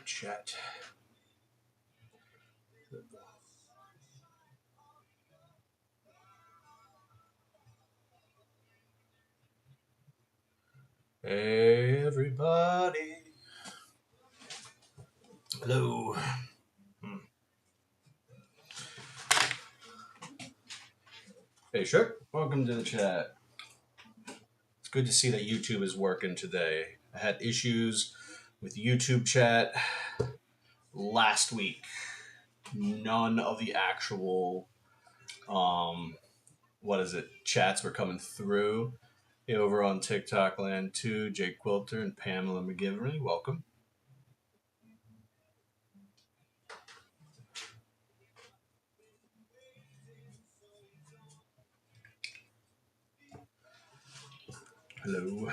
chat. Hey, everybody. Hello. Hey, Shook. Welcome to the chat. It's good to see that YouTube is working today. I had issues with YouTube chat last week. None of the actual, chats were coming through. Hey, over on TikTok land too, Jake Quilter and Pamela McGivney. Welcome. Hello.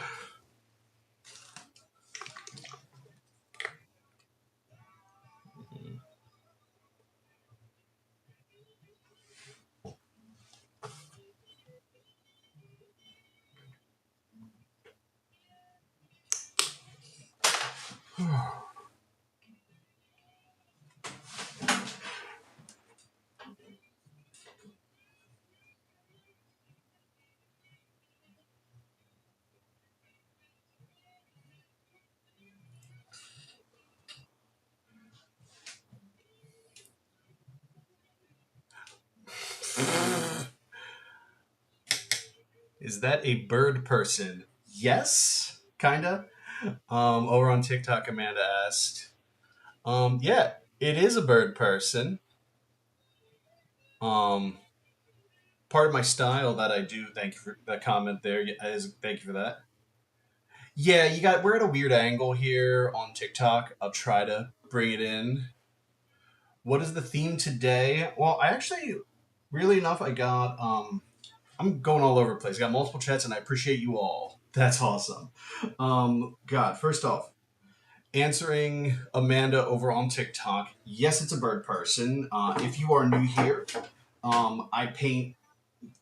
Is that a bird person? Yes, kinda. Over on TikTok, Amanda asked. Yeah, it is a bird person. Um, Part of my style that I do. Thank you for that comment there. Thank you for that. Yeah, we're at a weird angle here on TikTok. I'll try to bring it in. What is the theme today? Well, I actually, really enough, I'm going all over the place. I got multiple chats, and I appreciate you all. That's awesome. God, first off, answering Amanda over on TikTok. Yes, it's a bird person. If you are new here, I paint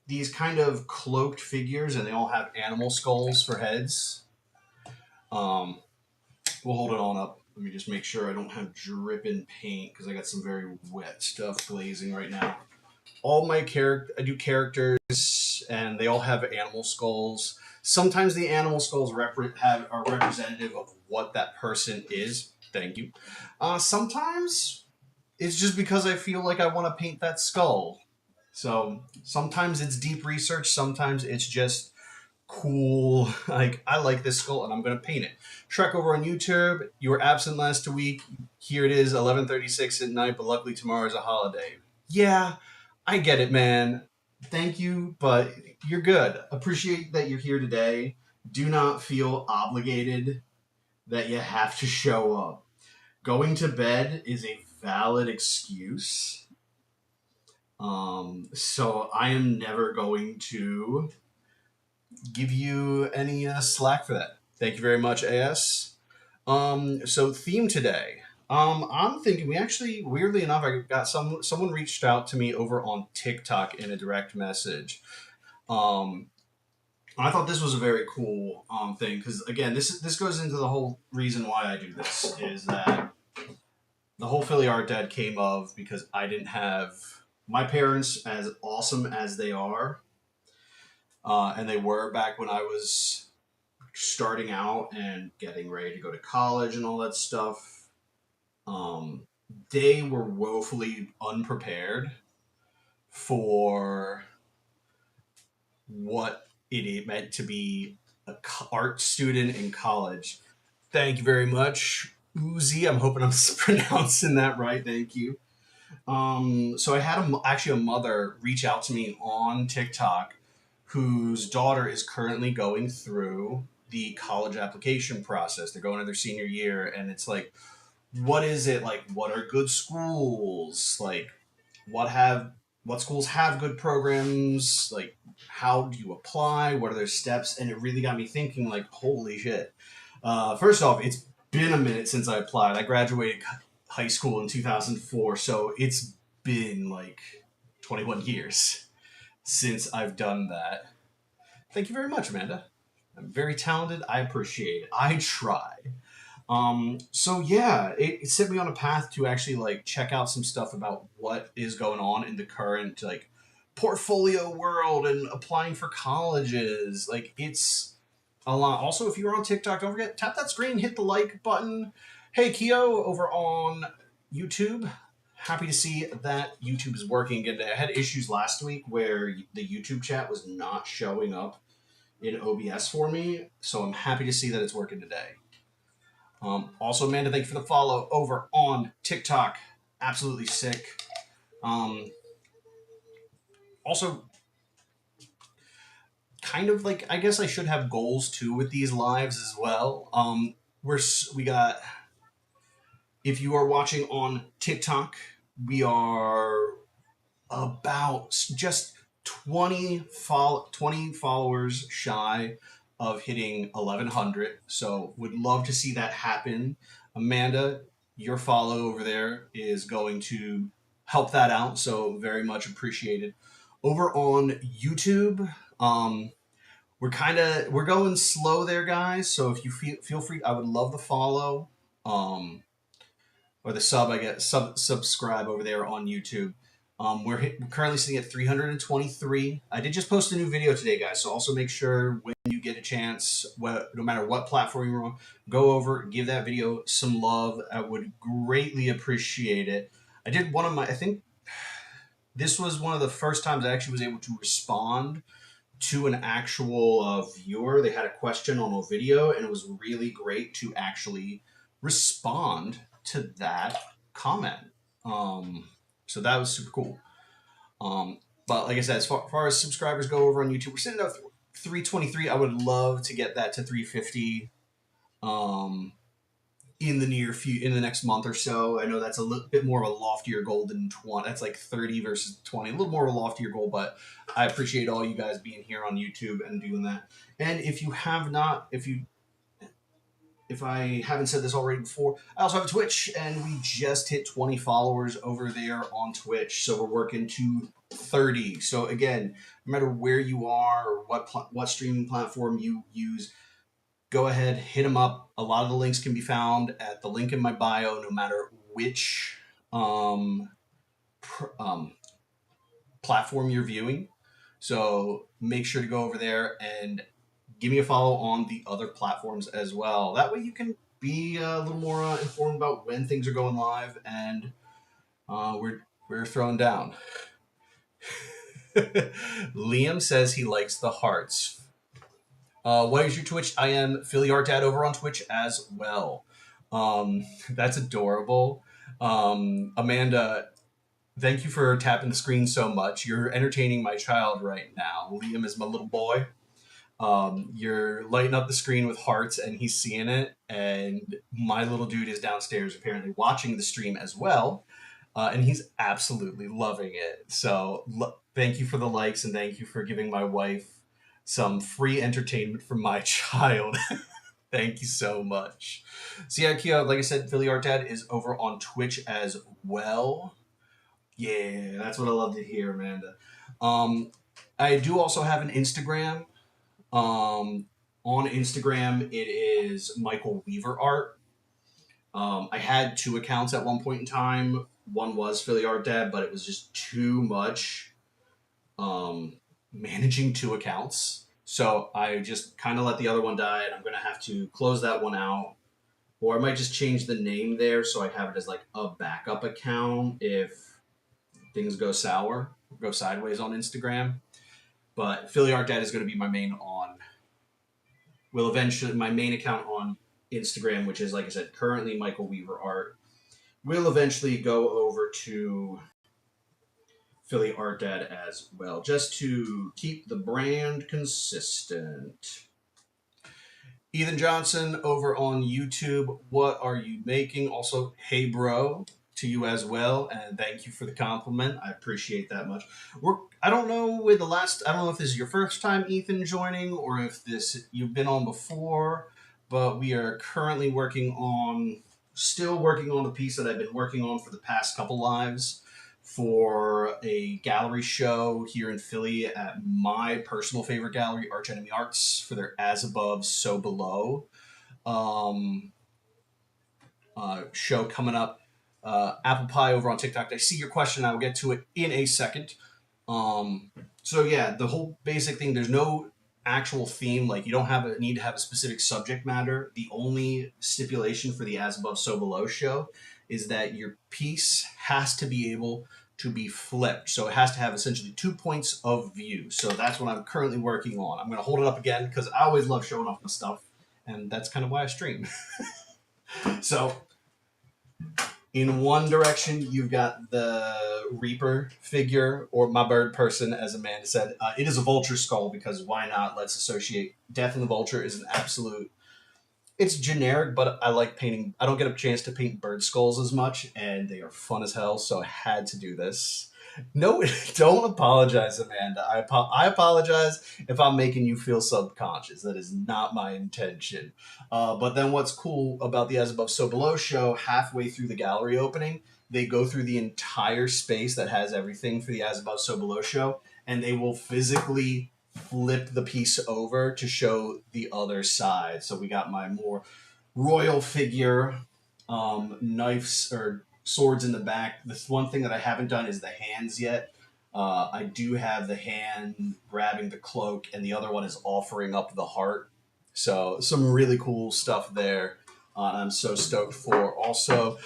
these kind of cloaked figures, and they all have animal skulls for heads. We'll hold it on up. Let me just make sure I don't have dripping paint because I got some very wet stuff glazing right now. I do characters, and they all have animal skulls. Sometimes the animal skulls are representative of what that person is. Thank you. Sometimes it's just because I feel like I want to paint that skull. So sometimes it's deep research. Sometimes it's just cool. Like, I like this skull and I'm going to paint it. Shrek over on YouTube. You were absent last week. Here it is, 11:36 at night, but luckily tomorrow is a holiday. Yeah, I get it, man. Thank you, but you're good. Appreciate that you're here today. Do not feel obligated that you have to show up. Going to bed is a valid excuse. So I am never going to give you any slack for that. Thank you very much, AS. So theme today. I'm thinking we actually, weirdly enough, I got someone reached out to me over on TikTok in a direct message. I thought this was a very cool thing because, again, this goes into the whole reason why I do this is that the whole Philly Art Dad came of because I didn't have my parents, as awesome as they are, and they were back when I was starting out and getting ready to go to college and all that stuff. They were woefully unprepared for what it meant to be an art student in college. Thank you very much, Uzi. I'm hoping I'm pronouncing that right. Thank you. So I had actually a mother reach out to me on TikTok whose daughter is currently going through the college application process. They're going to their senior year, and it's like, what is it like? What are good schools? Like, what schools have good programs? Like, how do you apply? What are their steps? And it really got me thinking, like, holy shit. First off, it's been a minute since I applied. I graduated high school in 2004, so it's been like 21 years since I've done that. Thank you very much, Amanda. I'm very talented. I appreciate it. I try. So yeah, it set me on a path to actually like check out some stuff about what is going on in the current like portfolio world and applying for colleges. Like it's a lot. Also, if you're on TikTok, don't forget tap that screen, hit the like button. Hey, Keo over on YouTube. Happy to see that YouTube is working again. I had issues last week where the YouTube chat was not showing up in OBS for me, so I'm happy to see that it's working today. Also, Amanda, thank you for the follow over on TikTok. Absolutely sick. Um, Also, kind of like I guess I should have goals too with these lives as well. We got if you are watching on TikTok, we are about just 20 followers shy of hitting 1100. So would love to see that happen. Amanda, your follow over there is going to help that out. So very much appreciated. Over on YouTube, we're going slow there, guys. So if you feel free, I would love the follow. Or the sub, I guess, subscribe over there on YouTube. We're currently sitting at 323. I did just post a new video today, guys. So also make sure when you get a chance, no matter what platform you're on, go over, give that video some love. I would greatly appreciate it. I did one of my, I think this was one of the first times I actually was able to respond to an actual viewer. They had a question on a video, and it was really great to actually respond to that comment. So that was super cool. But like I said, as far as subscribers go over on YouTube, we're sitting at 323. I would love to get that to 350 in the next month or so. I know that's a little bit more of a loftier goal than 20. That's like 30 versus 20, a little more of a loftier goal, but I appreciate all you guys being here on YouTube and doing that. And if I haven't said this already before, I also have a Twitch, and we just hit 20 followers over there on Twitch. So we're working to 30. So again, no matter where you are or what streaming platform you use, go ahead, hit them up. A lot of the links can be found at the link in my bio, no matter which platform you're viewing. So make sure to go over there and give me a follow on the other platforms as well. That way you can be a little more informed about when things are going live, and we're throwing down. Liam says he likes the hearts. What is your Twitch? I am Philly Art Dad over on Twitch as well. That's adorable. Amanda, thank you for tapping the screen so much. You're entertaining my child right now. Liam is my little boy. You're lighting up the screen with hearts, and he's seeing it. And my little dude is downstairs apparently watching the stream as well. And he's absolutely loving it. So thank you for the likes, and thank you for giving my wife some free entertainment from my child. Thank you so much. So yeah, Kia, like I said, Philly Art Dad is over on Twitch as well. Yeah, that's what I love to hear, Amanda. I do also have an Instagram. On Instagram, it is Michael Weaver Art. I had 2 accounts at one point in time. One was Philly Art Dad, but it was just too much managing 2 accounts. So I just kind of let the other one die, and I'm going to have to close that one out. Or I might just change the name there so I have it as like a backup account if things go sideways on Instagram. But Philly Art Dad is going to be my main my main account on Instagram, which is, like I said, currently Michael Weaver Art. Will eventually go over to Philly Art Dad as well, just to keep the brand consistent. Ethan Johnson over on YouTube, what are you making? Also, hey bro, to you as well, and thank you for the compliment. I appreciate that much. I don't know if this is your first time, Ethan, joining, or if you've been on before, but we are currently still working on the piece that I've been working on for the past couple lives for a gallery show here in Philly at my personal favorite gallery, Arch Enemy Arts, for their As Above, So Below. show coming up. Apple Pie over on TikTok. I see your question. I will get to it in a second. Um, so yeah, the whole basic thing. There's no actual theme. Like you don't have a need to have a specific subject matter. The only stipulation for the As Above So Below show is that your piece has to be able to be flipped. So it has to have essentially 2 points of view. So that's what I'm currently working on. I'm going to hold it up again because I always love showing off my stuff, and that's kind of why I stream. So in one direction, you've got the Reaper figure, or my bird person, as Amanda said. It is a vulture skull because why not? Let's associate Death and the Vulture is an absolute. It's generic, but I like painting. I don't get a chance to paint bird skulls as much, and they are fun as hell. So I had to do this. No, don't apologize, Amanda. I apologize if I'm making you feel subconscious. That is not my intention. But then what's cool about the As Above So Below show, halfway through the gallery opening, they go through the entire space that has everything for the As Above So Below show, and they will physically flip the piece over to show the other side. So we got my more royal figure, knives or swords in the back. The one thing that I haven't done is the hands yet. I do have the hand grabbing the cloak, and the other one is offering up the heart. So some really cool stuff there. I'm so stoked for. Also,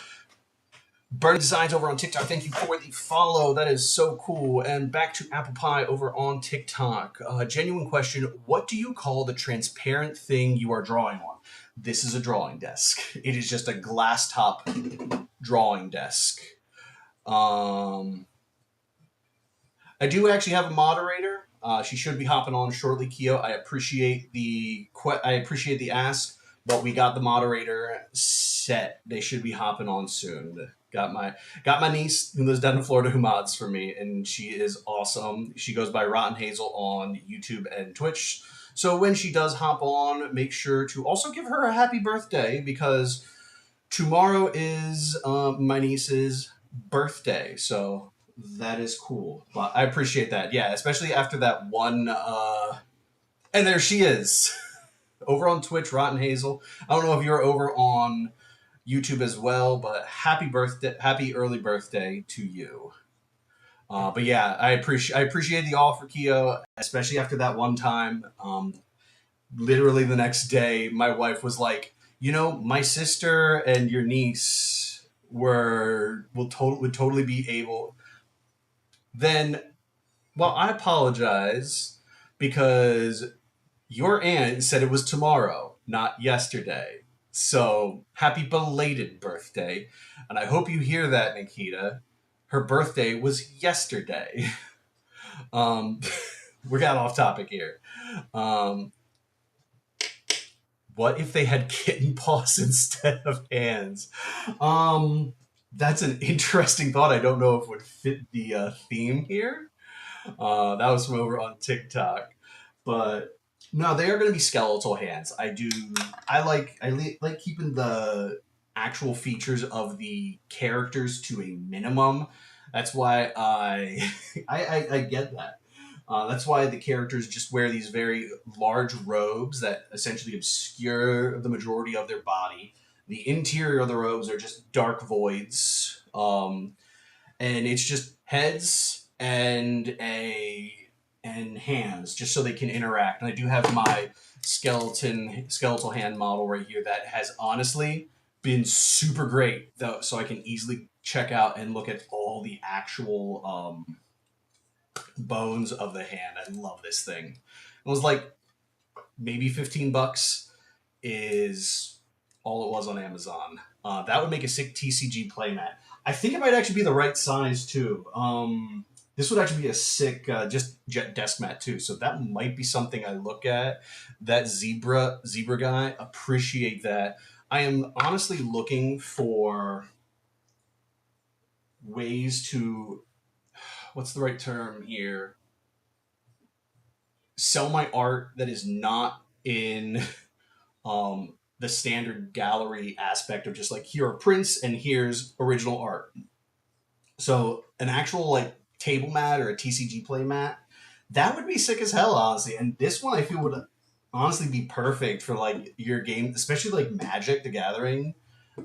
Burn Designs over on TikTok. Thank you for the follow. That is so cool. And back to Apple Pie over on TikTok. Genuine question. What do you call the transparent thing you are drawing on? This is a drawing desk. It is just a glass top drawing desk. I do actually have a moderator. She should be hopping on shortly, Keo. I appreciate the ask, but we got the moderator set. They should be hopping on soon. Got my niece who lives down in Florida who mods for me, and she is awesome. She goes by Rotten Hazel on YouTube and Twitch. So when she does hop on, make sure to also give her a happy birthday because tomorrow is my niece's birthday. So that is cool. But I appreciate that. Yeah, especially after that one. And there she is over on Twitch, Rotten Hazel. I don't know if you're over on YouTube as well, but happy early birthday to you. But yeah, I appreciate the offer, Keo, especially after that one time. Literally the next day, my wife was like, my sister and your niece would totally be able. Then, well, I apologize because your aunt said it was tomorrow, not yesterday. So happy belated birthday. And I hope you hear that, Nikita. Her birthday was yesterday. um, we got off topic here. What if they had kitten paws instead of hands? That's an interesting thought. I don't know if it would fit the theme here. That was from over on TikTok, but no, they are going to be skeletal hands. I like keeping the actual features of the characters to a minimum. That's why I get that. That's why the characters just wear these very large robes that essentially obscure the majority of their body. The interior of the robes are just dark voids, and it's just heads and hands, just so they can interact. And I do have my skeletal hand model right here that has honestly been super great, though, so I can easily check out and look at all the actual bones of the hand. I love this thing. It was like maybe $15 is all it was on Amazon. That would make a sick TCG playmat. I think it might actually be the right size too. This would actually be a sick just desk mat too. So that might be something I look at. That zebra guy, appreciate that. I am honestly looking for ways to, what's the right term here? Sell my art that is not in the standard gallery aspect of just like, here are prints and here's original art. So an actual like table mat or a TCG play mat, that would be sick as hell, honestly. And this one I feel would honestly be perfect for like your game, especially like Magic the Gathering.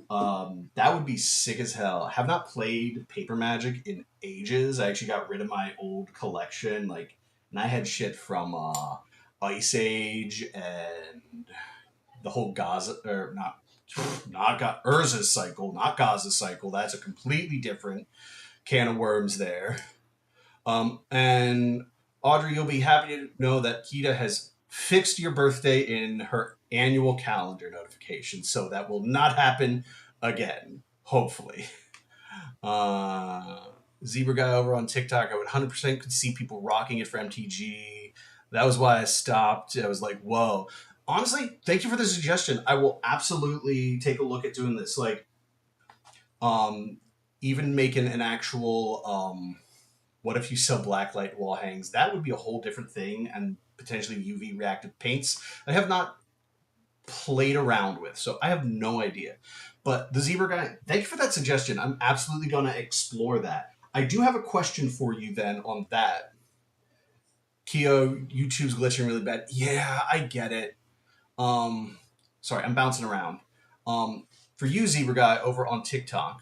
That would be sick as hell. I have not played Paper Magic in ages. I actually got rid of my old collection, like, and I had shit from Ice Age and the whole Gaza, or not Urza's cycle, not Gaza cycle. That's a completely different can of worms there. And Audrey, you'll be happy to know that Kita has fixed your birthday in her annual calendar notification, so that will not happen again. Hopefully. Uh, Zebra guy over on TikTok, I would 100% could see people rocking it for MTG. That was why I stopped. I was like, whoa. Honestly, thank you for the suggestion. I will absolutely take a look at doing this. Like, um, even making an actual what if you sell blacklight wall hangs? That would be a whole different thing, and potentially UV reactive paints. I have not played around with, so I have no idea. But the zebra guy, thank you for that suggestion. I'm absolutely going to explore that. I do have a question for you then on that. Keo, YouTube's glitching really bad. Yeah, I get it. Um, Sorry, I'm bouncing around. For you, Zebra Guy, over on TikTok.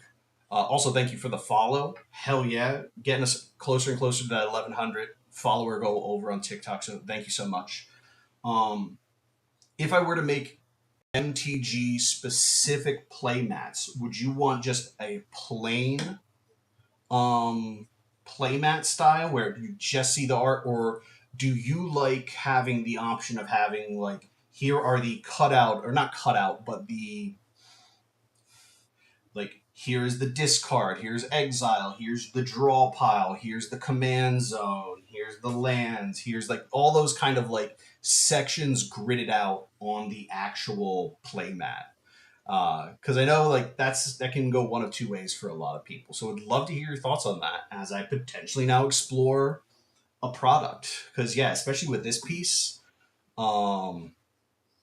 Also, thank you for the follow. Hell yeah, getting us closer and closer to that 1,100 follower goal over on TikTok. So thank you so much. Um, if I were to make MTG specific play mats, would you want just a plain um, playmat style where you just see the art, or do you like having the option of having like here are the cutout or not cutout, but the like here's the discard, here's exile, here's the draw pile, here's the command zone, here's the lands, here's like all those kind of like sections gridded out on the actual playmat because I know like that can go one of two ways for a lot of people. So I'd love to hear your thoughts on that as I potentially now explore a product. Because yeah, especially with this piece, um,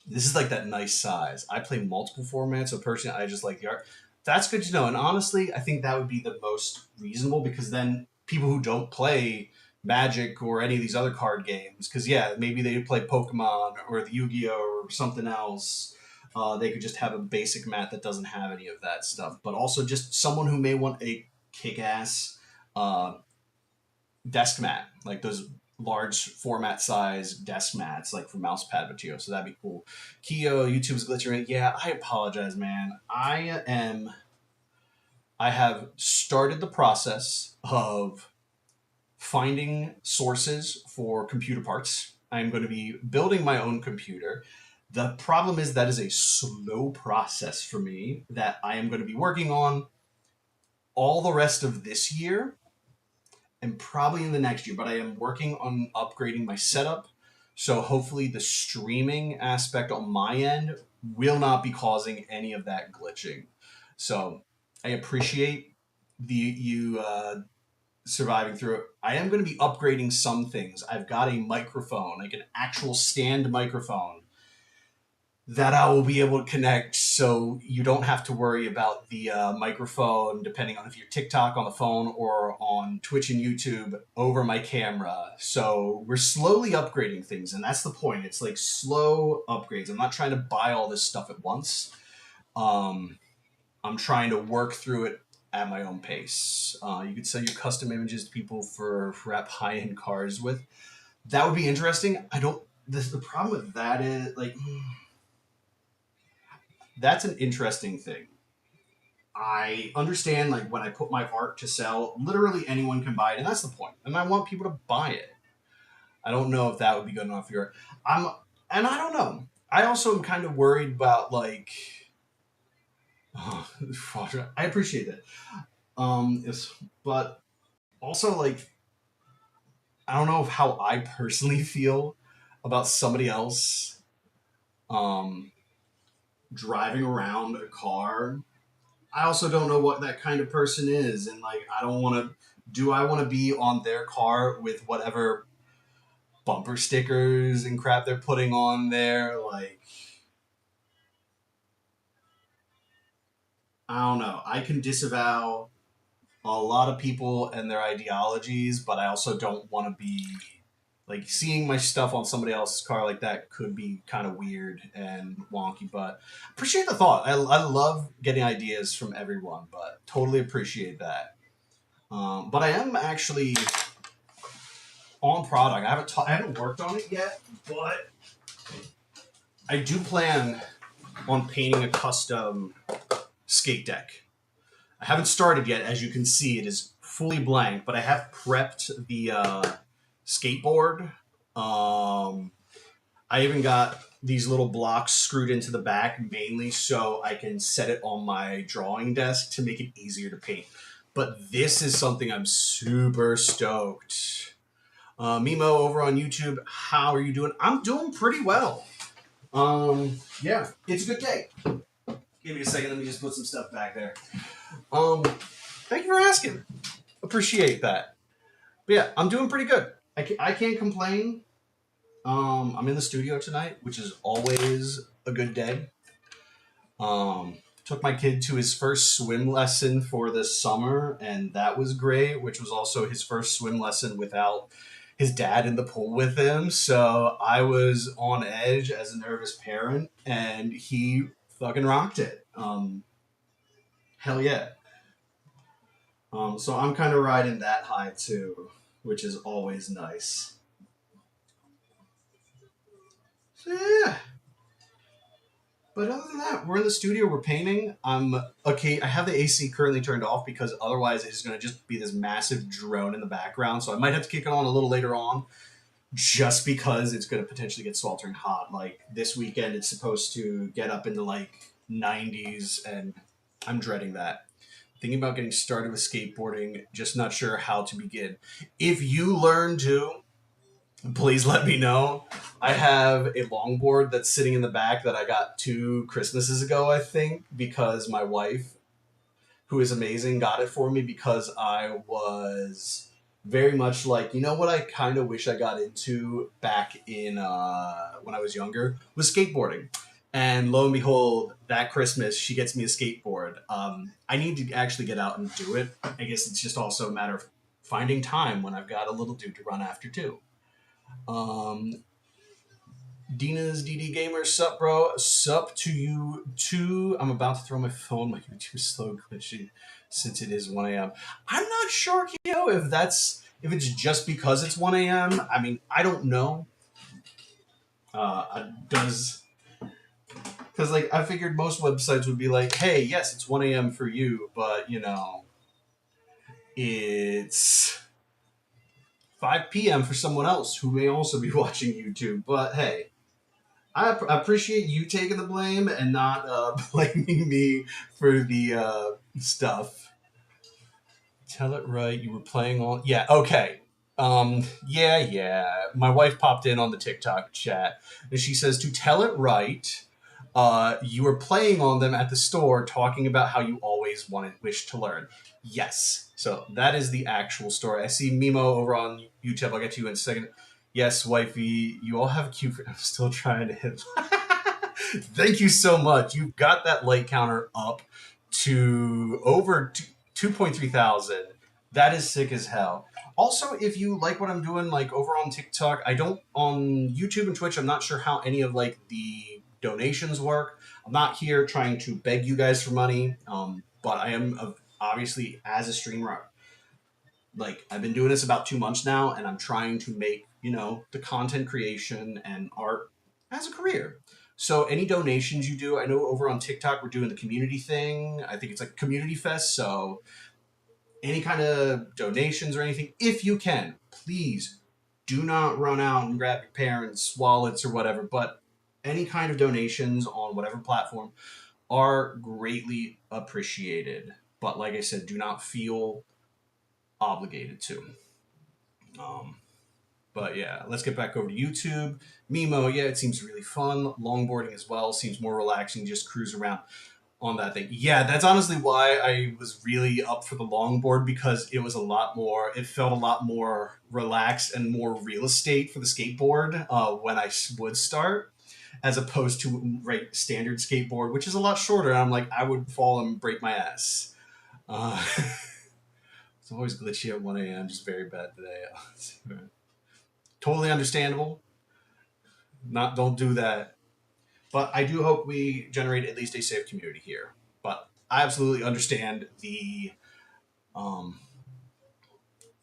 this is like that nice size. I play multiple formats, so personally, I just like the art. That's good to know. And honestly, I think that would be the most reasonable because then people who don't play Magic or any of these other card games, because yeah, maybe they play Pokemon or the Yu-Gi-Oh or something else. They could just have a basic mat that doesn't have any of that stuff. But also just someone who may want a kick-ass uh, desk mat, like those large format size desk mats, like for mousepad material. So that'd be cool. Keo, YouTube's glitching. Yeah, I apologize, man. I have started the process of finding sources for computer parts. I'm going to be building my own computer. The problem is that is a slow process for me that I am going to be working on all the rest of this year and probably in the next year, but I am working on upgrading my setup. So hopefully the streaming aspect on my end will not be causing any of that glitching. So I appreciate you surviving through it. I am going to be upgrading some things. I've got a microphone, like an actual stand microphone that I will be able to connect so you don't have to worry about the microphone, depending on if you're TikTok on the phone or on Twitch and YouTube, over my camera. So we're slowly upgrading things, and that's the point. It's like slow upgrades. I'm not trying to buy all this stuff at once. Um, I'm trying to work through it at my own pace. You could sell your custom images to people for wrap high-end cars with. That would be interesting. I don't. The problem with that is like that's an interesting thing. I understand like when I put my art to sell, literally anyone can buy it, and that's the point. And I want people to buy it. I don't know if that would be good enough here. I'm and I don't know. I also am kind of worried about like oh, I appreciate that. But also like I don't know how I personally feel about somebody else um driving around a car. I also don't know what that kind of person is, and like I don't want to. Do I want to be on their car with whatever bumper stickers and crap they're putting on there? Like I don't know. I can disavow a lot of people and their ideologies, but I also don't want to be Like seeing my stuff on somebody else's car like that could be kind of weird and wonky, but appreciate the thought. I love getting ideas from everyone, but totally appreciate that. But I am actually on product. I haven't worked on it yet, but I do plan on painting a custom skate deck. I haven't started yet. As you can see, it is fully blank, but I have prepped the skateboard. Um, I even got these little blocks screwed into the back mainly so I can set it on my drawing desk to make it easier to paint. But this is something I'm super stoked. Mimo over on YouTube, how are you doing? I'm doing pretty well. Yeah, it's a good day. Give me a second. Let me just put some stuff back there. Thank you for asking. Appreciate that. But yeah, I'm doing pretty good. I can't complain. I'm in the studio tonight, which is always a good day. Took my kid to his first swim lesson for this summer, and that was great, which was also his first swim lesson without his dad in the pool with him. So I was on edge as a nervous parent, and he fucking rocked it. Hell yeah. So I'm kind of riding that high too, which is always nice. So yeah. But other than that, we're in the studio, we're painting. I'm okay. I have the AC currently turned off because otherwise it's going to just be this massive drone in the background. So I might have to kick it on a little later on just because it's going to potentially get sweltering hot. Like this weekend, it's supposed to get up into like 90s, and I'm dreading that. Thinking about getting started with skateboarding, just not sure how to begin. If you learn to, please let me know. I have a longboard that's sitting in the back that I got 2 Christmases ago, I think, because my wife, who is amazing, got it for me because I was very much like, you know what I kind of wish I got into back in when I was younger was skateboarding. And lo and behold, that Christmas, she gets me a skateboard. I need to actually get out and do it. I guess it's just also a matter of finding time when I've got a little dude to run after, too. Um, Dina's DD Gamer, sup, bro? Sup to you too. I'm about to throw my phone. My computer's slow glitching since it is 1 a.m. I'm not sure, Kyo, if it's just because it's 1 a.m. I mean, I don't know. Does because like I figured most websites would be like, hey, yes, it's 1 a.m. for you, but you know, it's 5 p.m. for someone else who may also be watching YouTube. But hey, I appreciate you taking the blame and not blaming me for the stuff. Tell it right. You were playing on. Yeah. Okay. Yeah. My wife popped in on the TikTok chat and she says to tell it right. You were playing on them at the store, talking about how you always wish to learn. Yes. So that is the actual story. I see Mimo over on YouTube. I'll get to you in a second. Yes, wifey, you all have a cute. I'm still trying to hit. Thank you so much. You've got that like counter up to over 2.3 thousand. That is sick as hell. Also, if you like what I'm doing, like over on TikTok, I don't on YouTube and Twitch. I'm not sure how any of like the donations work. I'm not here trying to beg you guys for money, but I am obviously as a streamer. Like I've been doing this about 2 months now, and I'm trying to make the content creation and art as a career. So any donations you do, I know over on TikTok we're doing the community thing. I think it's like Community Fest. So any kind of donations or anything, if you can, please do not run out and grab your parents' wallets or whatever. But any kind of donations on whatever platform are greatly appreciated. But like I said, do not feel obligated to. Um, but yeah, let's get back over to YouTube. Mimo, yeah, it seems really fun. Longboarding as well seems more relaxing. Just cruise around on that thing. Yeah, that's honestly why I was really up for the longboard because it was a lot more. It felt a lot more relaxed and more real estate for the skateboard when I would start, as opposed to standard skateboard, which is a lot shorter. And I'm like, I would fall and break my ass. It's always glitchy at 1 a.m. Just very bad today. Totally understandable. Not don't do that. But I do hope we generate at least a safe community here. But I absolutely understand the um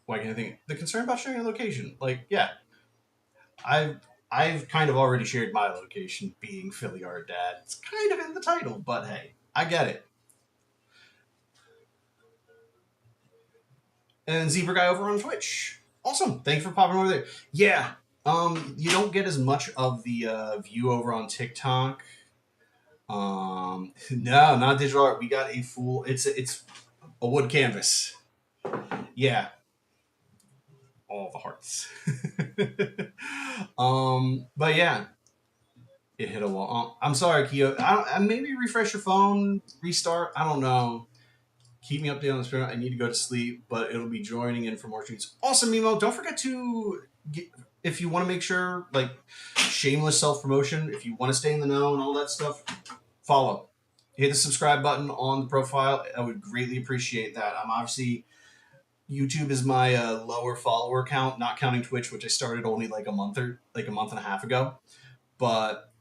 why can I think the concern about sharing a location. Like, yeah, I've I've kind of already shared my location being Philly Art Dad. It's kind of in the title, but hey, I get it. And Zebra Guy over on Twitch. Awesome. Thank you for popping over there. Yeah. You don't get as much of the view over on TikTok. No, not digital art. We got a full. It's a wood canvas. Yeah, all the hearts. But yeah, it hit a wall. I'm sorry, Keo. Maybe refresh your phone, restart. I don't know. Keep me updated on the stream. I need to go to sleep, but it'll be joining in for more streams. Awesome, Mimo. Don't forget to get, if you want to make sure, like, shameless self promotion. If you want to stay in the know and all that stuff, follow. Hit the subscribe button on the profile. I would greatly appreciate that. I'm obviously YouTube is my lower follower count, not counting Twitch, which I started only like a month and a half ago. But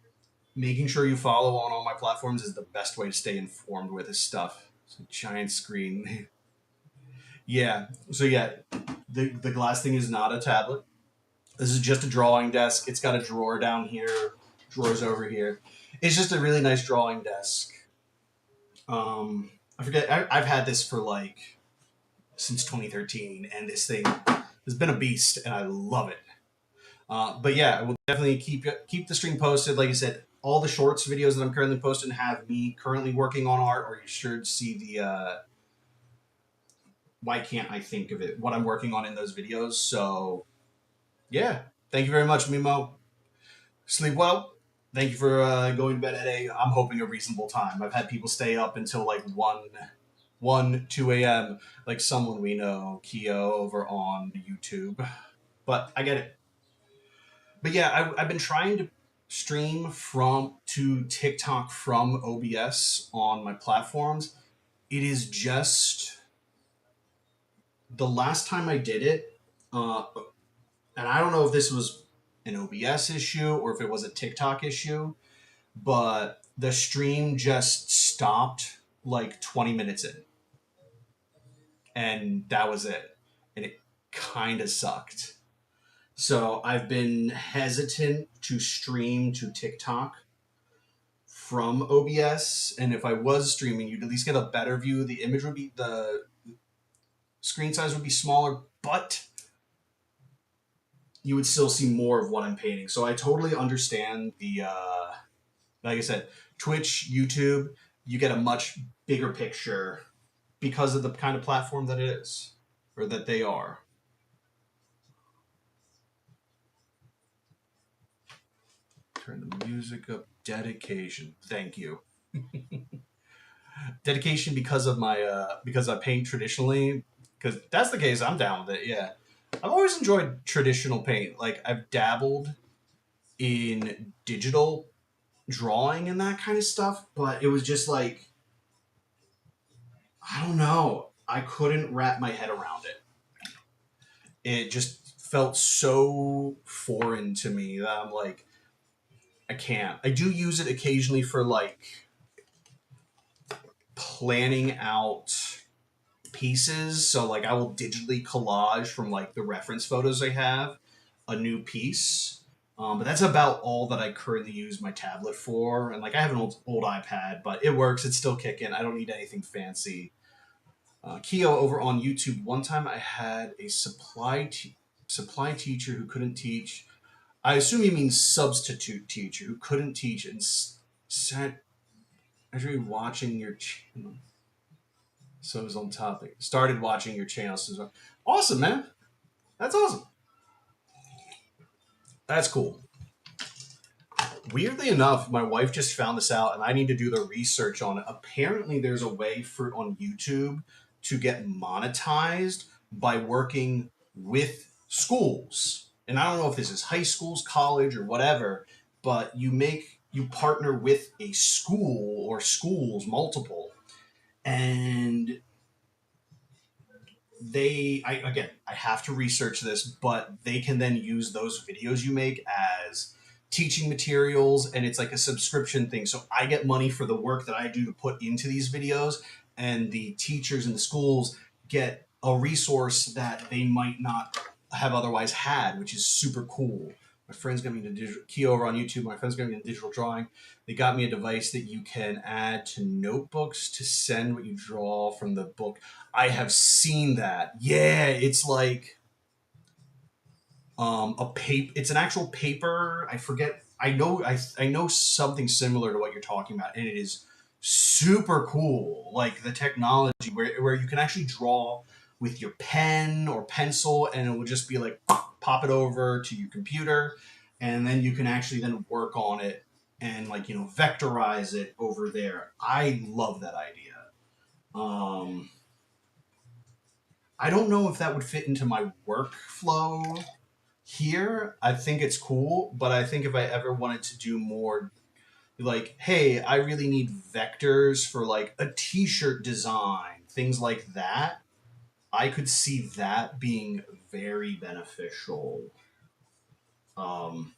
making sure you follow on all my platforms is the best way to stay informed with this stuff. It's a giant screen. Yeah. So yeah, the glass thing is not a tablet. This is just a drawing desk. It's got a drawer down here, drawers over here. It's just a really nice drawing desk. I forget. I've had this for like since 2013, and this thing has been a beast, and I love it. But yeah, I will definitely keep the stream posted. Like I said, all the shorts videos that I'm currently posting have me currently working on art, or you should see the why can't I think of it? What I'm working on in those videos. So yeah, thank you very much, Mimo. Sleep well. Thank you for going to bed at I'm hoping a reasonable time. I've had people stay up until like 2 a.m. like someone we know, Keo, over on YouTube. But I get it. But yeah, I've been trying to stream to TikTok from OBS on my platforms. It is just the last time I did it, and I don't know if this was an OBS issue or if it was a TikTok issue, but the stream just stopped like 20 minutes in. And that was it. And it kind of sucked. So I've been hesitant to stream to TikTok from OBS. And if I was streaming, you'd at least get a better view. The screen size would be smaller, but you would still see more of what I'm painting. So I totally understand like I said, Twitch, YouTube, you get a much bigger picture because of the kind of platform that it is, or that they are. Turn the music up. Dedication. Thank you. Dedication because of my because I paint traditionally. Because that's the case, I'm down with it. Yeah, I've always enjoyed traditional paint. Like I've dabbled in digital drawing and that kind of stuff, but it was just like I don't know. I couldn't wrap my head around it. It just felt so foreign to me that I'm like, I can't. I do use it occasionally for like planning out pieces. So like I will digitally collage from like the reference photos I have a new piece. But that's about all that I currently use my tablet for. And like I have an old iPad, but it works. It's still kicking. I don't need anything fancy. Keo over on YouTube. One time I had a supply teacher who couldn't teach. I assume you mean substitute teacher who couldn't teach and sat actually watching your channel. So it was on topic. Started watching your channel. So awesome, man. That's awesome. That's cool. Weirdly enough, my wife just found this out, and I need to do the research on it. Apparently, there's a way on YouTube to get monetized by working with schools. And I don't know if this is high schools, college, or whatever, but you partner with a school or schools, multiple, and I have to research this, but they can then use those videos you make as teaching materials, and it's like a subscription thing. So I get money for the work that I do to put into these videos, and the teachers in the schools get a resource that they might not have otherwise had, which is super cool. My friends got me into digital key over on YouTube. My friends got me into digital drawing. They got me a device that you can add to notebooks to send what you draw from the book. I have seen that. Yeah, it's like a paper. It's an actual paper. I forget. I know something similar to what you're talking about, and it is super cool. Like the technology where you can actually draw with your pen or pencil, and it will just be like pop it over to your computer, and then you can actually then work on it and like vectorize it over there. I love that idea. Um, I don't know if that would fit into my workflow here. I think it's cool, but I think if I ever wanted to do more, like, hey, I really need vectors for like a t-shirt design, things like that, I could see that being very beneficial. Um,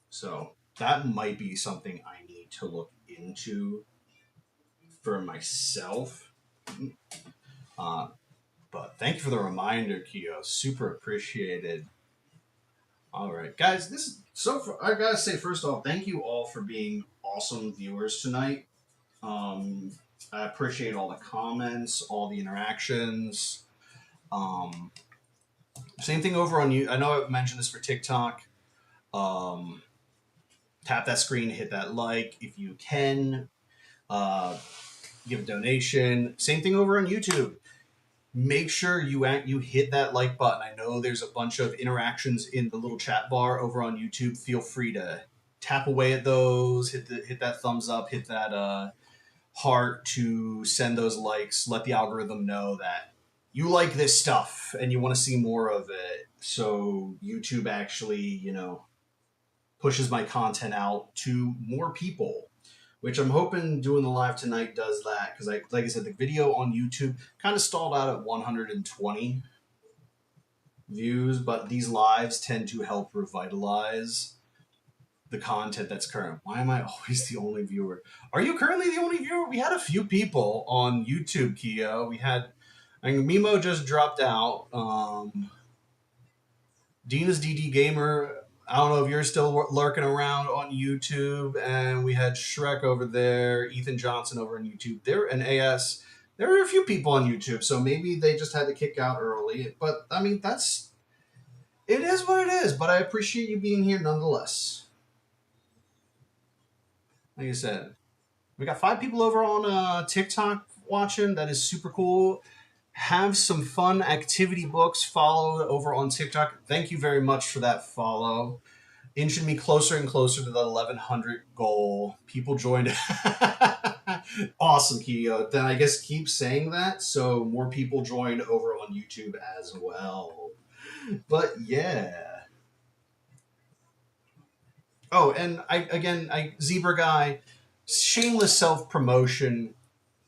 so that might be something I need to look into for myself. Uh, but thank you for the reminder, Keo. Super appreciated. All right, guys. I gotta say first off, thank you all for being awesome viewers tonight. Um, I appreciate all the comments, all the interactions. Um, Same thing over on you. I know I've mentioned this for TikTok. Um, Tap that screen, hit that like if you can. Uh, Give a donation. Same thing over on YouTube. Make sure you hit that like button. I know there's a bunch of interactions in the little chat bar over on YouTube. Feel free to tap away at those. Hit that thumbs up. Hit that heart to send those likes. Let the algorithm know that you like this stuff and you want to see more of it. So YouTube actually, pushes my content out to more people, which I'm hoping doing the live tonight does that. Because like I said, the video on YouTube kind of stalled out at 120 views, but these lives tend to help revitalize the content that's current. Why am I always the only viewer? Are you currently the only viewer? We had a few people on YouTube, Kia. Mimo just dropped out. Dina's DD Gamer. I don't know if you're still lurking around on YouTube. And we had Shrek over there, Ethan Johnson over on YouTube. There and AS. There are a few people on YouTube, so maybe they just had to kick out early. But I mean, it is what it is. But I appreciate you being here nonetheless. Like I said, we got 5 people over on TikTok watching. That is super cool. Have some fun activity books followed over on TikTok. Thank you very much for that follow. Inching me closer and closer to the 1,100 goal. People joined. Awesome, Keo. Then I guess keep saying that so more people join over on YouTube as well. But yeah. Oh, and Zebra Guy, shameless self promotion.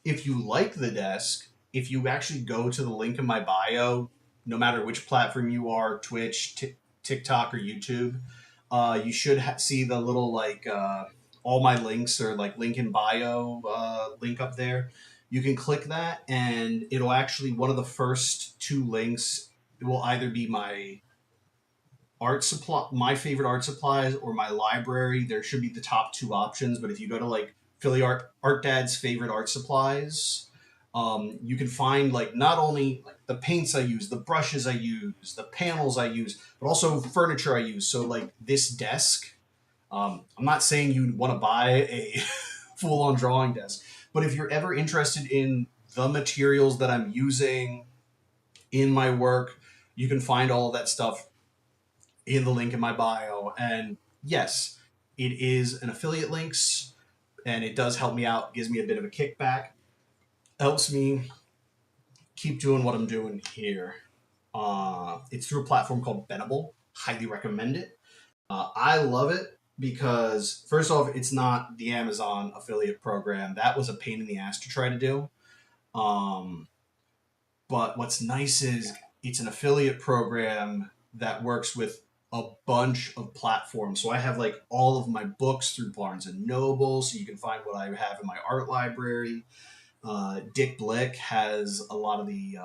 If you like the desk, if you actually go to the link in my bio, no matter which platform you are, Twitch, TikTok, or YouTube, you should see the little all my links or like link in bio link up there. You can click that, and it'll actually one of the first 2 links. It will either be my favorite art supplies, or my library. There should be the top 2 options, but if you go to like Philly Art Dad's favorite art supplies, you can find like not only like the paints I use, the brushes I use, the panels I use, but also furniture I use. So like this desk, I'm not saying you want to buy a full-on drawing desk, but if you're ever interested in the materials that I'm using in my work, you can find all of that stuff in the link in my bio. And yes, it is an affiliate links, and it does help me out, gives me a bit of a kickback, helps me keep doing what I'm doing here. It's through a platform called Bendable. Highly recommend it. I love it because, first off, it's not the Amazon affiliate program. That was a pain in the ass to try to do. Um, but what's nice is it's an affiliate program that works with a bunch of platforms. So I have like all of my books through Barnes and Noble, so you can find what I have in my art library. Dick Blick has a lot of the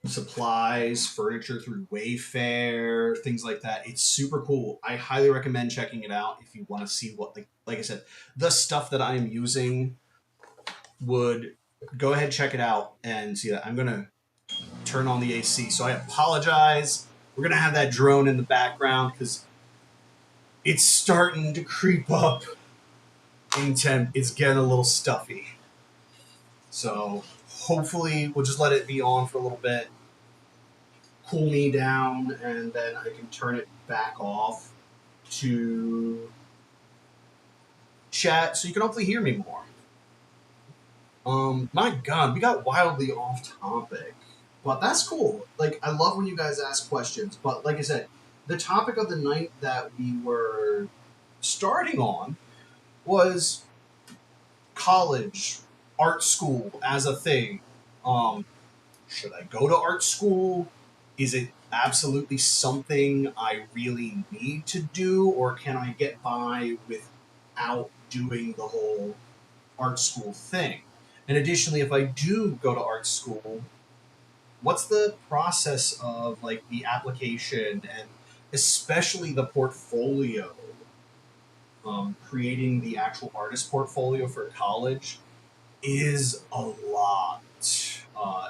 supplies, furniture through Wayfair, things like that. It's super cool. I highly recommend checking it out if you want to see what, like I said, the stuff that I am using would go ahead, check it out and see that. I'm gonna turn on the AC. So I apologize. We're gonna have that drone in the background because it's starting to creep up in temp. It's getting a little stuffy. So hopefully we'll just let it be on for a little bit, cool me down, and then I can turn it back off to chat so you can hopefully hear me more. My God, we got wildly off topic, but that's cool. Like, I love when you guys ask questions, but like I said, the topic of the night that we were starting on was college, art school as a thing. Um, should I go to art school? Is it absolutely something I really need to do, or can I get by without doing the whole art school thing? And additionally, if I do go to art school, what's the process of like the application and especially the portfolio? Creating the actual artist portfolio for college is a lot.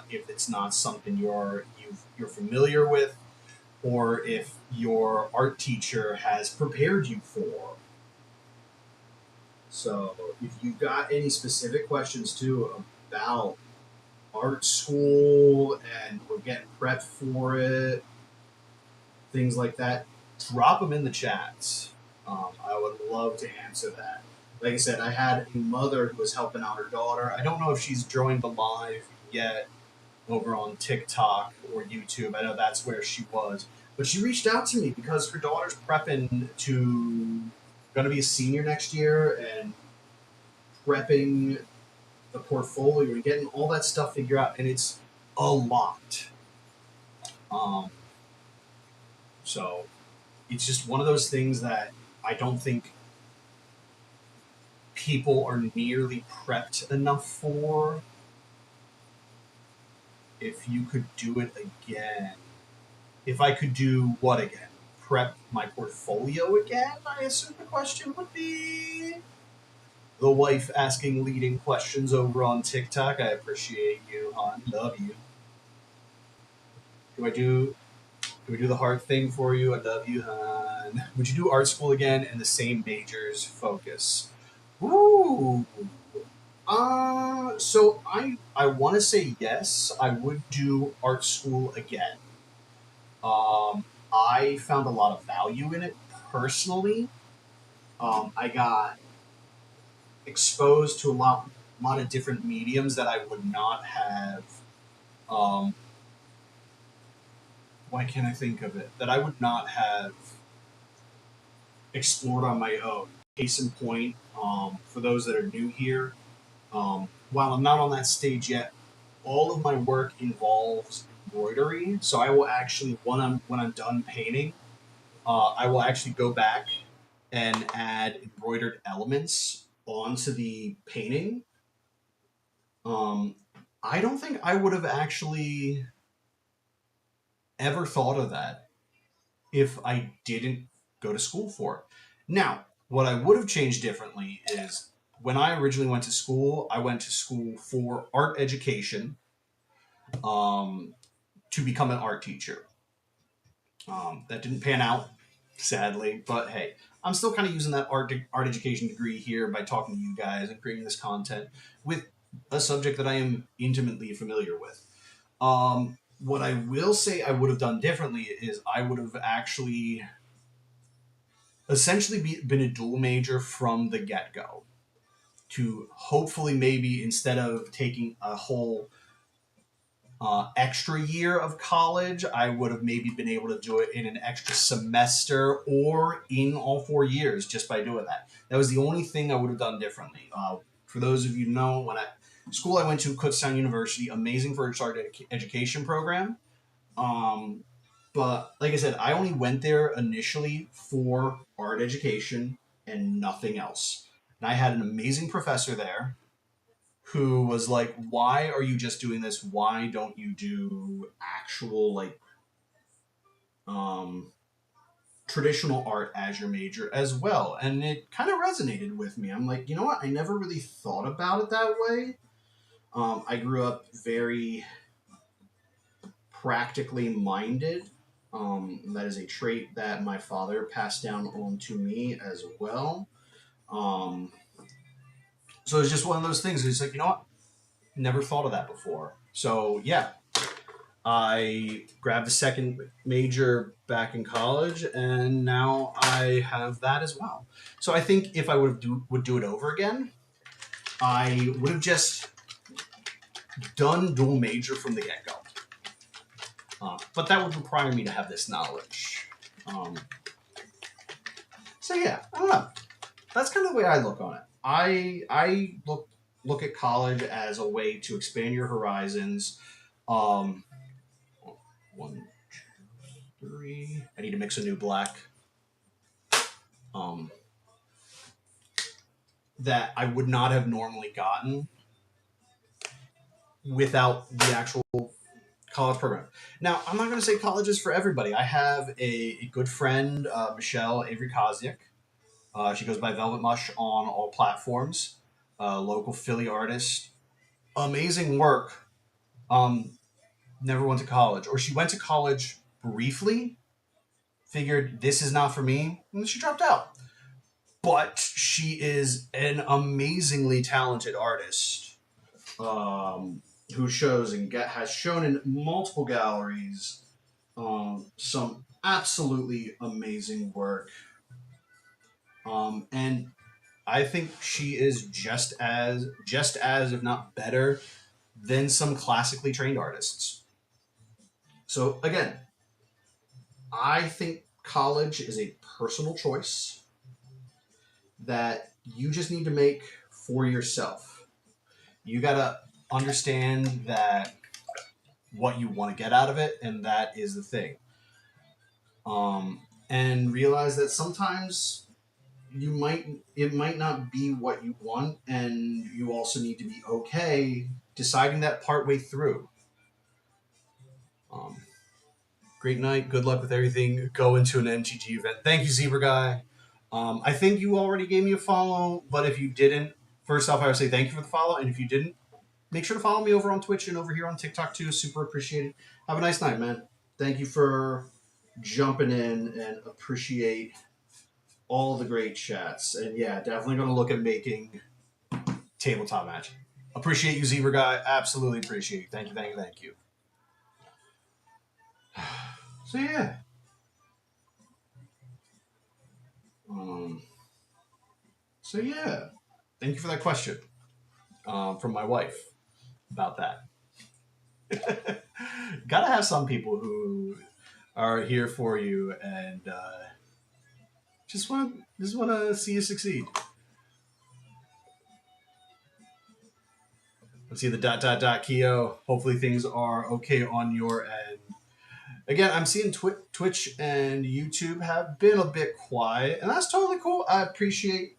If it's not something you're familiar with, or if your art teacher has prepared you for. So, if you've got any specific questions too about art school and we're getting prepped for it, things like that, drop them in the chats. I would love to answer that. Like I said, I had a mother who was helping out her daughter. I don't know if she's joined the live yet over on TikTok or YouTube. I know that's where she was. But she reached out to me because her daughter's prepping to going to be a senior next year and prepping the portfolio and getting all that stuff figured out. And it's a lot. Um, so it's just one of those things that I don't think people are nearly prepped enough for. If you could do it again, if I could do what again? Prep my portfolio again? I assume the question would be. The wife asking leading questions over on TikTok. I appreciate you, hon. Love you. Do I do we do the hard thing for you? I love you, hon. Would you do art school again and the same majors focus? Ooh. So I want to say yes. I would do art school again. I found a lot of value in it personally. I got exposed to lot of different mediums that I would not have. Um, why can't I think of it? That I would not have explored on my own. Case in point, for those that are new here, while I'm not on that stage yet, all of my work involves embroidery. So I will actually, when I'm done painting, I will actually go back and add embroidered elements onto the painting. Um, I don't think I would have actually ever thought of that if I didn't go to school for it. Now, what I would have changed differently is when I originally went to school, I went to school for art education, um, to become an art teacher. That didn't pan out, sadly, but hey, I'm still kind of using that art education degree here by talking to you guys and creating this content with a subject that I am intimately familiar with. What I will say I would have done differently is I would have actually essentially been a dual major from the get go to hopefully maybe instead of taking a whole extra year of college, I would have maybe been able to do it in an extra semester or in all 4 years just by doing that. That was the only thing I would have done differently. For those of you who know, school I went to, Kutztown University, amazing for its art education program. Um, but like I said, I only went there initially for art education and nothing else. And I had an amazing professor there who was like, "Why are you just doing this? Why don't you do actual like um, traditional art as your major as well?" And it kind of resonated with me. I'm like, you know what? I never really thought about it that way. I grew up very practically minded. That is a trait that my father passed down on to me as well. Um, so it's just one of those things. It's like, you know what? Never thought of that before. So yeah, I grabbed a second major back in college, and now I have that as well. So I think if I would do it over again, I would have just done dual major from the get go. But that would require me to have this knowledge. Um, so yeah, I don't know. That's kind of the way I look on it. I look at college as a way to expand your horizons. Um, one, two, three. I need to mix a new black. Um, that I would not have normally gotten without the actual college program. Now, I'm not going to say college is for everybody. I have a good friend, Michelle Avery Koziak. She goes by Velvet Mush on all platforms. Local Philly artist. Amazing work. Never went to college. Or she went to college briefly, figured this is not for me, and she dropped out. But she is an amazingly talented artist. Who shows and has shown in multiple galleries some absolutely amazing work. And I think she is just as if not better than some classically trained artists. So again, I think college is a personal choice that you just need to make for yourself. You got to understand that what you want to get out of it, and that is the thing. Um, and realize that sometimes it might not be what you want, and you also need to be okay deciding that part way through. Um, Great night. Good luck with everything. Go into an MTG event. Thank you, Zebra Guy. I think you already gave me a follow, but if you didn't, first off, I would say thank you for the follow, and if you didn't, make sure to follow me over on Twitch and over here on TikTok too. Super appreciated. Have a nice night, man. Thank you for jumping in and appreciate all the great chats. And yeah, definitely going to look at making tabletop match. Appreciate you, Zebra Guy. Absolutely appreciate you. Thank you, thank you, thank you. So yeah. Um, so yeah. Thank you for that question from my wife about that. Gotta have some people who are here for you and just want to see you succeed. Let's see the Keo. Hopefully things are okay on your end. Again, I'm seeing Twitch and YouTube have been a bit quiet, and that's totally cool. I appreciate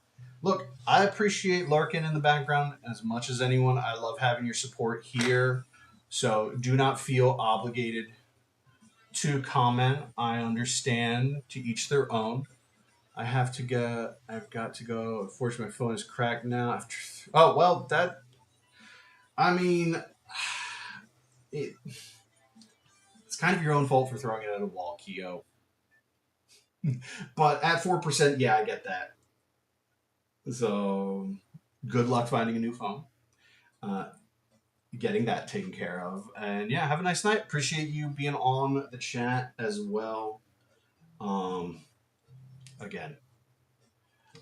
lurking in the background as much as anyone. I love having your support here. So do not feel obligated to comment. I understand, to each their own. I've got to go. Unfortunately, my phone is cracked now. Oh, well, I mean, it, it's kind of your own fault for throwing it at a wall, Keo. But at 4%, yeah, I get that. So good luck finding a new phone. Uh, Getting that taken care of. And yeah, have a nice night. Appreciate you being on the chat as well. Again,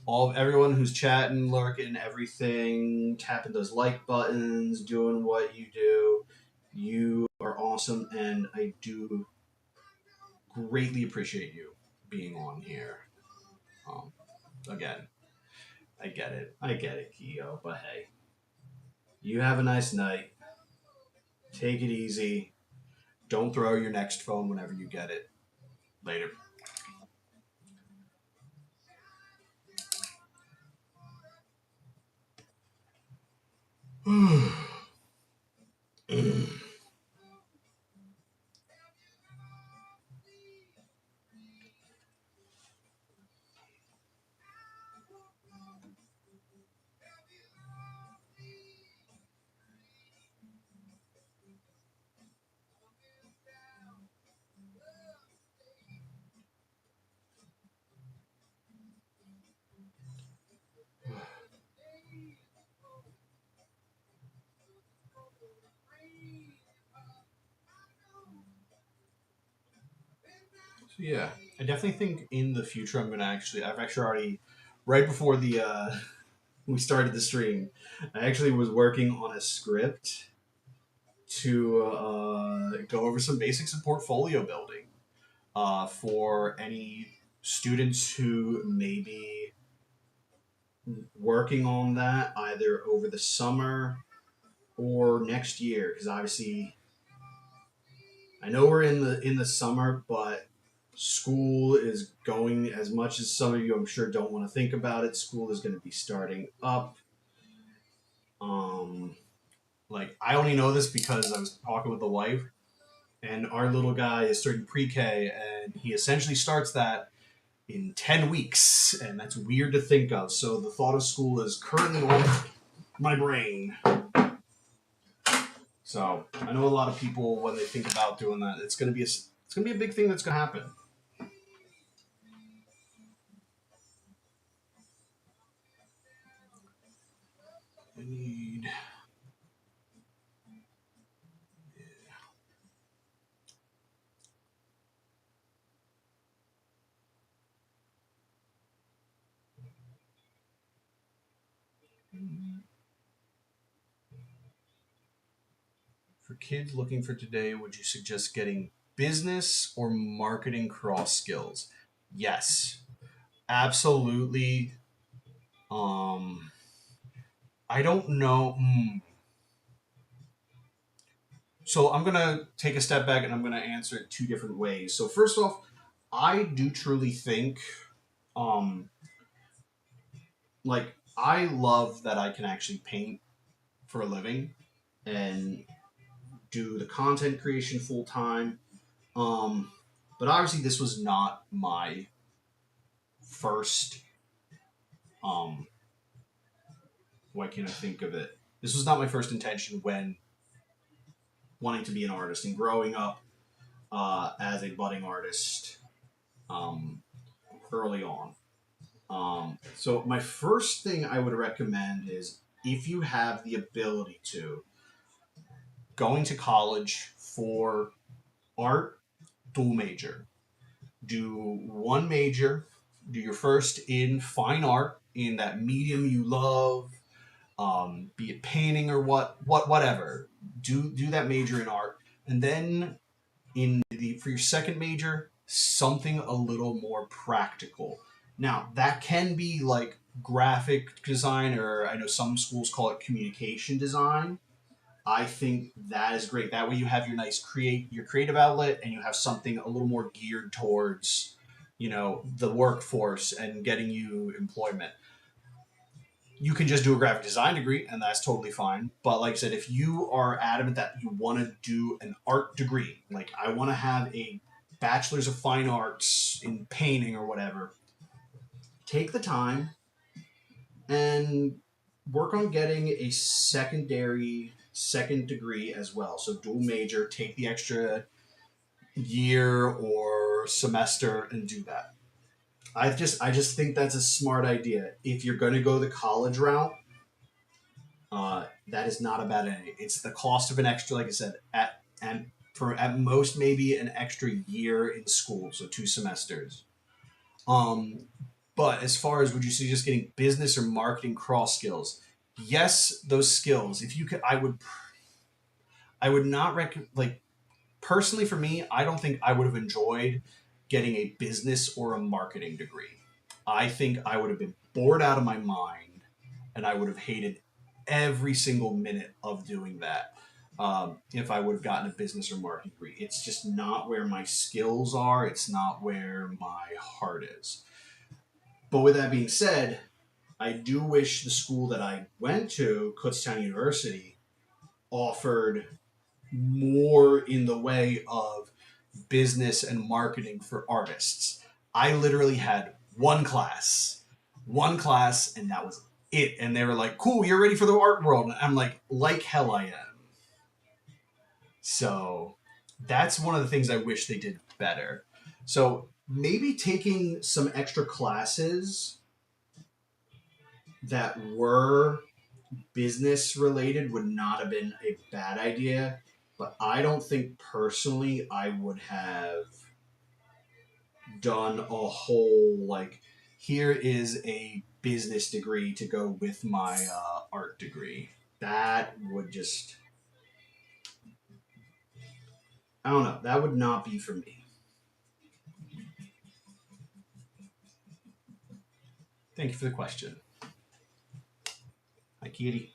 everyone who's chatting, lurking, everything, tapping those like buttons, doing what you do. You are awesome, and I do greatly appreciate you being on here. Again, I get it, Keo, but hey, You have a nice night. Take it easy. Don't throw your next phone whenever you get it. Later. So yeah, I definitely think in the future I've actually already, right before the we started the stream, I actually was working on a script to go over some basics of portfolio building for any students who may be working on that either over the summer or next year. Because obviously, I know we're in the summer, but school is going, as much as some of you I'm sure don't want to think about it. School is going to be starting up. Um, like I only know this because I was talking with the wife, and our little guy is starting pre-K, and he essentially starts that in 10 weeks, and that's weird to think of. So the thought of school is currently on my brain. So I know a lot of people when they think about doing that, it's gonna be a big thing that's gonna happen. I need for kids looking for today. Would you suggest getting business or marketing cross skills? Yes, absolutely. Um, I don't know. So I'm gonna take a step back and I'm gonna answer it two different ways. So first off, I do truly think, um, like I love that I can actually paint for a living and do the content creation full time. Um, but obviously, this was not my first. Um, why can't I think of it? This was not my first intention when wanting to be an artist and growing up as a budding artist um, early on. So my first thing I would recommend is if you have the ability to going to college for art, dual major. Do one major, do your first in fine art in that medium you love, be it painting or whatever. Do that major in art, and then in the for your second major, something a little more practical. Now that can be like graphic design, or I know some schools call it communication design. I think that is great. That way you have your your creative outlet, and you have something a little more geared towards, the workforce and getting you employment. You can just do a graphic design degree, and that's totally fine. But like I said, if you are adamant that you want to do an art degree, like I want to have a bachelor's of fine arts in painting or whatever, take the time and work on getting a second degree as well. So dual major, take the extra year or semester and do that. I just think that's a smart idea. If you're going to go the college route, that is not a bad idea. It's the cost of an extra, like I said, at most maybe an extra year in school, so 2 semesters. Um, but as far as would you suggest getting business or marketing cross skills? Yes, those skills. If you could, I would not recommend. Like personally, for me, I don't think I would have enjoyed getting a business or a marketing degree. I think I would have been bored out of my mind, and I would have hated every single minute of doing that. If I would have gotten a business or marketing degree, it's just not where my skills are. It's not where my heart is. But with that being said, I do wish the school that I went to, Kutztown University, offered more in the way of business and marketing for artists. I literally had one class, and that was it. And they were like, "Cool, you're ready for the art world." And I'm like hell, I am. So that's one of the things I wish they did better. So maybe taking some extra classes that were business related would not have been a bad idea, but I don't think personally I would have done a whole like here is a business degree to go with my art degree. That would just I don't know. That would not be for me. Thank you for the question. Hi, Kitty.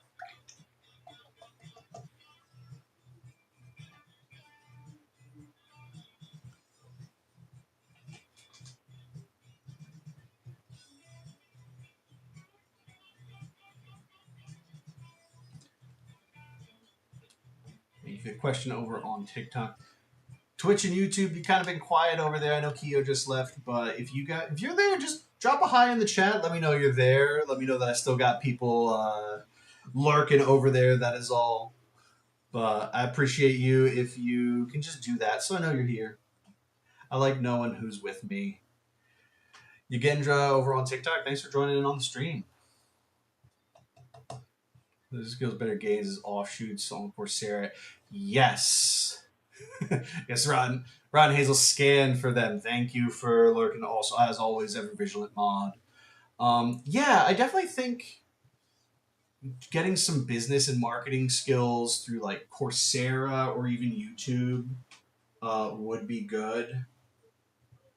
Thank you for the question over on TikTok. Twitch and YouTube, you kind of been quiet over there. I know Keo just left, but if you're there, just drop a hi in the chat. Let me know you're there. Let me know that I still got people lurking over there. That is all. But I appreciate you if you can just do that, so I know you're here. I like knowing who's with me. Yugendra over on TikTok, thanks for joining in on the stream. This Skills Better Gains is offshoots on Coursera. Yes. Yes, Ron Hazel scanned for them. Thank you for lurking. Also, as always, ever vigilant mod. Yeah, I definitely think getting some business and marketing skills through like Coursera or even YouTube would be good.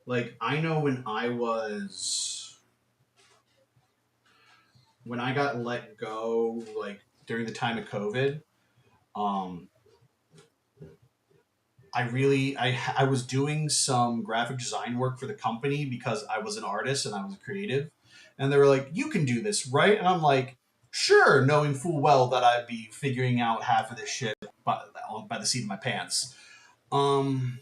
Like I know when I got let go, like during the time of COVID, um, I was doing some graphic design work for the company because I was an artist and I was a creative, and they were like, "You can do this, right?" And I'm like, "Sure," knowing full well that I'd be figuring out half of this shit by the seat of my pants. Um,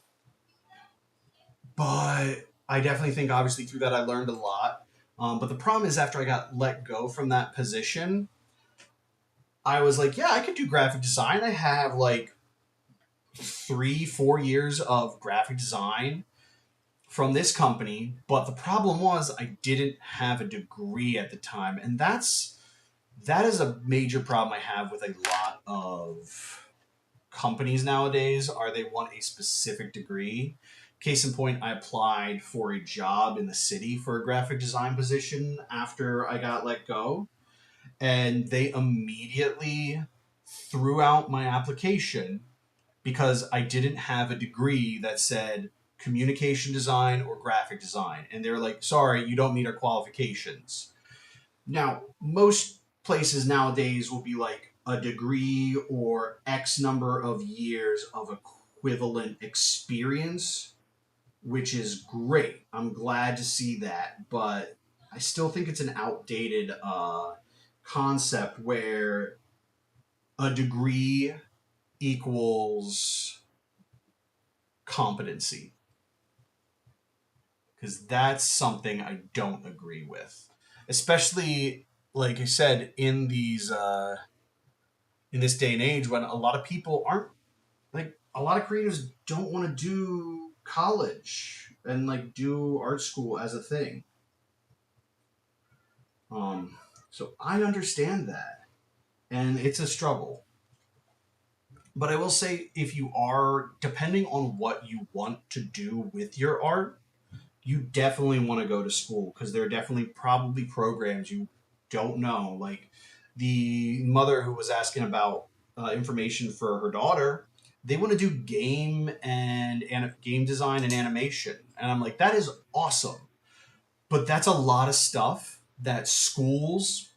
but I definitely think, obviously, through that I learned a lot. But the problem is, after I got let go from that position, I was like, "Yeah, I could do graphic design. I have like 3-4 years of graphic design from this company, but the problem was I didn't have a degree at the time, and that is a major problem I have with a lot of companies nowadays. Are they want a specific degree? Case in point, I applied for a job in the city for a graphic design position after I got let go, and they immediately threw out my application because I didn't have a degree that said communication design or graphic design. And they were like, sorry, you don't meet our qualifications. Now, most places nowadays will be like a degree or X number of years of equivalent experience, which is great. I'm glad to see that. But I still think it's an outdated concept where a degree equals competency, because that's something I don't agree with, especially like I said in this day and age when a lot of people aren't like a lot of creatives don't want to do college and like do art school as a thing. Um, so I understand that, and it's a struggle. But I will say, if you are depending on what you want to do with your art, you definitely want to go to school because there are definitely probably programs you don't know. Like the mother who was asking about information for her daughter, they want to do game design and animation, and I'm like, that is awesome, but that's a lot of stuff that schools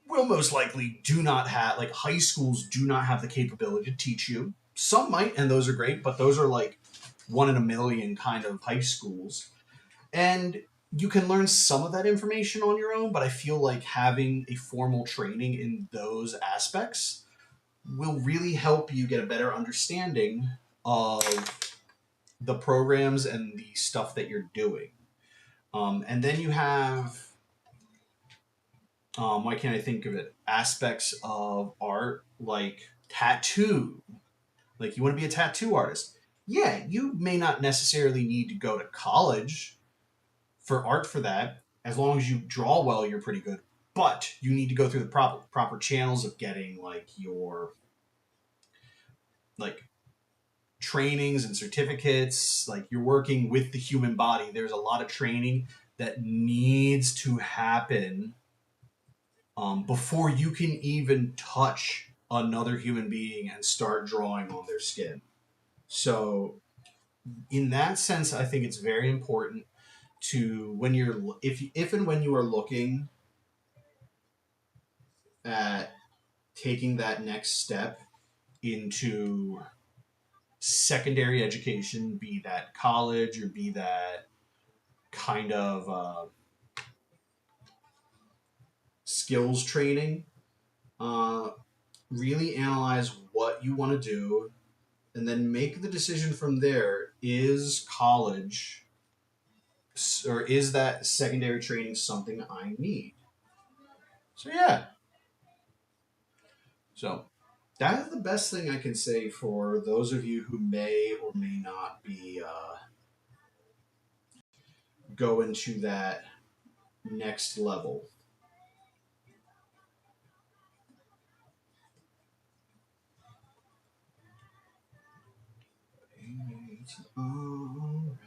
will most likely do not have, like, high schools do not have the capability to teach you. Some might, and those are great, but those are like one in a million kind of high schools. And you can learn some of that information on your own, but I feel like having a formal training in those aspects will really help you get a better understanding of the programs and the stuff that you're doing. And then you have, why can't I think of it? Aspects of art like tattoo. Like, you want to be a tattoo artist. Yeah, you may not necessarily need to go to college for art for that. As long as you draw well, you're pretty good. But you need to go through the proper channels of getting like your like trainings and certificates. Like, you're working with the human body. There's a lot of training that needs to happen before you can even touch another human being and start drawing on their skin. So, in that sense, I think it's very important to, when you're, if and when you are looking at taking that next step into secondary education, be that college or be that kind of skills training, uh, really analyze what you want to do and then make the decision from there. Is college or is that secondary training something I need? So, yeah. So, that is the best thing I can say for those of you who may or may not be going to that next level. It's all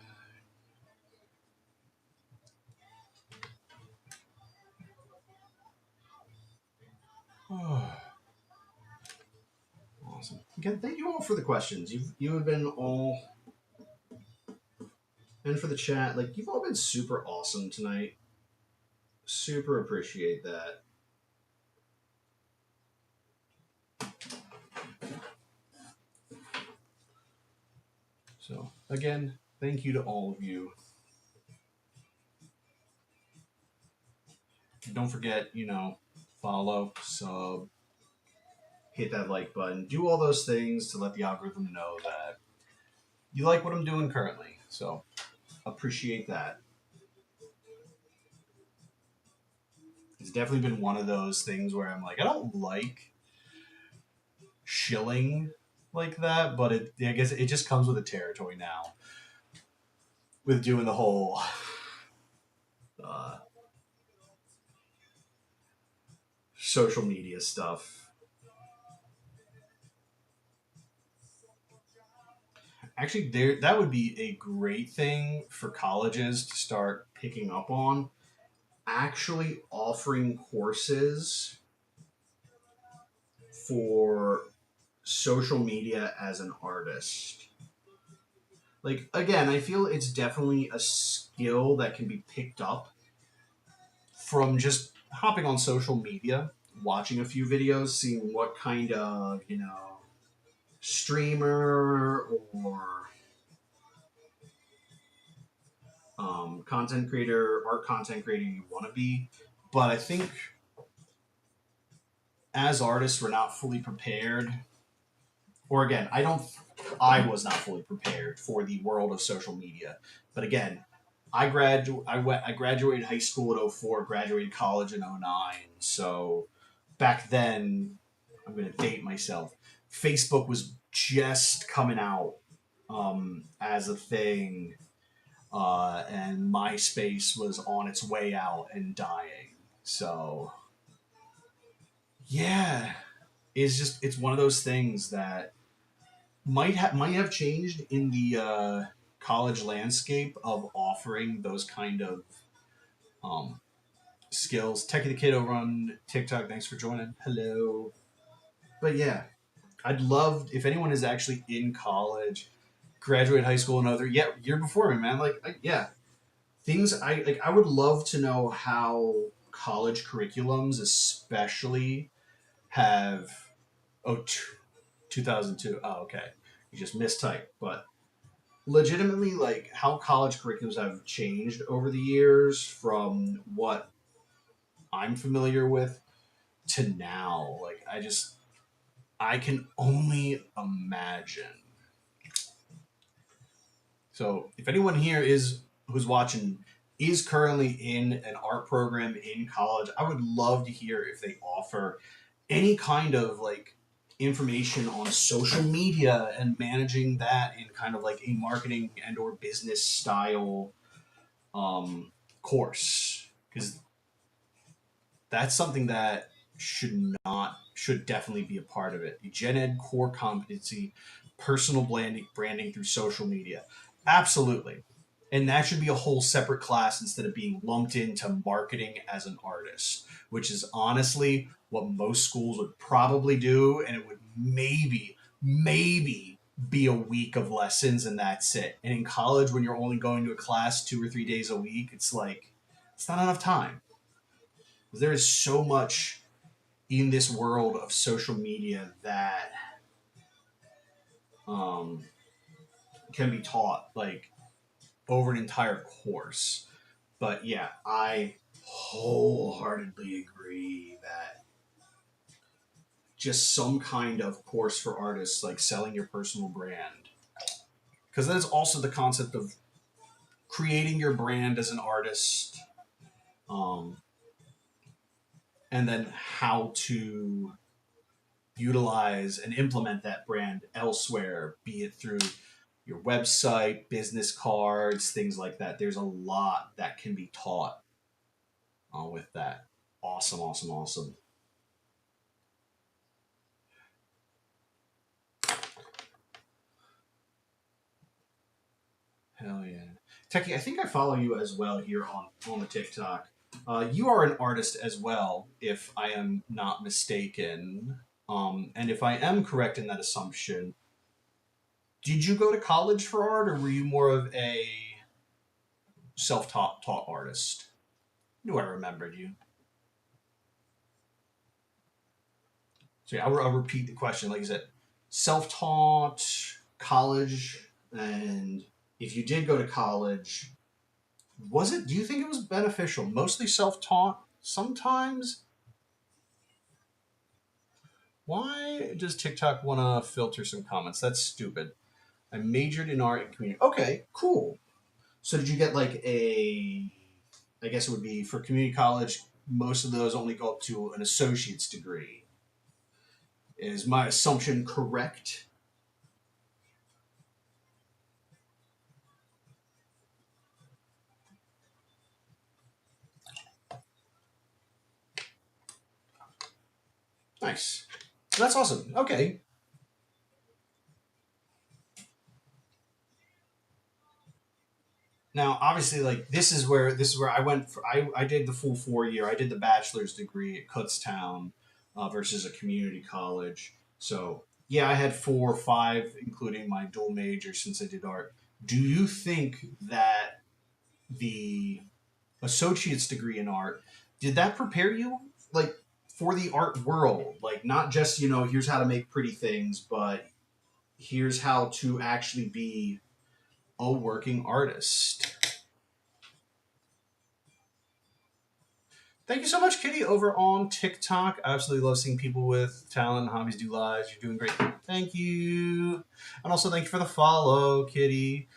right. Awesome. Again, thank you all for the questions. You have been all, and for the chat, like, you've all been super awesome tonight. Super appreciate that. So, again, thank you to all of you. Don't forget, follow, sub, hit that like button, do all those things to let the algorithm know that you like what I'm doing currently. So, appreciate that. It's definitely been one of those things where I'm like, I don't like shilling like that, but I guess it just comes with the territory now with doing the whole uh, social media stuff. Actually, that would be a great thing for colleges to start picking up on. Actually, offering courses for social media as an artist. Like, again, I feel it's definitely a skill that can be picked up from just hopping on social media, watching a few videos, seeing what kind of, streamer or content creator, art content creator you want to be. But I think as artists, we're not fully prepared. Or again, I was not fully prepared for the world of social media. But again, I graduated high school in 04, graduated college in 09. So back then, I'm going to date myself. Facebook was just coming out as a thing, and MySpace was on its way out and dying. So, yeah, it's one of those things that might have changed in the college landscape of offering those kind of um, skills. Techie the Kid over on TikTok, thanks for joining. Hello. But yeah, I'd love if anyone is actually in college, graduate high school, another year before me, man. Like, yeah, things I would love to know how college curriculums, especially, have oh 2002. Oh, okay, you just mistyped, but legitimately, like how college curriculums have changed over the years from what I'm familiar with to now. Like I can only imagine. So if anyone here is who's watching is currently in an art program in college, I would love to hear if they offer any kind of like information on social media and managing that in kind of like a marketing and or business style um, course, because that's something that should definitely be a part of it. The Gen Ed core competency, personal branding through social media, absolutely, and that should be a whole separate class instead of being lumped into marketing as an artist, which is honestly what most schools would probably do, and it would maybe be a week of lessons and that's it. And in college, when you're only going to a class 2 or 3 days a week, it's like it's not enough time. There is so much in this world of social media that um, can be taught like over an entire course. But yeah, I wholeheartedly agree that just some kind of course for artists, like selling your personal brand, because that is also the concept of creating your brand as an artist, um, and then how to utilize and implement that brand elsewhere, be it through your website, business cards, things like that. There's a lot that can be taught with that. Awesome, awesome, awesome. Hell yeah. Techie, I think I follow you as well here on the TikTok. You are an artist as well, if I am not mistaken. And if I am correct in that assumption, did you go to college for art, or were you more of a self-taught artist? Knew I remembered you. So yeah, I'll repeat the question. Like I said, self-taught, college, and if you did go to college, was it? Do you think it was beneficial? Mostly self-taught. Sometimes. Why does TikTok want to filter some comments? That's stupid. I majored in art and community. Okay, cool. So did you get like a? I guess it would be for community college. Most of those only go up to an associate's degree. Is my assumption correct? Nice. That's awesome. Okay. Now, obviously, like this is where I went. I did the full 4 year. I did the bachelor's degree at Kutztown versus a community college. So yeah, I had 4 or 5, including my dual major since I did art. Do you think that the associate's degree in art did that prepare you like for the art world? Like not just here's how to make pretty things, but here's how to actually be a working artist. Thank you so much, Kitty, over on TikTok. I absolutely love seeing people with talent and hobbies do lives. You're doing great. Thank you. And also, thank you for the follow, Kitty.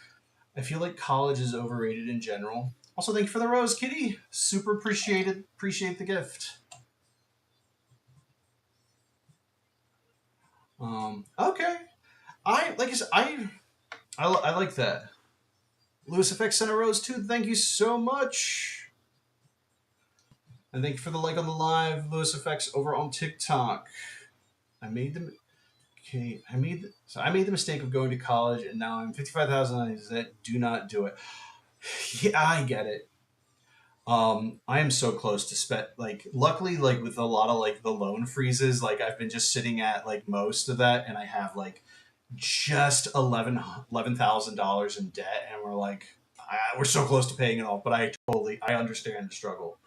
I feel like college is overrated in general. Also, thank you for the rose, Kitty. Super appreciated. Appreciate the gift. Okay. Like I said, I like that. Lewis FX sent a rose too. Thank you so much. And thank you for the like on the live, Lewis FX over on TikTok. I made them. Okay, I made the mistake of going to college, and now I'm 55,000 in debt. Do not do it. Yeah, I get it. I am so close to spend. Like, luckily, like with a lot of like the loan freezes, like I've been just sitting at like most of that, and I have like just $11,000 in debt, and we're like, we're so close to paying it off. But I understand the struggle.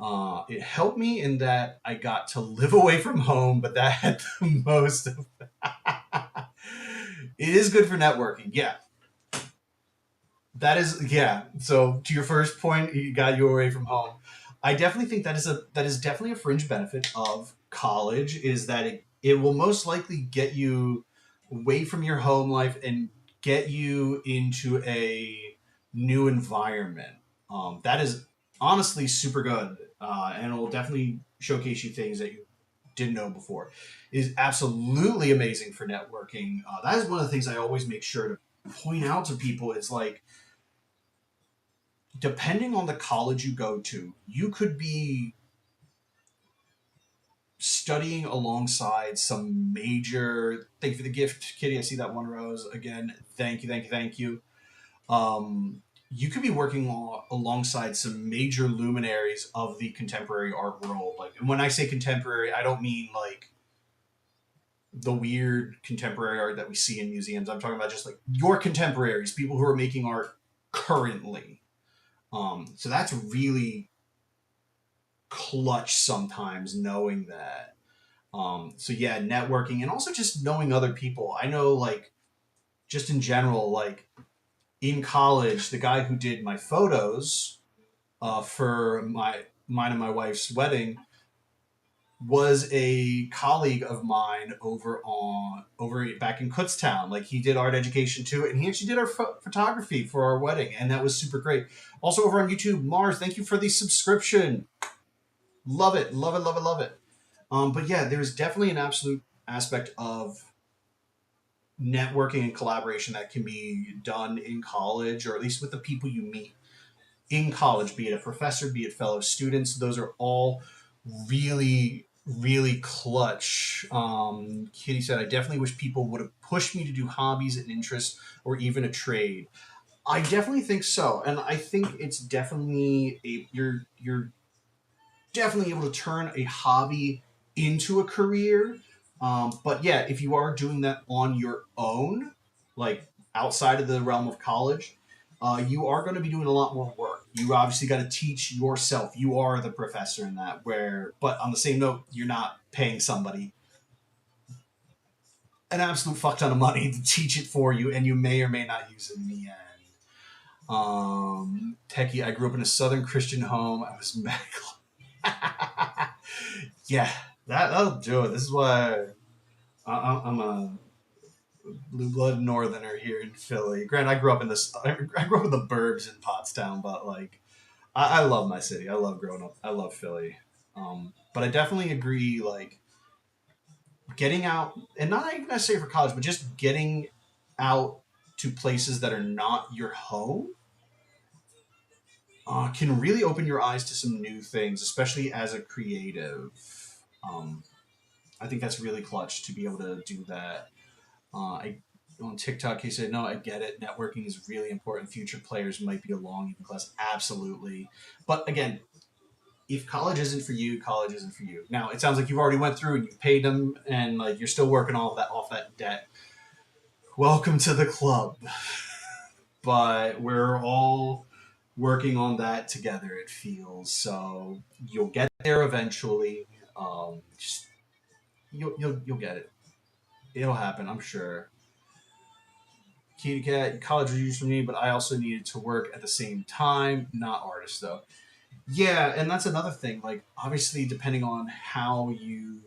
It helped me in that I got to live away from home, but that had the most of it is good for networking. Yeah, that is, yeah. So to your first point, you got you away from home. I definitely think that is definitely a fringe benefit of college is that it will most likely get you away from your home life and get you into a new environment. That is honestly super good, and it will definitely showcase you things that you didn't know before. It is absolutely amazing for networking. That is one of the things I always make sure to point out to people. It's like depending on the college you go to, you could be studying alongside some major. Thank you for the gift, Kitty. I see that one rose again. Thank you, thank you, thank you. You could be working alongside some major luminaries of the contemporary art world. Like, and when I say contemporary, I don't mean like the weird contemporary art that we see in museums. I'm talking about just like your contemporaries, people who are making art currently. So that's really clutch sometimes knowing that. So yeah, networking and also just knowing other people. I know like just in general, like in college, the guy who did my photos for mine and my wife's wedding was a colleague of mine over back in Kutztown. Like he did art education too, and he actually did our photography for our wedding, and that was super great. Also over on YouTube, Mars, thank you for the subscription. Love it, love it, love it, love it. But yeah, there's definitely an absolute aspect of networking and collaboration that can be done in college, or at least with the people you meet in college, be it a professor, be it fellow students. Those are all really, really clutch. Kitty said, I definitely wish people would have pushed me to do hobbies and interests or even a trade. I definitely think so. And I think it's definitely you're definitely able to turn a hobby into a career. But yeah, if you are doing that on your own, like outside of the realm of college, you are going to be doing a lot more work. You obviously got to teach yourself. You are the professor in that. But on the same note, you're not paying somebody an absolute fuck ton of money to teach it for you, and you may or may not use it in the end. Techie, I grew up in a Southern Christian home. I was medical. Yeah, that'll do it. This is why I'm a blue blood northerner here in Philly. Grant, I grew up in this. I grew up in the burbs in Pottstown, but like, I love my city. I love growing up. I love Philly. But I definitely agree. Like, getting out, and not even necessarily for college, but just getting out to places that are not your home can really open your eyes to some new things, especially as a creative. Um, I think that's really clutch to be able to do that. I On TikTok, he said, "No, I get it. Networking is really important. Future players might be along in class, absolutely. But again, if college isn't for you, college isn't for you. Now, it sounds like you've already went through and you've paid them, and like you're still working all of that off that debt. Welcome to the club. But we're all working on that together. It feels so you'll get there eventually. Just you'll get it. It'll happen, I'm sure. Kitty Cat, college was used for me, but I also needed to work at the same time. Not artist though. Yeah, and that's another thing. Like, obviously, depending on how you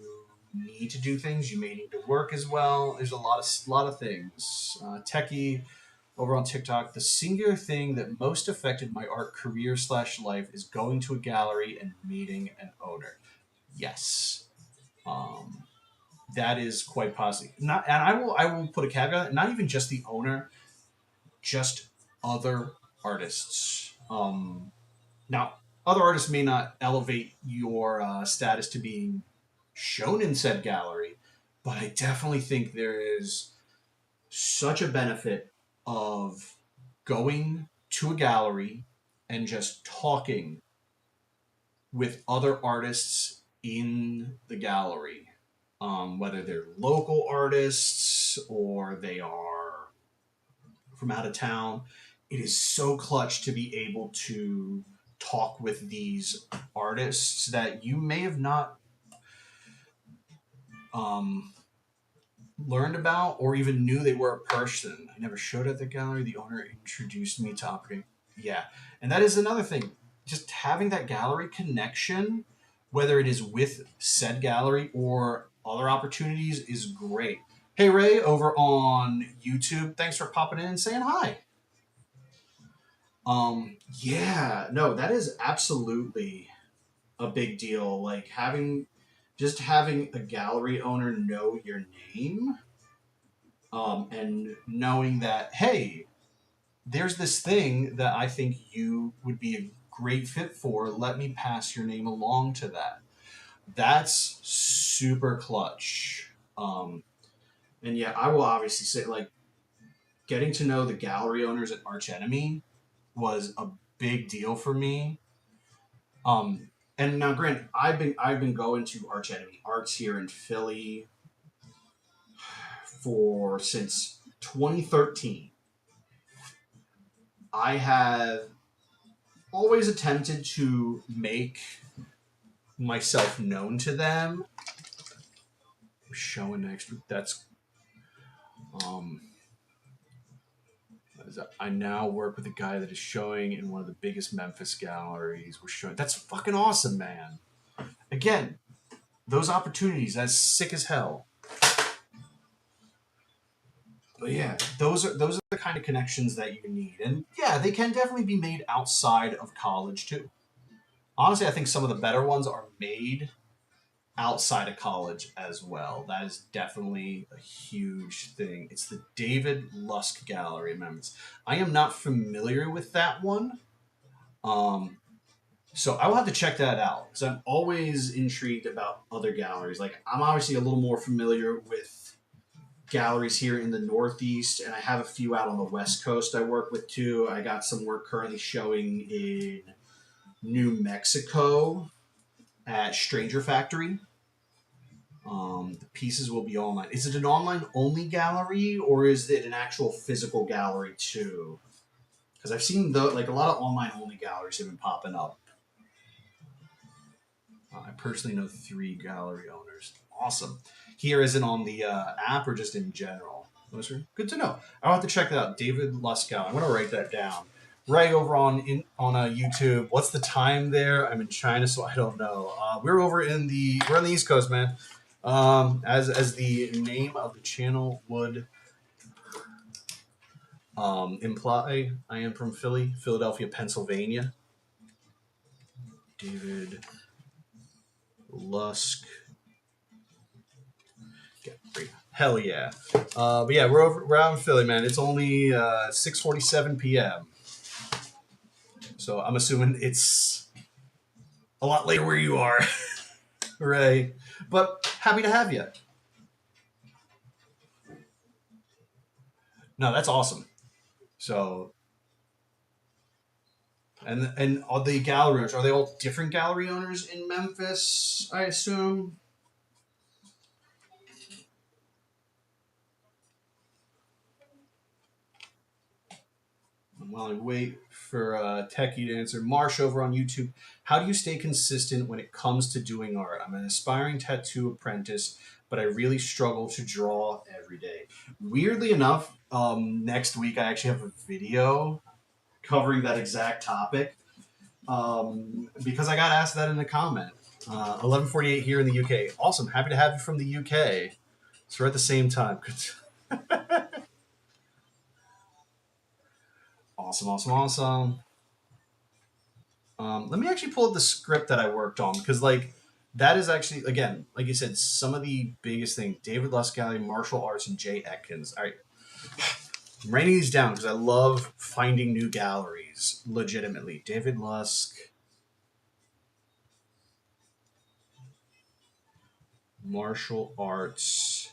need to do things, you may need to work as well. There's a lot of things. Techie over on TikTok. The singular thing that most affected my art career slash life is going to a gallery and meeting an owner. Yes, um, that is quite possible. Not, and I will put a caveat. Not even just the owner, just other artists. Now, other artists may not elevate your status to being shown in said gallery, but I definitely think there is such a benefit of going to a gallery and just talking with other artists in the gallery, whether they're local artists or they are from out of town. It is so clutch to be able to talk with these artists that you may have not learned about or even knew they were a person. I never showed at the gallery. The owner introduced me to operating. Yeah. And that is another thing. Just having that gallery connection, whether it is with said gallery or other opportunities, is great. Hey, Ray, over on YouTube, thanks for popping in and saying hi. Yeah, no, that is absolutely a big deal. Like having a gallery owner know your name, and knowing that, hey, there's this thing that I think you would be a great fit for. Let me pass your name along to that. That's super clutch. And yeah, I will obviously say, like, getting to know the gallery owners at Arch Enemy was a big deal for me. And now, granted, I've been going to Arch Enemy Arts here in Philly since 2013. I have always attempted to make myself known to them. Showing next week. That's I now work with a guy that is showing in one of the biggest Memphis galleries. We're showing. That's fucking awesome, man. Again, those opportunities, that's sick as hell. But yeah, those are the kind of connections that you need. And yeah, they can definitely be made outside of college too. Honestly, I think some of the better ones are made outside of college as well. That is definitely a huge thing. It's the David Lusk Gallery in Memphis. I am not familiar with that one. So I will have to check that out because I'm always intrigued about other galleries. Like, I'm obviously a little more familiar with galleries here in the Northeast, and I have a few out on the West Coast I work with too. I got some work currently showing in New Mexico at Stranger Factory. The pieces will be online. Is it an online only gallery or is it an actual physical gallery too? Because I've seen a lot of online only galleries have been popping up. I personally know 3 gallery owners. Awesome. Here, is it on the app or just in general? Good to know. I'll have to check that out. David Luskow. I'm going to write that down. Right over on YouTube. What's the time there? I'm in China, so I don't know. We're on the East Coast, man. As the name of the channel would imply, I am from Philadelphia, Pennsylvania. David Lusk. Hell yeah. But yeah, we're out in Philly, man. It's only 6:47 p.m. So I'm assuming it's a lot later where you are. Right. But happy to have you. No, that's awesome. So, and all the gallery owners, are they all different gallery owners in Memphis, I assume? While I wait for Techie to answer, Marsh over on YouTube, how do you stay consistent when it comes to doing art? I'm an aspiring tattoo apprentice, but I really struggle to draw every day. Weirdly enough, next week I actually have a video covering that exact topic, because I got asked that in the comment. 11:48 here in the UK. Awesome. Happy to have you from the UK. So we're at the same time. Awesome. Let me actually pull up the script that I worked on because, that is actually, again, like you said, some of the biggest things. David Lusk Gallery, Martial Arts, and Jay Atkins. All right. I'm writing these down because I love finding new galleries, legitimately. David Lusk. Martial Arts.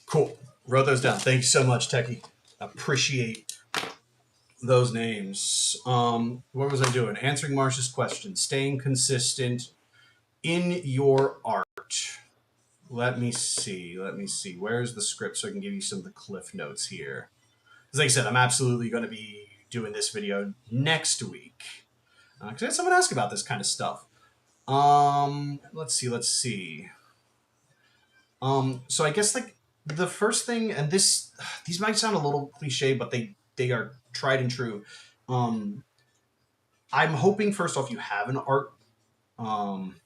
Cool. Wrote those down. Thank you so much, Techie. Appreciate those names. What was I doing? Answering Marsh's question. Staying consistent in your art. Let me see. Where's the script so I can give you some of the cliff notes here? Because, like I said, I'm absolutely going to be doing this video next week. Because I had someone ask about this kind of stuff. Let's see. So I guess like the first thing, and these might sound a little cliche, but they are tried and true. Um, I'm hoping first off you have an art. Um,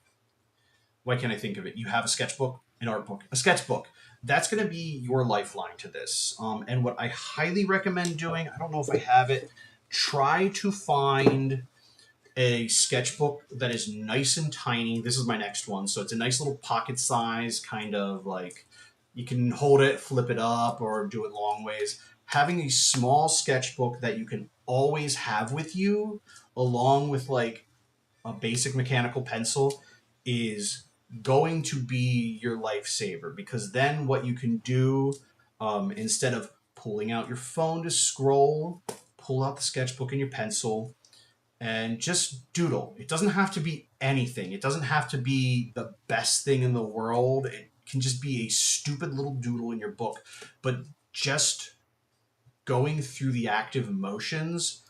why can't I think of it? You have a sketchbook, an art book, a sketchbook. That's going to be your lifeline to this. And what I highly recommend doing, I don't know if I have it, try to find a sketchbook that is nice and tiny. This is my next one. So it's a nice little pocket size, kind of like you can hold it, flip it up, or do it long ways. Having a small sketchbook that you can always have with you, along with like a basic mechanical pencil, is going to be your lifesaver, because then what you can do, instead of pulling out your phone to scroll, pull out the sketchbook and your pencil and just doodle. It doesn't have to be anything. It doesn't have to be the best thing in the world. It can just be a stupid little doodle in your book. But just going through the active motions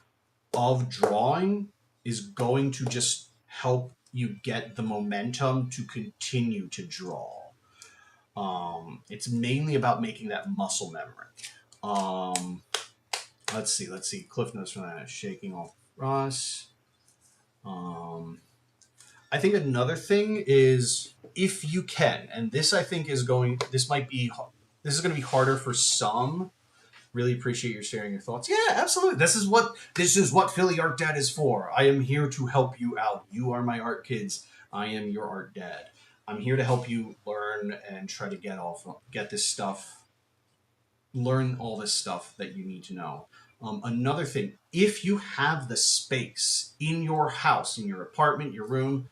of drawing is going to just help you get the momentum to continue to draw. It's mainly about making that muscle memory. Let's see. Cliff notes from that. Shaking off Ross. I think another thing is, if you can, and this I think is going, this is going to be harder for some. Really appreciate your sharing your thoughts. Yeah, absolutely. This is what Philly Art Dad is for. I am here to help you out. You are my art kids. I am your art dad. I'm here to help you learn and try to get this stuff, learn all this stuff that you need to know. Another thing, if you have the space in your house, in your apartment, your room,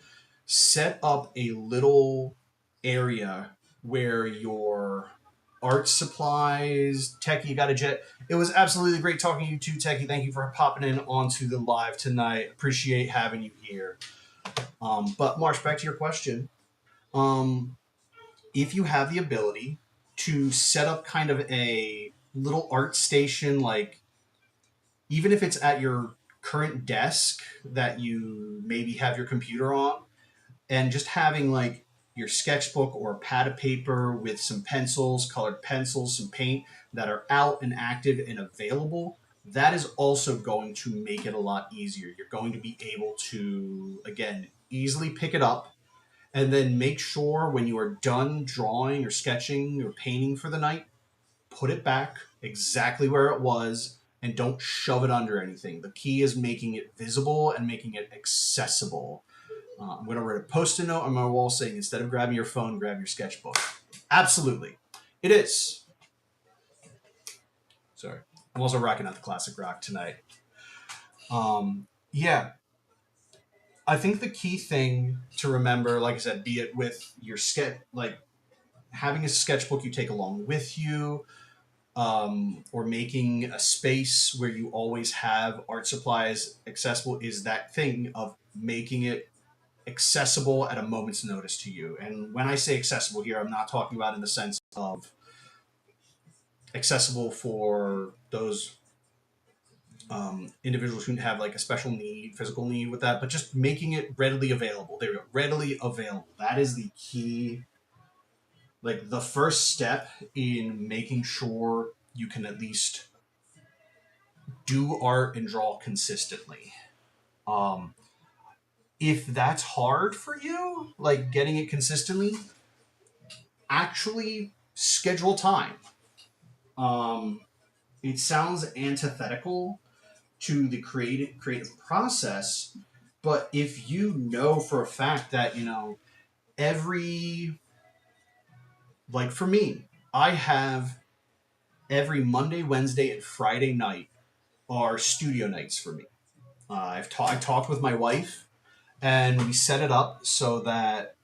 set up a little area where your art supplies, Techie, you got a jet. It was absolutely great talking to you too, Techie. Thank you for popping in onto the live tonight. Appreciate having you here. But Marsh, back to your question. Um, if you have the ability to set up kind of a little art station, like even if it's at your current desk that you maybe have your computer on, and just having like your sketchbook or a pad of paper with some pencils, colored pencils, some paint that are out and active and available, that is also going to make it a lot easier. You're going to be able to, again, easily pick it up, and then make sure when you are done drawing or sketching or painting for the night, put it back exactly where it was, and don't shove it under anything. The key is making it visible and making it accessible. I'm going to write a post-it note on my wall saying, instead of grabbing your phone, grab your sketchbook. Absolutely. It is. Sorry. I'm also rocking out the classic rock tonight. Yeah. I think the key thing to remember, like I said, be it with your like having a sketchbook you take along with you, or making a space where you always have art supplies accessible, is that thing of making it accessible at a moment's notice to you. And when I say accessible here, I'm not talking about in the sense of accessible for those individuals who have like a special need, physical need with that, but just making it readily available. There we go, readily available. That is the key, like the first step in making sure you can at least do art and draw consistently. Um, if that's hard for you, like getting it consistently, actually schedule time. Um, it sounds antithetical to the creative process, but if you know for a fact that, every, like for me, I have every Monday, Wednesday, and Friday night are studio nights for me. I talked with my wife, and we set it up so that,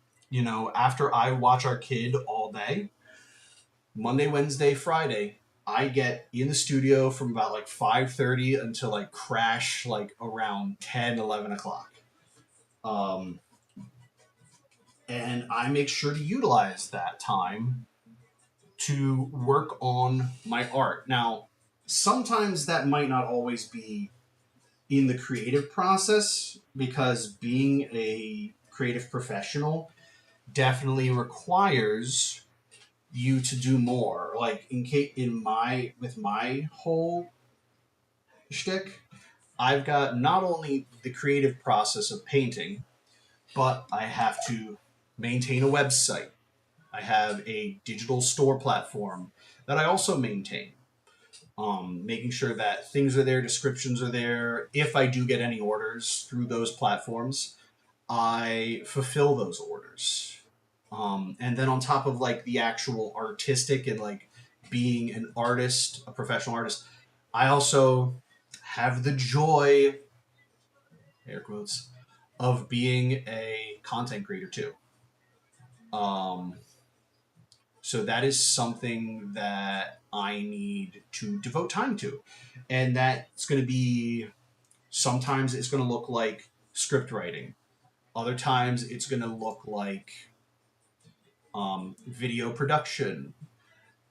after I watch our kid all day, Monday, Wednesday, Friday, I get in the studio from about like 5:30 until like crash like around 10, 11 o'clock. Um, And I make sure to utilize that time to work on my art. Now, sometimes that might not always be in the creative process because being a creative professional definitely requires you to do more. Like in my with my whole shtick, I've got not only the creative process of painting, but I have to maintain a website. I have a digital store platform that I also maintain. Making sure that things are there, descriptions are there. If I do get any orders through those platforms, I fulfill those orders. And then on top of like the actual artistic and like being an artist, a professional artist, I also have the joy, air quotes, of being a content creator too. Um, so that is something that I need to devote time to. And that's going to be sometimes it's going to look like script writing, other times it's going to look like video production.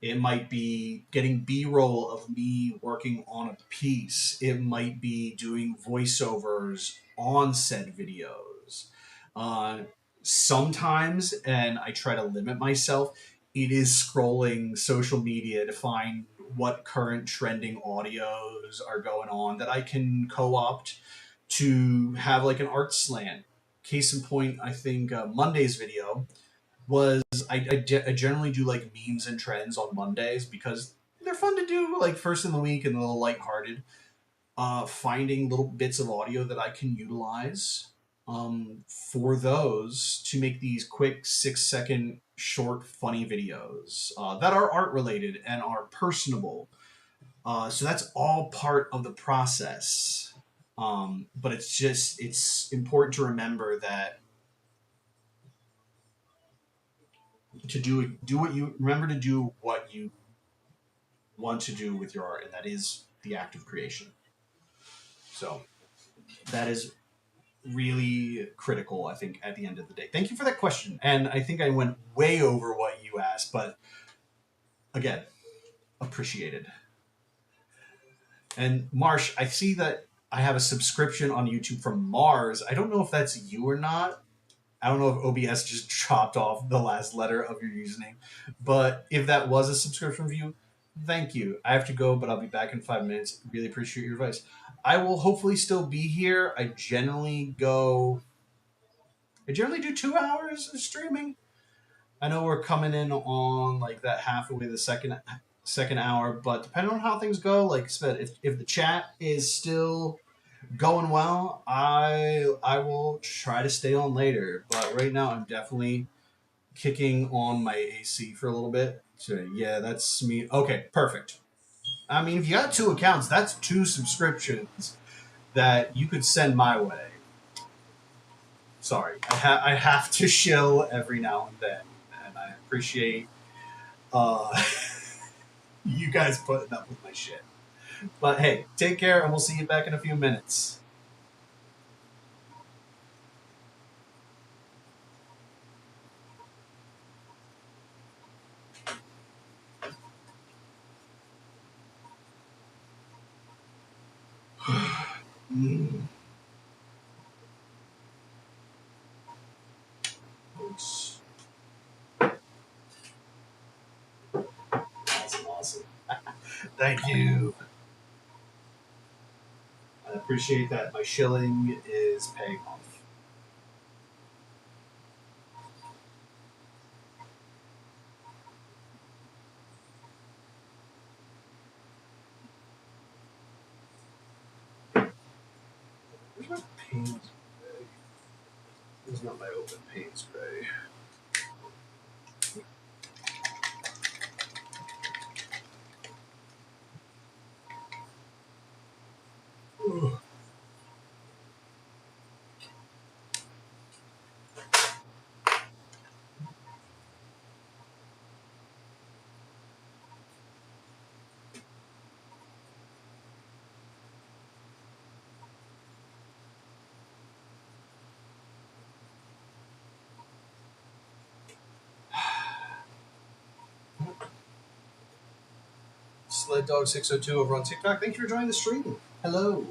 It might be getting B-roll of me working on a piece. It might be doing voiceovers on said videos. Uh, Sometimes, and I try to limit myself, it is scrolling social media to find what current trending audios are going on that I can co-opt to have like an art slant. Case in point, I think Monday's video was I generally do like memes and trends on Mondays because they're fun to do like first in the week and a little lighthearted. Finding little bits of audio that I can utilize for those to make these quick 6 second short funny videos that are art related and are personable. So that's all part of the process. But it's important to remember that to do what you remember to do what you want to do with your art, and that is the act of creation. So that is really critical, I think, at the end of the day. Thank you for that question. And I think I went way over what you asked, but again, appreciated. And Marsh, I see that I have a subscription on YouTube from Mars. I don't know if that's you or not. I don't know if OBS just chopped off the last letter of your username, but if that was a subscription for you, thank you. I have to go, but I'll be back in 5 minutes. Really appreciate your advice. I will hopefully still be here. I generally do 2 hours of streaming. I know we're coming in on like that halfway the second hour, but depending on how things go, like I said, if the chat is still going well, I will try to stay on later. But right now, I'm definitely kicking on my AC for a little bit. So yeah, that's me. Okay, perfect. I mean, if you got 2 accounts, that's 2 subscriptions that you could send my way. Sorry, I have to shill every now and then, and I appreciate uh, you guys putting up with my shit. But hey, take care, and we'll see you back in a few minutes. Mm. Oops. Awesome, awesome. Thank you. I appreciate that. My shilling is paying off. Where's my paint spray? This is not my open paint spray. Ugh. FledDog602 over on TikTok. Thank you for joining the stream. Hello.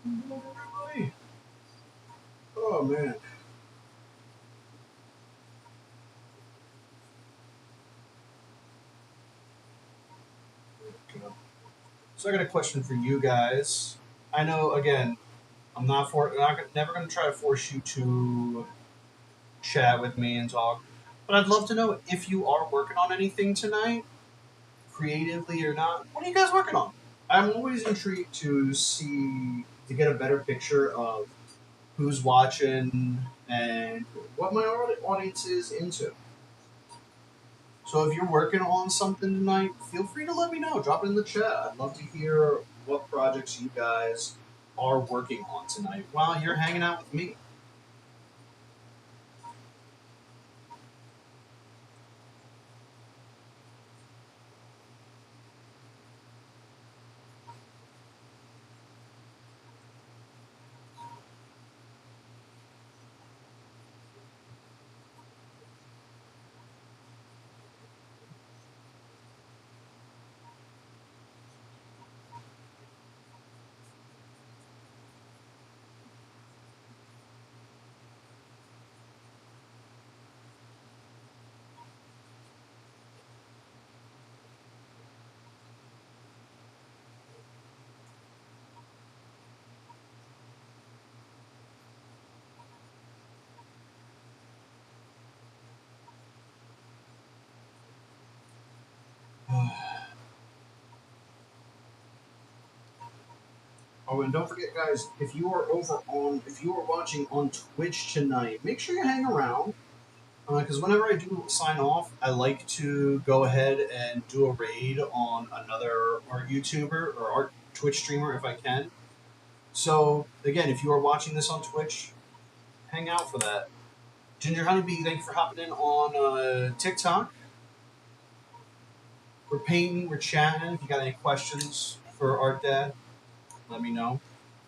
Everybody. Oh, man. So I got a question for you guys. I know, again, never going to try to force you to chat with me and talk, but I'd love to know if you are working on anything tonight, creatively or not. What are you guys working on? I'm always intrigued to get a better picture of who's watching and what my audience is into. So if you're working on something tonight, feel free to let me know. Drop it in the chat. I'd love to hear what projects you guys are working on tonight while you're hanging out with me. Oh, and don't forget, guys, if you are watching on Twitch tonight, make sure you hang around. Because whenever I do sign off, I like to go ahead and do a raid on another art YouTuber or art Twitch streamer if I can. So, again, if you are watching this on Twitch, hang out for that. Ginger Honeybee, thank you for hopping in on TikTok. We're painting, we're chatting. If you got any questions for Art Dad, let me know.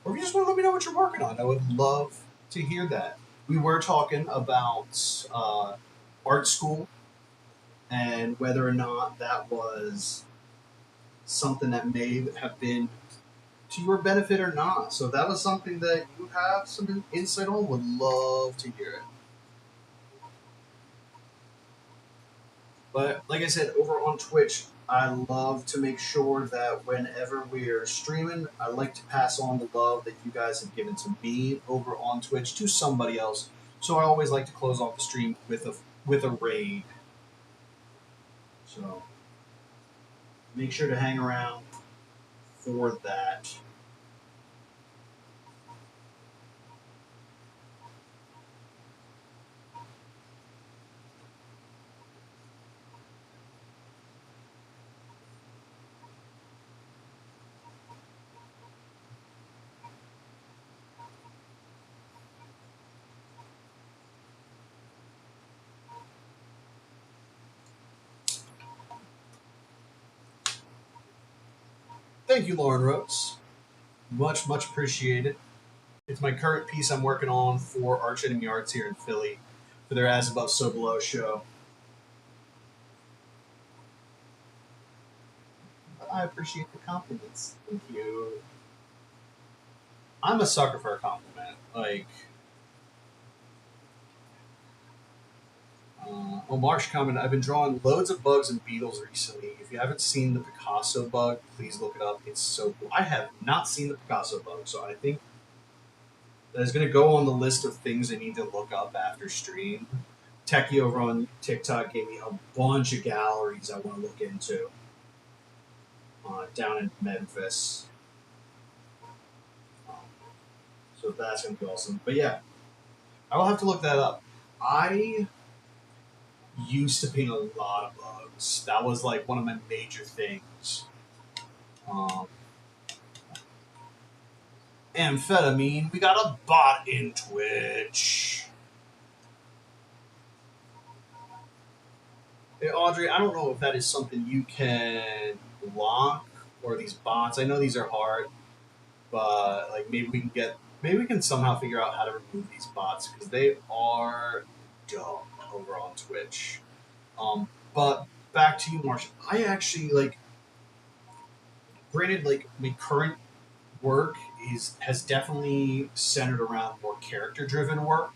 Or if you just want to let me know what you're working on, I would love to hear that. We were talking about art school and whether or not that was something that may have been to your benefit or not. So if that was something that you have some insight on, would love to hear it. But like I said, over on Twitch, I love to make sure that whenever we're streaming, I like to pass on the love that you guys have given to me over on Twitch to somebody else. So I always like to close off the stream with a raid. So make sure to hang around for that. Thank you, Lauren Rhodes. Much, much appreciated. It's my current piece I'm working on for Arch Enemy Arts here in Philly for their As Above So Below show. I appreciate the compliments. Thank you. I'm a sucker for a compliment. Like, Marsh commented, I've been drawing loads of bugs and beetles recently. If you haven't seen the Picasso bug, please look it up. It's so cool. I have not seen the Picasso bug, so I think that is going to go on the list of things I need to look up after stream. Techie over on TikTok gave me a bunch of galleries I want to look into down in Memphis. So that's going to be awesome. But yeah, I will have to look that up. I used to paint a lot of bugs. things. That was like one of my major things. Um, Amphetamine, we got a bot in Twitch. Hey, Audrey, I don't know if that is something you can block or these bots. I know these are hard, but like maybe we can somehow figure out how to remove these bots because they are dumb over on Twitch. But back to you, Marcia. I actually like. Granted, like my current work has definitely centered around more character driven work.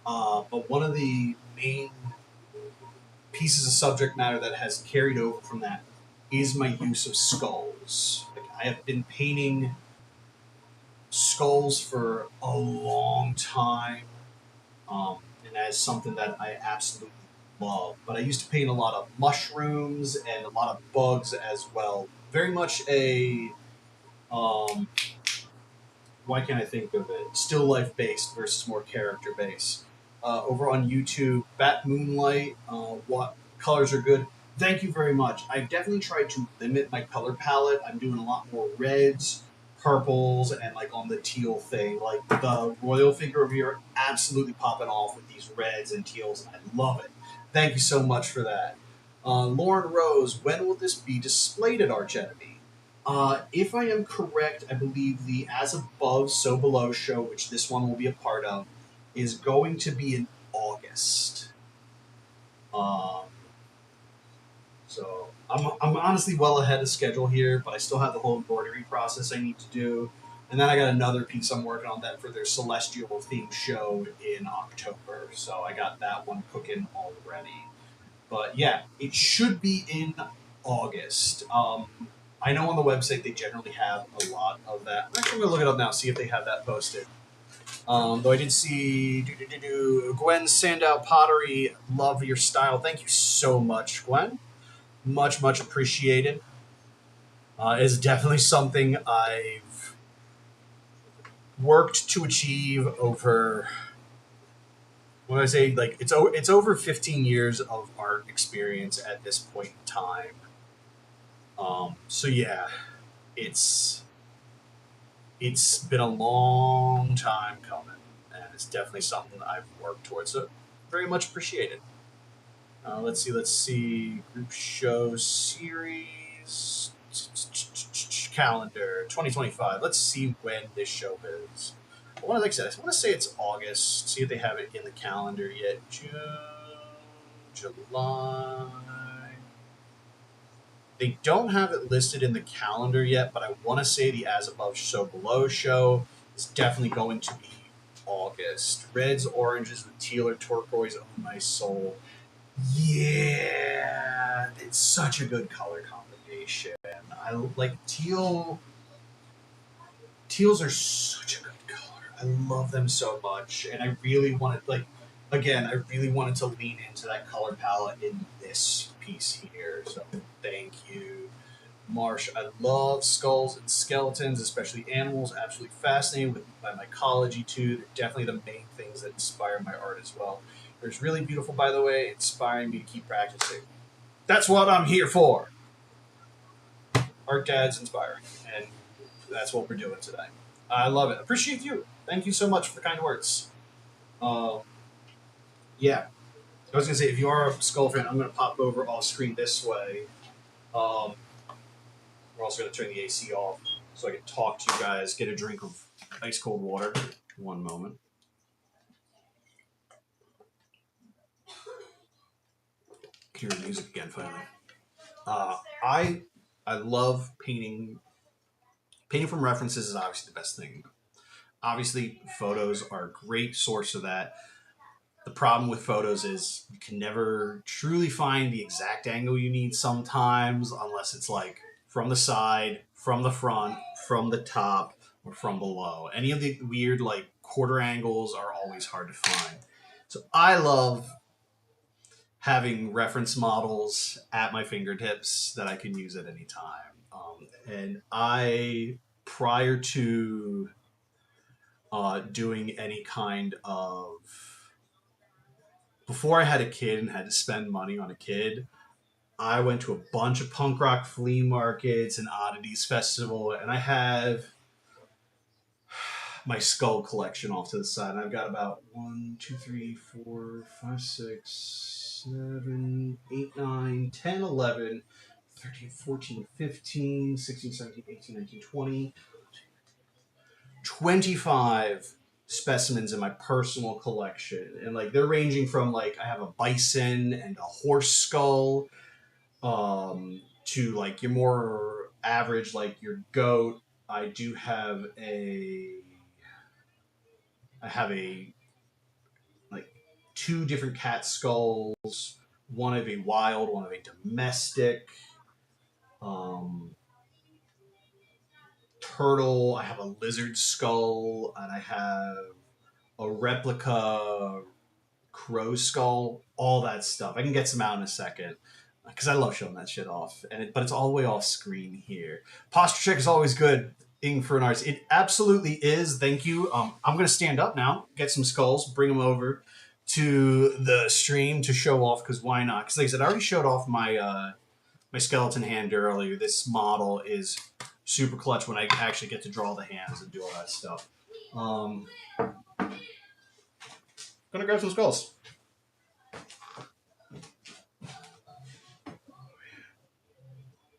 But one of the main pieces of subject matter that has carried over from that is my use of skulls. Like I have been painting skulls for a long time, and that is something that I absolutely love. But I used to paint a lot of mushrooms and a lot of bugs as well. Very much a why can't I think of it? Still life based versus more character based. Over on YouTube, Bat Moonlight, what colors are good? Thank you very much. I've definitely tried to limit my color palette. I'm doing a lot more reds, purples, and like on the teal thing. Like the royal figure over here, absolutely popping off with these reds and teals, and I love it. Thank you so much for that. Lauren Rose, when will this be displayed at Arch Enemy? If I am correct, I believe the As Above, So Below show, which this one will be a part of, is going to be in August. Um, so I'm honestly well ahead of schedule here, but I still have the whole embroidery process I need to do. And then I got another piece I'm working on that for their Celestial themed show in October. So I got that one cooking already. But yeah, it should be in August. I know on the website they generally have a lot of that. I'm actually going to look it up now, see if they have that posted. Though I did see Gwen Sandow Pottery, love your style. Thank you so much, Gwen. Much, much appreciated. It's definitely something I've worked to achieve over. When I say like it's over 15 years of art experience at this point in time. So yeah, it's it's been a long time coming, and it's definitely something that I've worked towards. So very much appreciated. Let's see. Group show series calendar 2025. Let's see when this show is. Like I said, I want to say it's August. See if they have it in the calendar yet. June, July. They don't have it listed in the calendar yet, but I want to say the As Above, So Below show is definitely going to be August. Reds, oranges with teal or turquoise. Oh my soul. Yeah, it's such a good color combination. I like teal. Teals are such a good color. I love them so much, and I really wanted I really wanted to lean into that color palette in this piece here. So thank you, Marsh. I love skulls and skeletons, especially animals. Absolutely fascinated by mycology too. They're definitely the main things that inspire my art as well. It's really beautiful, by the way, inspiring me to keep practicing. That's what I'm here for. Art Dad's inspiring, and that's what we're doing today. I love it. Appreciate you. Thank you so much for the kind words. Uh, yeah, I was gonna say if you are a Skull fan, I'm gonna pop over off screen this way. Um, we're also gonna turn the AC off so I can talk to you guys. Get a drink of ice cold water. One moment. Hear music again finally. I love painting. Painting from references is obviously the best thing. Obviously, photos are a great source of that. The problem with photos is you can never truly find the exact angle you need sometimes, unless it's like from the side, from the front, from the top, or from below. Any of the weird like quarter angles are always hard to find. So I love having reference models at my fingertips that I can use at any time. And I, prior to doing any kind of before I had a kid and had to spend money on a kid, I went to a bunch of punk rock flea markets and oddities festival, and I have my skull collection off to the side. And I've got about 25 specimens in my personal collection. And like they're ranging from like I have a bison and a horse skull to like your more average like your goat. I have a like two different cat skulls, one of a wild, one of a domestic. Um, Turtle. I have a lizard skull, and I have a replica crow skull. All that stuff. I can get some out in a second because I love showing that shit off. But it's all the way off screen here. Posture check is always good. For an artist, it absolutely is. Thank you. I'm gonna stand up now, get some skulls, bring them over to the stream to show off because why not? Because like I said, I already showed off my skeleton hand earlier. This model is super clutch when I actually get to draw the hands and do all that stuff. Gonna grab some skulls.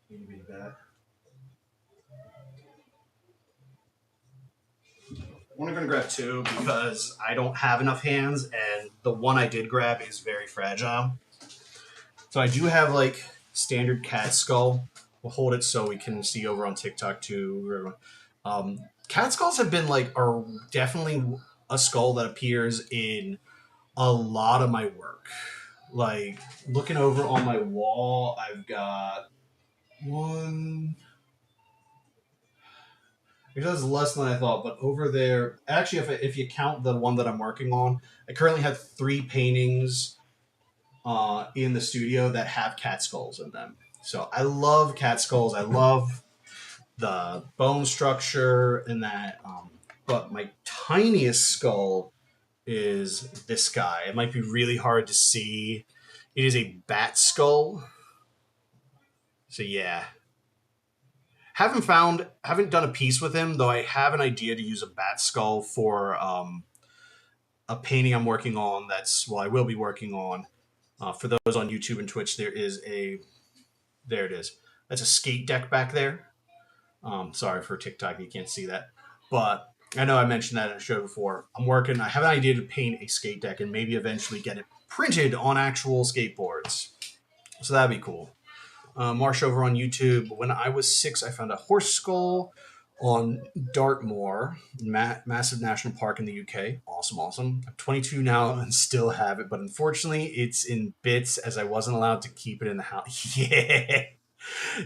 Maybe that. I'm only gonna grab two because I don't have enough hands, and the one I did grab is very fragile. So I do have like standard cat skull. We'll hold it so we can see over on TikTok too. Cat skulls have been like are definitely a skull that appears in a lot of my work. Like looking over on my wall, I've got one. It does less than I thought, but over there, actually, if you count the one that I'm working on, I currently have 3 paintings in the studio that have cat skulls in them. So I love cat skulls. I love the bone structure and that. But my tiniest skull is this guy. It might be really hard to see. It is a bat skull. So yeah. Haven't done a piece with him, though I have an idea to use a bat skull for a painting I'm working on I will be working on. For those on YouTube and Twitch, there it is. That's a skate deck back there. Sorry for TikTok, you can't see that. But I know I mentioned that in a show before. I have an idea to paint a skate deck and maybe eventually get it printed on actual skateboards. So that'd be cool. Marsh over on YouTube. When I was 6, I found a horse skull on Dartmoor, massive national park in the UK. Awesome. I'm 22 now and still have it, but unfortunately, it's in bits as I wasn't allowed to keep it in the house. Yeah.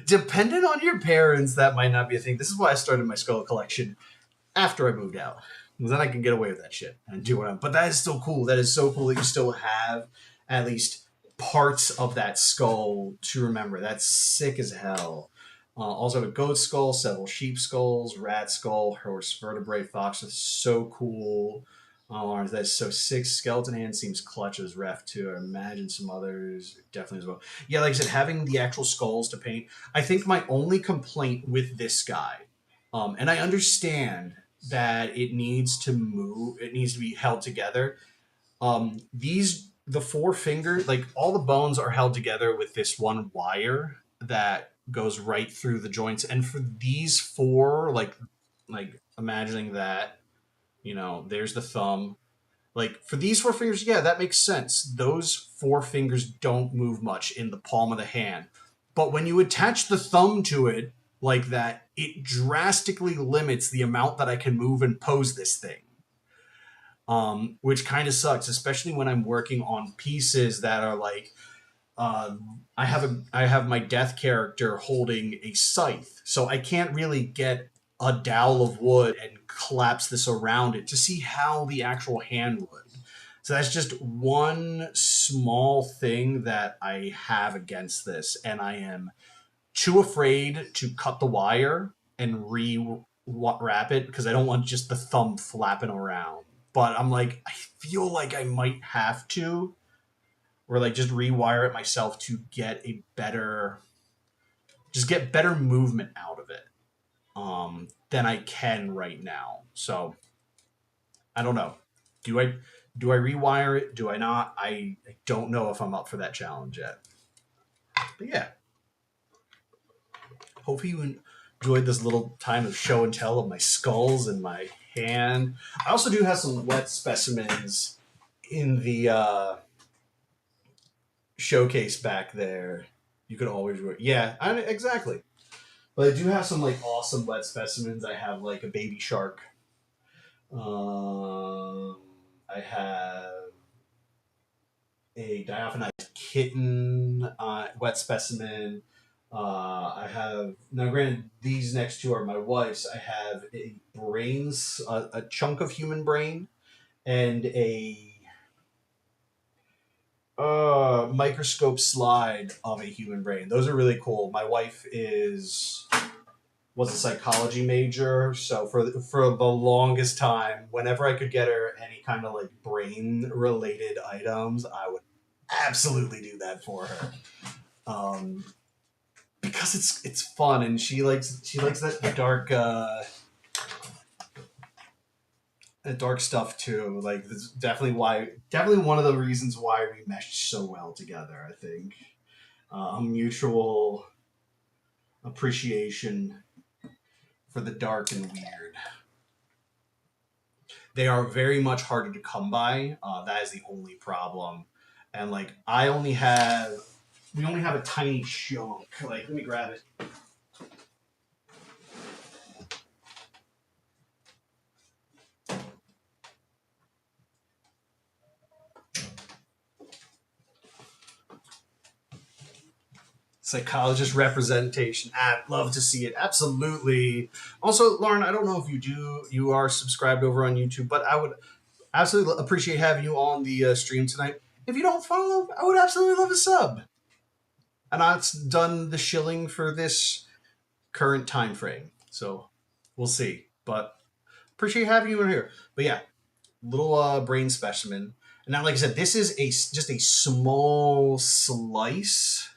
Depending on your parents, that might not be a thing. This is why I started my skull collection after I moved out. Because then I can get away with that shit and do what I'm. But that is still cool. That is so cool that you still have at least parts of that skull to remember. That's sick as hell. Also, a goat skull, several sheep skulls, rat skull, horse vertebrae, fox. That's so cool. That's so sick. Skeleton hand seems clutch as ref too. I imagine some others definitely as well. Yeah, like I said, having the actual skulls to paint. I think my only complaint with this guy, and I understand that it needs to move, it needs to be held together. The 4 fingers, like all the bones are held together with this one wire that goes right through the joints. And for these 4, like imagining that, there's the thumb. Like for these 4 fingers, yeah, that makes sense. Those 4 fingers don't move much in the palm of the hand. But when you attach the thumb to it like that, it drastically limits the amount that I can move and pose this thing. Which kind of sucks, especially when I'm working on pieces that are like, I have my death character holding a scythe, so I can't really get a dowel of wood and collapse this around it to see how the actual hand would. So that's just one small thing that I have against this, and I am too afraid to cut the wire and wrap it because I don't want just the thumb flapping around. But I'm like, I feel like I might have to. or like just rewire it myself to get a better, just get better movement out of it than I can right now. So I don't know. Do I rewire it? Do I not? I don't know if I'm up for that challenge yet. But yeah, hopefully you enjoyed this little time of show and tell of my skulls and my hand. I also do have some wet specimens in the showcase back there. You could always, yeah, exactly. But I do have some like awesome wet specimens. I have like a baby shark. I have a diaphanized kitten wet specimen. I have now. Granted, these next two are my wife's. I have a brains, a chunk of human brain, and a microscope slide of a human brain. Those are really cool. My wife was a psychology major, so for the longest time, whenever I could get her any kind of like brain related items, I would absolutely do that for her. Because it's fun, and she likes that dark stuff too. Like, that's definitely one of the reasons why we meshed so well together. I think a mutual appreciation for the dark and weird. They are very much harder to come by. That is the only problem. And like, we only have a tiny chunk. Like, let me grab it. Psychologist representation. I'd love to see it. Absolutely. Also, Lauren, I don't know if you are subscribed over on YouTube, but I would absolutely appreciate having you on the stream tonight. If you don't follow, I would absolutely love a sub. And I've done the shilling for this current time frame, so we'll see. But appreciate having you in here. But yeah, little brain specimen. And now, like I said, this is just a small slice,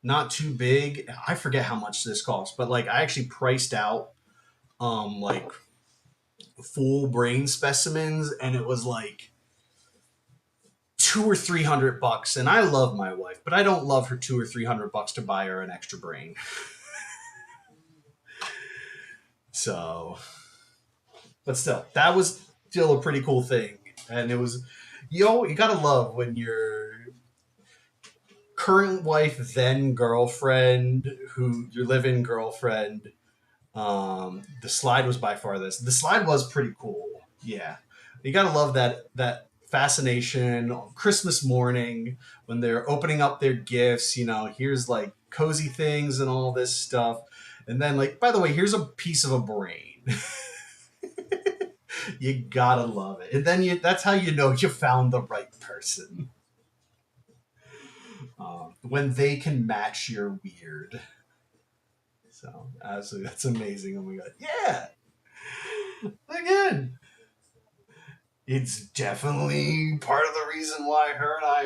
not too big. I forget how much this costs, but like I actually priced out like full brain specimens, and it was like $200 or $300. And I love my wife, but I don't love her $200 or $300 to buy her an extra brain. So, but still, that was still a pretty cool thing, and it was, you gotta love when your current wife, then girlfriend, who your live-in girlfriend. The slide was by far this. The slide was pretty cool. Yeah, you gotta love that fascination on Christmas morning when they're opening up their gifts. Here's like cozy things and all this stuff, and then like, by the way, here's a piece of a brain. You gotta love it, and then that's how you know you found the right person. When they can match your weird. So absolutely, that's amazing. Oh my god, yeah. Again, it's definitely part of the reason why her and I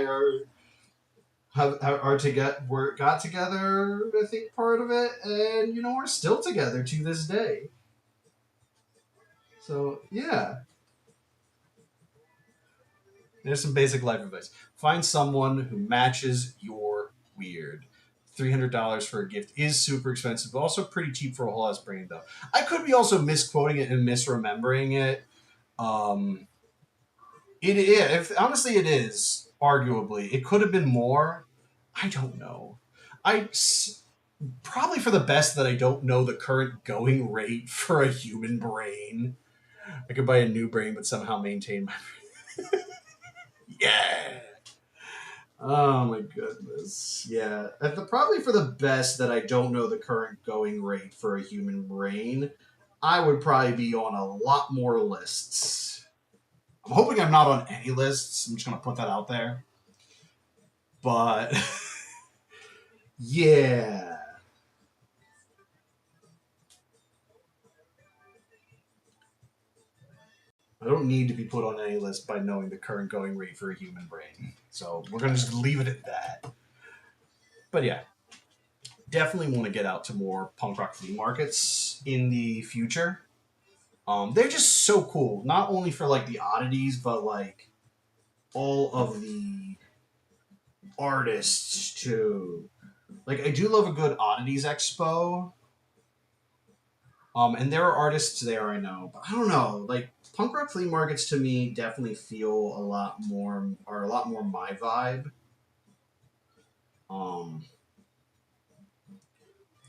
got together. I think part of it, and we're still together to this day. So yeah, there's some basic life advice. Find someone who matches your weird. $300 for a gift is super expensive, but also pretty cheap for a whole ass brain, though. I could be also misquoting it and misremembering it. Um, honestly, it is arguably. It could have been more. I don't know. I probably for the best that I don't know the current going rate for a human brain. I could buy a new brain, but somehow maintain my. Yeah. Oh my goodness. Yeah. Probably for the best that I don't know the current going rate for a human brain, I would probably be on a lot more lists. I'm hoping I'm not on any lists. I'm just going to put that out there. But yeah. I don't need to be put on any list by knowing the current going rate for a human brain. So we're gonna just leave it at that. But yeah, definitely want to get out to more punk rock flea markets in the future. They're just so cool. Not only for like the oddities, but like all of the artists too. Like I do love a good oddities expo. And there are artists there I know, but I don't know. Like punk rock flea markets to me definitely feel a lot more my vibe. Um,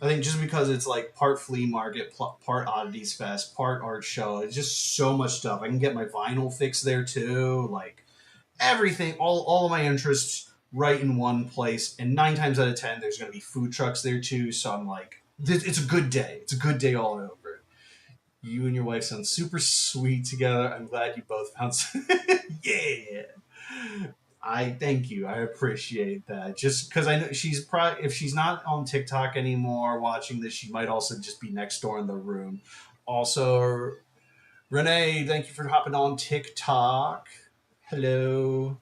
I think just because it's like part flea market, part oddities fest, part art show, it's just so much stuff. I can get my vinyl fix there too. Like everything, all of my interests right in one place. And 9 times out of 10, there's going to be food trucks there too. So I'm like, it's a good day. It's a good day all over. You and your wife sound super sweet together. I'm glad you both found. Yeah. I thank you. I appreciate that. Just because I know she's probably if she's not on TikTok anymore watching this, she might also just be next door in the room. Also, Renee, thank you for hopping on TikTok. Hello.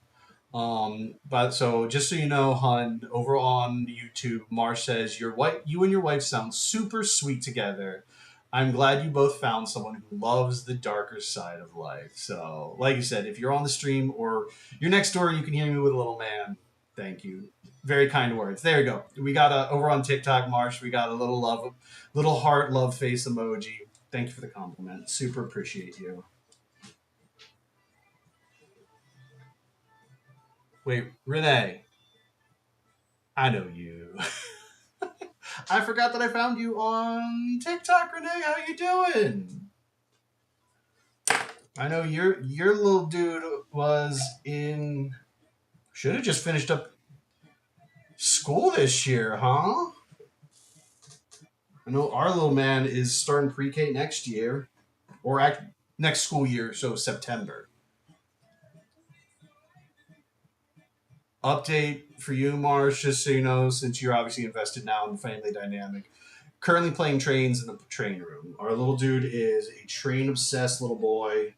But so just so you know, hun, over on YouTube, Marsh says you and your wife sound super sweet together. I'm glad you both found someone who loves the darker side of life. So, like you said, if you're on the stream or you're next door and you can hear me with a little man, thank you. Very kind words. There you go. We got a over on TikTok, Marsh. We got a little love, little heart, love face emoji. Thank you for the compliment. Super appreciate you. Wait, Renee, I know you. I forgot that I found you on TikTok, Renee. How you doing? I know your little dude was in should have just finished up school this year, huh? I know our little man is starting pre-K next year, or next school year, so September. Update for you, Mars, just so you know, since you're obviously invested now in the family dynamic. Currently playing trains in the train room. Our little dude is a train obsessed little boy,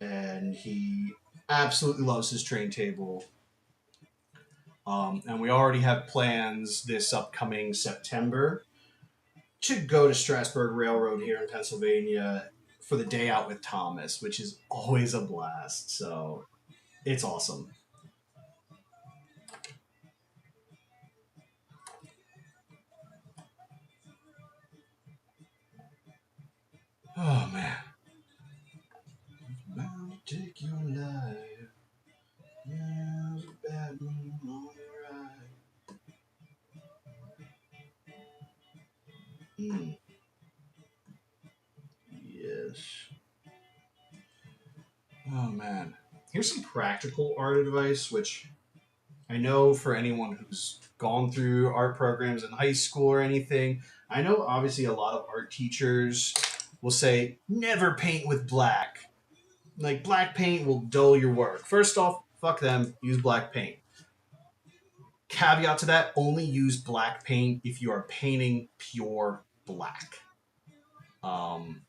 and he absolutely loves his train table. And we already have plans this upcoming September to go to Strasburg Railroad here in Pennsylvania for the day out with Thomas, which is always a blast. So it's awesome. Oh man. Bound to take your life. There's a bad moon on the right. Yes. Oh man. Here's some practical art advice, which I know for anyone who's gone through art programs in high school or anything, I know obviously a lot of art teachers will say never paint with black. Like black paint will dull your work. First off, fuck them, use black paint. Caveat to that, only use black paint if you are painting pure black. Um,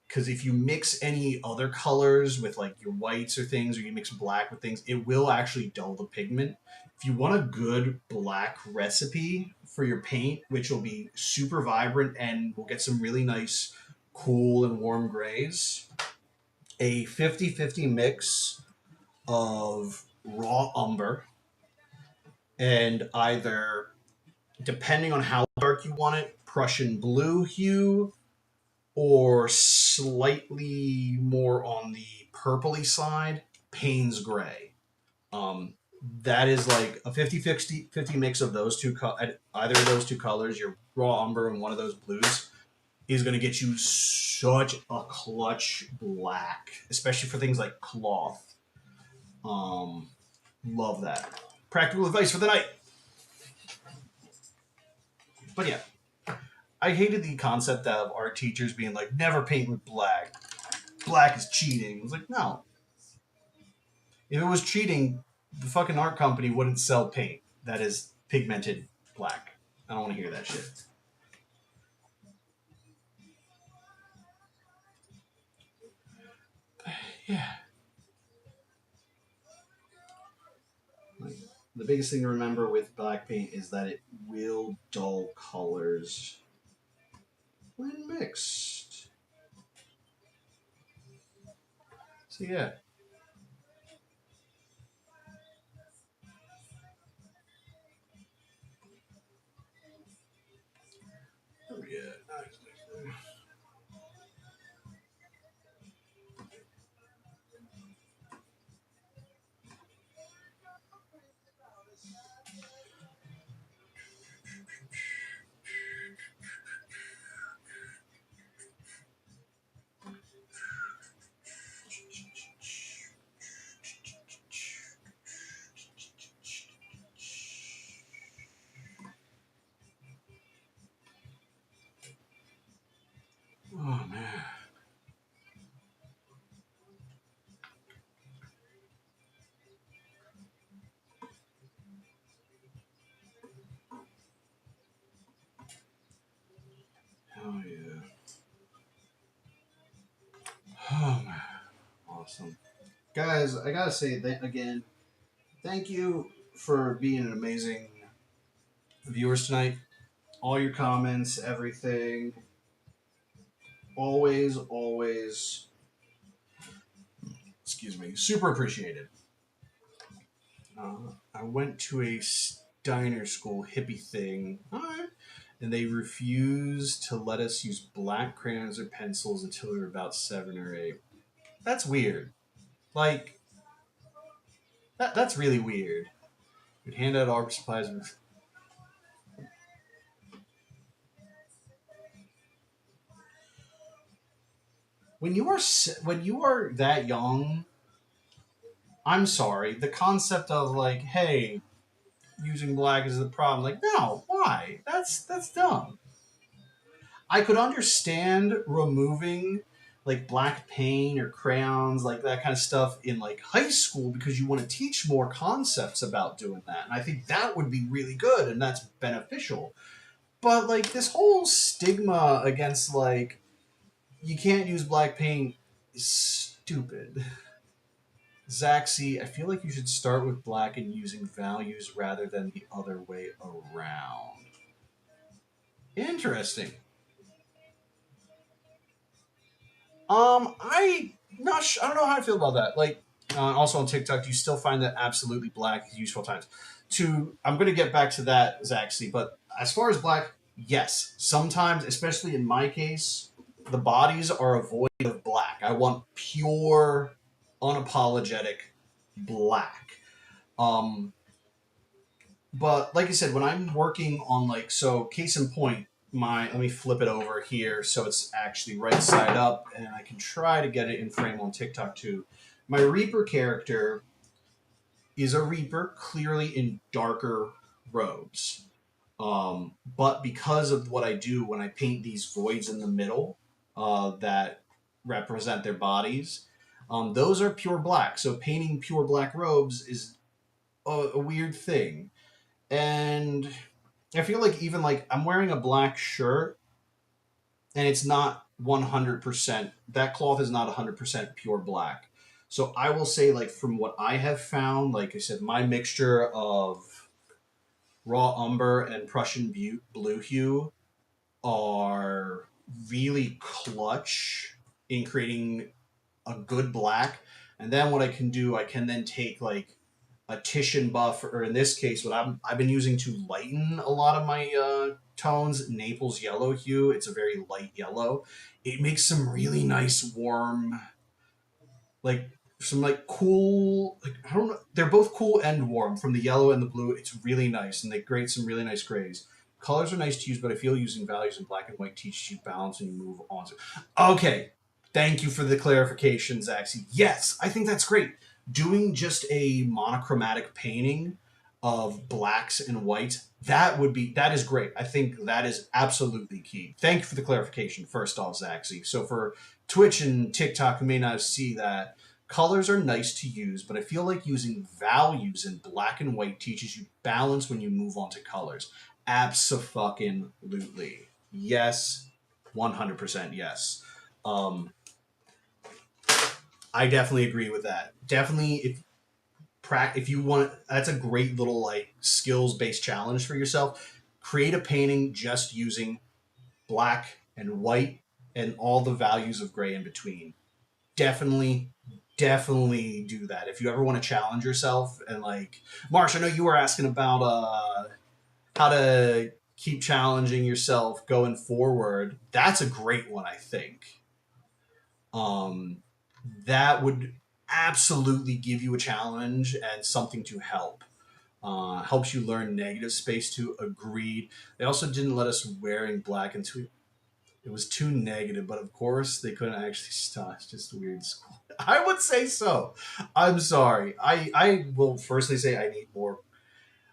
because if you mix any other colors with like your whites or things, or you mix black with things, it will actually dull the pigment. If you want a good black recipe for your paint, which will be super vibrant and will get some really nice cool and warm grays, a 50-50 mix of raw umber and either, depending on how dark you want it, Prussian blue hue or slightly more on the purpley side, Payne's Gray. Um, that is like a 50-50 mix of those two, either of those two colors, your raw umber and one of those blues, is going to get you such a clutch black, especially for things like cloth. Um, love that. Practical advice for the night. But yeah, I hated the concept of art teachers being like, never paint with black. Black is cheating. I was like, no. If it was cheating, the fucking art company wouldn't sell paint that is pigmented black. I don't want to hear that shit. Yeah. The biggest thing to remember with black paint is that it will dull colors when mixed. So yeah. Oh yeah. Oh man. Oh yeah. Oh man. Awesome. Guys, I gotta say that again, thank you for being an amazing viewers tonight. All your comments, everything. Always, always, excuse me, super appreciated. I went to a Steiner school hippie thing, and they refused to let us use black crayons or pencils until we were about 7 or 8. That's weird. Like, that's really weird. We'd hand out art supplies. When you are that young, I'm sorry. The concept of like, hey, using black is the problem. Like, no, why? That's dumb. I could understand removing like black paint or crayons, like that kind of stuff in like high school because you want to teach more concepts about doing that. And I think that would be really good and that's beneficial. But like this whole stigma against like you can't use black paint is stupid. Zaxi, I feel like you should start with black and using values rather than the other way around. Interesting. I don't know how I feel about that. Like, also on TikTok, do you still find that absolutely black is useful times? I'm going to get back to that, Zaxi, but as far as black, yes. Sometimes, especially in my case, the bodies are a void of black. I want pure, unapologetic black. Um, but like I said, when I'm working on like so, case in point, my let me flip it over here so it's actually right side up, and I can try to get it in frame on TikTok too. My Reaper character is a Reaper, clearly in darker robes. But because of what I do when I paint these voids in the middle that represent their bodies, those are pure black. So painting pure black robes is a weird thing. And I feel like even like I'm wearing a black shirt and it's not 100%. That cloth is not 100% pure black. So I will say like from what I have found, like I said, my mixture of raw umber and Prussian blue hue are really clutch in creating a good black. And then what I can do, I can then take like a Titian buff, or in this case, I've been using to lighten a lot of my tones, Naples yellow hue. It's a very light yellow. It makes some really nice warm, like some like cool, like I don't know. They're both cool and warm from the yellow and the blue. It's really nice, and they create some really nice grays. Colors are nice to use, but I feel using values in black and white teaches you balance and you move on. Okay, thank you for the clarification, Zaxi. Yes, I think that's great. Doing just a monochromatic painting of blacks and whites, that is great. I think that is absolutely key. Thank you for the clarification, first off, Zaxi. So for Twitch and TikTok, who may not see that, colors are nice to use, but I feel like using values in black and white teaches you balance when you move on to colors. Abso-fucking-lutely. Yes, 100% yes. Um, I definitely agree with that. Definitely, if if you want, that's a great little like skills based challenge for yourself. Create a painting just using black and white and all the values of gray in between. Definitely, definitely do that if you ever want to challenge yourself. And like, Marsh, I know you were asking about how to keep challenging yourself going forward. That's a great one, I think. um, that would absolutely give you a challenge and something to help. Helps you learn negative space too. Agreed. They also didn't let us wearing black and tweet. It was too negative, but of course they couldn't actually stop. It's just a weird school. I would say so. I'm sorry. I will firstly say I need more.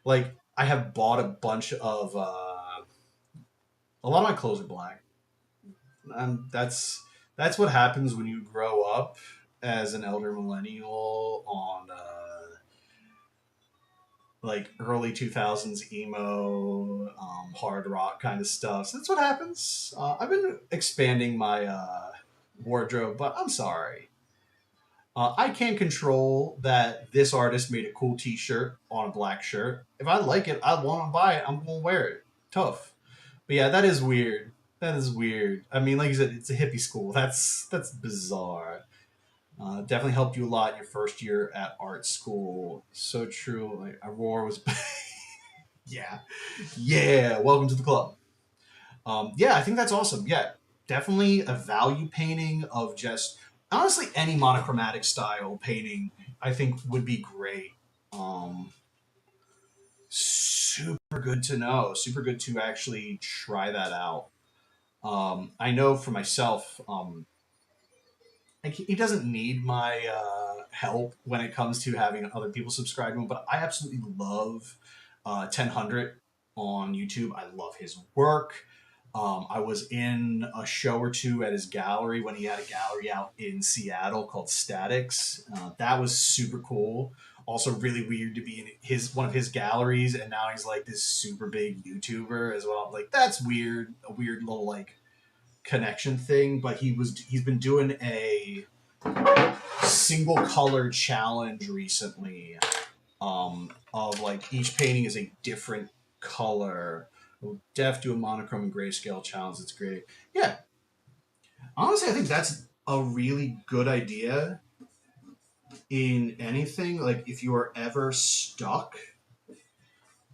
Like I have bought a bunch of. A lot of my clothes are black. That's what happens when you grow up as an elder millennial on like early 2000s emo, hard rock kind of stuff. So that's what happens. I've been expanding my wardrobe, but I'm sorry. I can't control that this artist made a cool T-shirt on a black shirt. If I like it, I want to buy it. I'm gonna wear it. Tough. But yeah, that is weird. That is weird. I mean, like you said, it's a hippie school. That's bizarre. Definitely helped you a lot in your first year at art school. So true. Like Aurora was, yeah, yeah. Welcome to the club. Yeah, I think that's awesome. Yeah, definitely a value painting of just honestly any monochromatic style painting. I think would be great. Um, Super good to know. Super good to actually try that out. I know for myself, like he doesn't need my help when it comes to having other people subscribe to him, but I absolutely love 1000 on YouTube. I love his work. I was in a show or two at his gallery when he had a gallery out in Seattle called Statics. That was super cool. Also, really weird to be in his one of his galleries, and now he's like this super big YouTuber as well. Like that's weird. A weird little like connection thing. But he's been doing a single color challenge recently, of like each painting is a different color. We'll do a monochrome and grayscale challenge. It's great. Yeah, honestly, I think that's a really good idea in anything. Like if you are ever stuck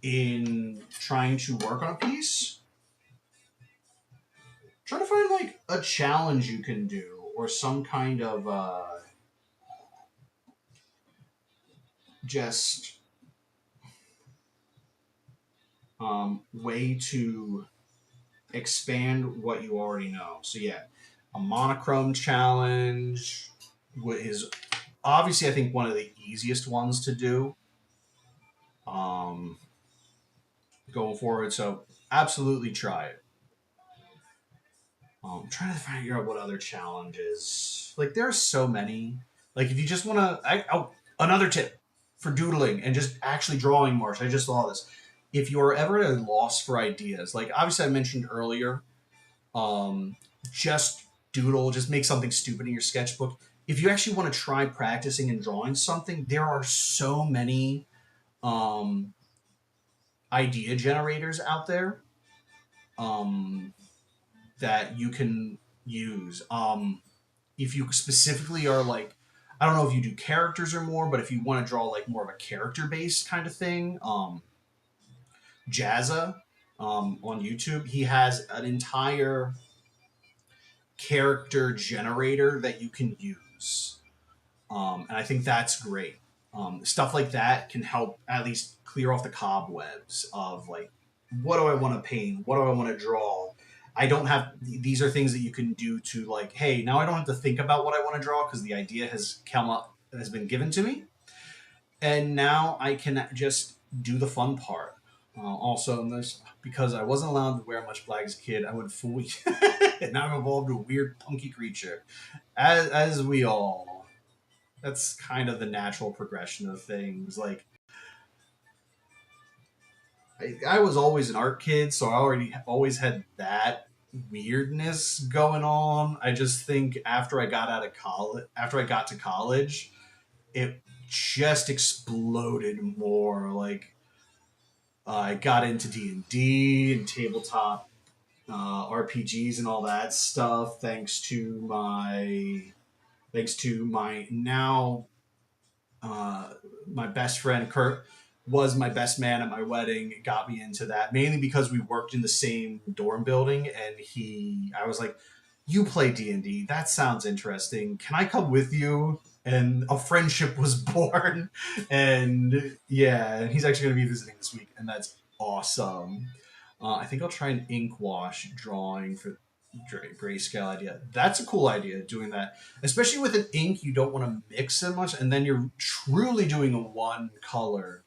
in trying to work on a piece, try to find like a challenge you can do or some kind of just way to expand what you already know. So yeah, a monochrome challenge is obviously I think one of the easiest ones to do um, going forward. So absolutely try it. I'm trying to figure out what other challenges. Like there are so many. Like if you just want to, another tip for doodling and just actually drawing. Marsh, I just saw this. If you're ever at a loss for ideas, like obviously I mentioned earlier, um, just doodle, just make something stupid in your sketchbook. If you actually want to try practicing and drawing something, there are so many um, idea generators out there um, that you can use. If you specifically are like, I don't know if you do characters or more, but if you want to draw like more of a character based kind of thing, Jazza on YouTube, he has an entire character generator that you can use. And I think that's great. Stuff like that can help at least clear off the cobwebs of like, what do I want to paint? What do I want to draw? I don't have, these are things that you can do to like, hey, now I don't have to think about what I want to draw because the idea has come up, has been given to me. And now I can just do the fun part. Also, in this, because I wasn't allowed to wear much black as a kid, I would fool you. And now I'm evolved to a weird punky creature. As we all. That's kind of the natural progression of things. Like, I was always an art kid, so I already always had that weirdness going on. I just think after I got out of college, after I got to college, it just exploded more. Like I got into D&D and tabletop RPGs and all that stuff thanks to my now my best friend Kurt was my best man at my wedding. It got me into that mainly because we worked in the same dorm building, and I was like, "You play D&D? That sounds interesting. Can I come with you?" And a friendship was born, and yeah, and he's actually going to be visiting this week, and that's awesome. I think I'll try an ink wash drawing for grayscale idea. That's a cool idea, doing that. Especially with an ink, you don't want to mix it much, and then you're truly doing a one color.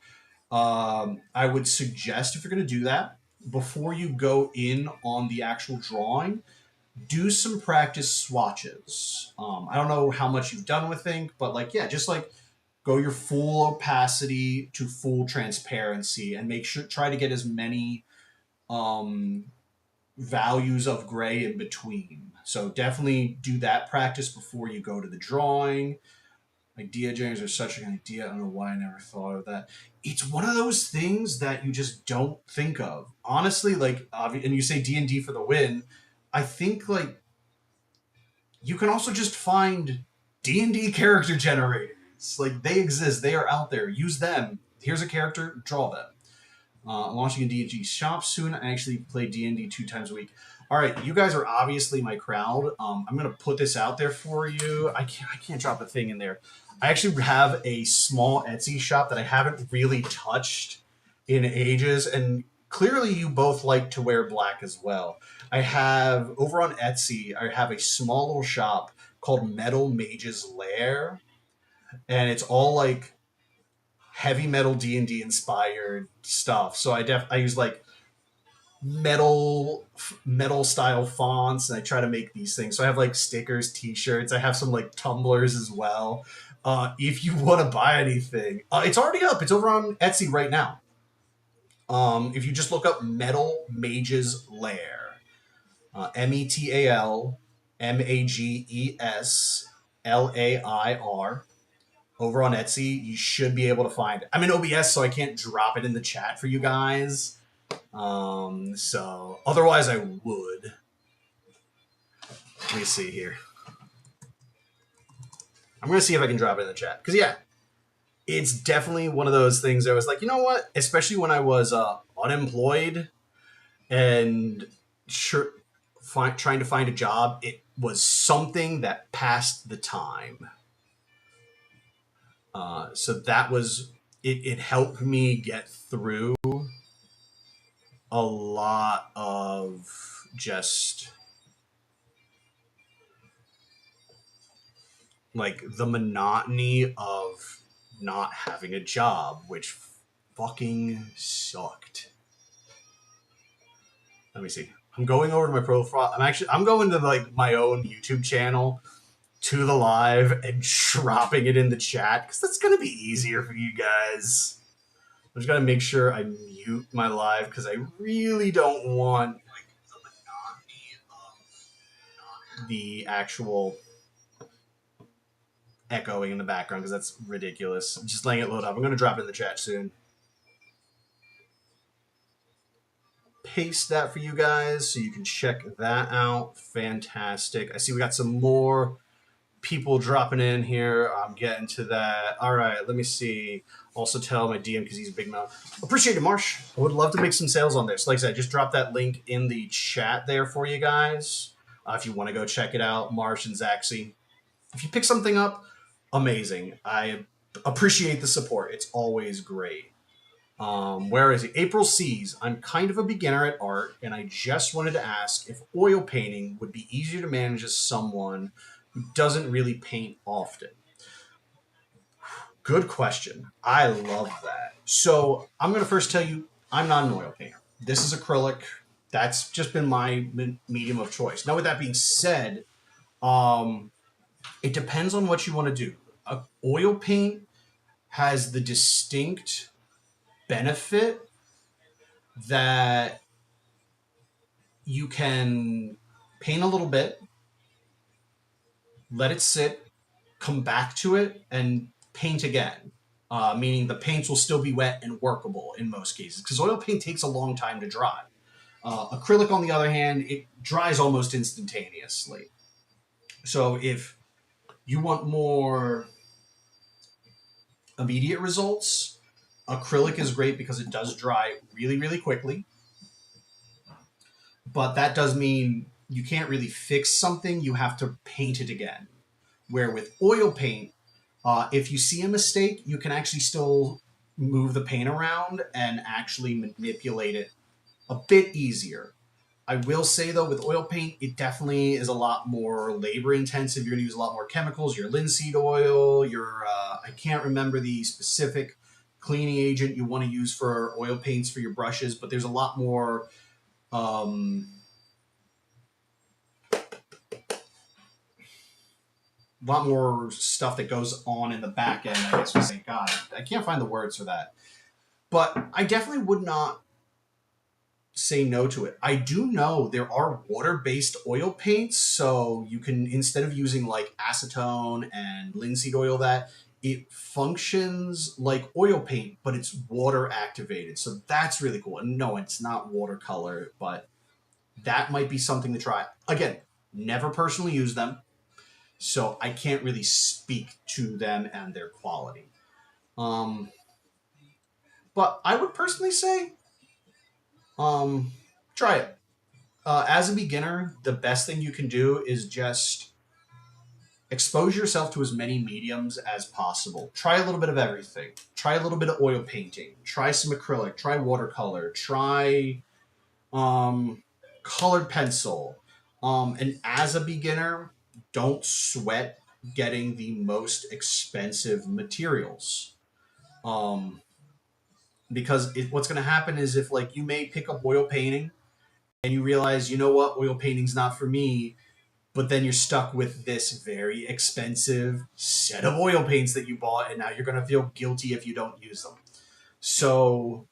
I would suggest if you're going to do that, before you go in on the actual drawing, do some practice swatches. I don't know how much you've done with ink, but like, yeah, just like go your full opacity to full transparency and make sure, try to get as many um, values of gray in between. So definitely do that practice before you go to the drawing. Idea generators are such an idea. I don't know why I never thought of that. It's one of those things that you just don't think of. Honestly, like, and you say D&D for the win. I think, like, you can also just find D&D character generators. Like, they exist. They are out there. Use them. Here's a character. Draw them. Launching a D&D shop soon. I actually play D&D 2 times a week. All right, you guys are obviously my crowd. I'm gonna put this out there for you. I can't drop a thing in there. I actually have a small Etsy shop that I haven't really touched in ages, and clearly you both like to wear black as well. I have over on Etsy. I have a small little shop called Metal Mage's Lair, and it's all like heavy metal D&D inspired stuff. So I use like metal style fonts, and I try to make these things. So I have like stickers, t-shirts. I have some like tumblers as well. If you want to buy anything, it's already up. It's over on Etsy right now. If you just look up Metal Mage's Lair, METALMAGESLAIR. Over on Etsy, you should be able to find it. I'm in OBS, so I can't drop it in the chat for you guys. So otherwise I would. Let me see here. I'm going to see if I can drop it in the chat. Because, yeah, it's definitely one of those things that I was like, you know what? Especially when I was unemployed and trying to find a job, it was something that passed the time. So that was, it helped me get through a lot of just like the monotony of not having a job, which fucking sucked. Let me see. I'm going over to my profile. I'm going to like my own YouTube channel to the live and dropping it in the chat because that's going to be easier for you guys. I just got to make sure I mute my live because I really don't want like the monotony of the actual echoing in the background because that's ridiculous. I'm just letting it load up. I'm going to drop it in the chat soon. Paste that for you guys so you can check that out. Fantastic. I see we got some more people dropping in here. I'm getting to that. All right, let me see. Also tell my DM because he's a big mouth. Appreciate it, Marsh. I would love to make some sales on this. Like I said, I just dropped that link in the chat there for you guys. If you want to go check it out, Marsh and Zaxi. If you pick something up, amazing. I appreciate the support. It's always great. Where is it? April C's. I'm kind of a beginner at art, and I just wanted to ask if oil painting would be easier to manage as someone who doesn't really paint often. Good question. I love that. So I'm going to first tell you, I'm not an oil painter. This is acrylic. That's just been my medium of choice. Now, with that being said, it depends on what you want to do. Oil paint has the distinct benefit that you can paint a little bit, let it sit, come back to it, and paint again. meaning the paints will still be wet and workable in most cases, because oil paint takes a long time to dry. Acrylic, on the other hand, it dries almost instantaneously. So if you want more immediate results, acrylic is great because it does dry really, really quickly. But that does mean you can't really fix something, you have to paint it again. Where with oil paint, if you see a mistake, you can actually still move the paint around and actually manipulate it a bit easier. I will say though, with oil paint, it definitely is a lot more labor intensive. You're going to use a lot more chemicals. Your linseed oil, I can't remember the specific cleaning agent you want to use for oil paints for your brushes, but there's a lot more. A lot more stuff that goes on in the back end, I guess we say. God, I can't find the words for that. But I definitely would not say no to it. I do know there are water-based oil paints, so you can, instead of using like acetone and linseed oil, that it functions like oil paint, but it's water activated. So that's really cool. And no, it's not watercolor, but that might be something to try. Again, never personally used them, so I can't really speak to them and their quality. But I would personally say, try it. As a beginner, the best thing you can do is just expose yourself to as many mediums as possible. Try a little bit of everything. Try a little bit of oil painting. Try some acrylic. Try watercolor. Try colored pencil. And as a beginner, don't sweat getting the most expensive materials. Um, because what's going to happen is, if like you may pick up oil painting and you realize, you know what, oil painting's not for me, but then you're stuck with this very expensive set of oil paints that you bought, and now you're going to feel guilty if you don't use them. So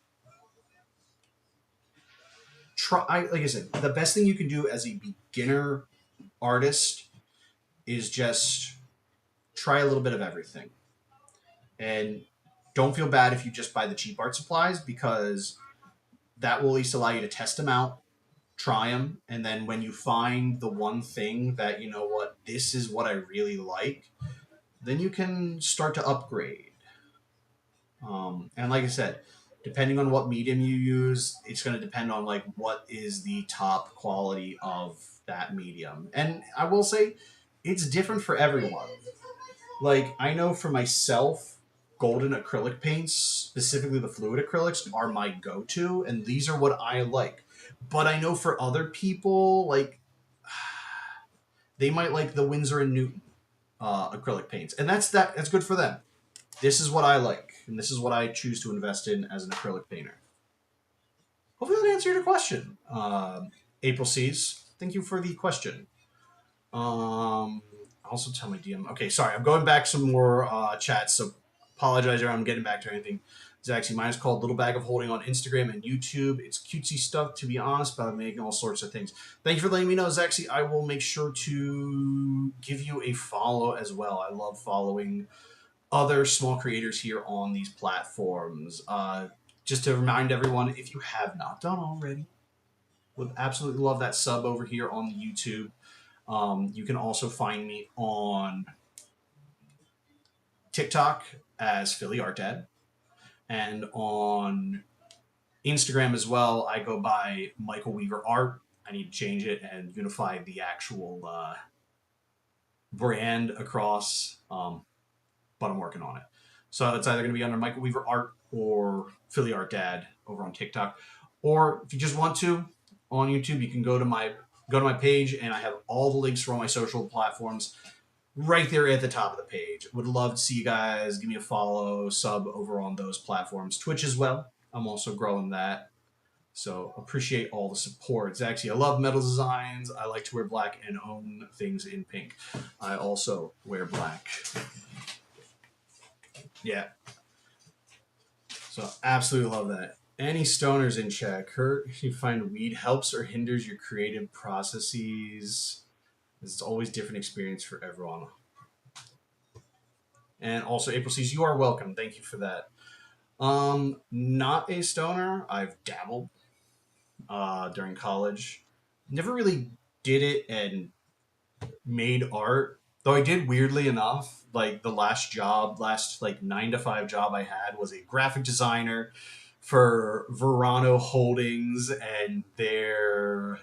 try, like I said, the best thing you can do as a beginner artist is just try a little bit of everything. And don't feel bad if you just buy the cheap art supplies, because that will at least allow you to test them out, try them, and then when you find the one thing that, you know what, this is what I really like, then you can start to upgrade. And like I said, depending on what medium you use, it's going to depend on like what is the top quality of that medium. And I will say, it's different for everyone. Like, I know for myself, golden acrylic paints, specifically the fluid acrylics, are my go-to, and these are what I like. But I know for other people, like, they might like the Winsor and Newton acrylic paints, and that's good for them. This is what I like, and this is what I choose to invest in as an acrylic painter. Hopefully that answered your question. April C's, thank you for the question. Also tell my DM. Okay, sorry, I'm going back some more chats, so apologize if I'm getting back to anything. Zaxi, mine is called Little Bag of Holding on Instagram and YouTube. It's cutesy stuff, to be honest, but I'm making all sorts of things. Thank you for letting me know, Zaxi. I will make sure to give you a follow as well. I love following other small creators here on these platforms. Just to remind everyone, if you have not done already, would absolutely love that sub over here on the YouTube. You can also find me on TikTok as Philly Art Dad, and on Instagram as well. I go by Michael Weaver Art. I need to change it and unify the actual brand across, but I'm working on it. So it's either going to be under Michael Weaver Art or Philly Art Dad over on TikTok. Or if you just want to, on YouTube, you can go to my page, and I have all the links for all my social platforms right there at the top of the page. Would love to see you guys. Give me a follow, sub over on those platforms. Twitch as well. I'm also growing that. So appreciate all the support. Zaxi, I love metal designs. I like to wear black and own things in pink. I also wear black. Yeah. So absolutely love that. Any stoners in chat? Kurt, you find weed helps or hinders your creative processes? It's always different experience for everyone. And also, April Seas, you are welcome. Thank you for that. Not a stoner. I've dabbled during college. Never really did it and made art. Though I did, weirdly enough, like the last like 9 to 5 job I had was a graphic designer for Verano Holdings and their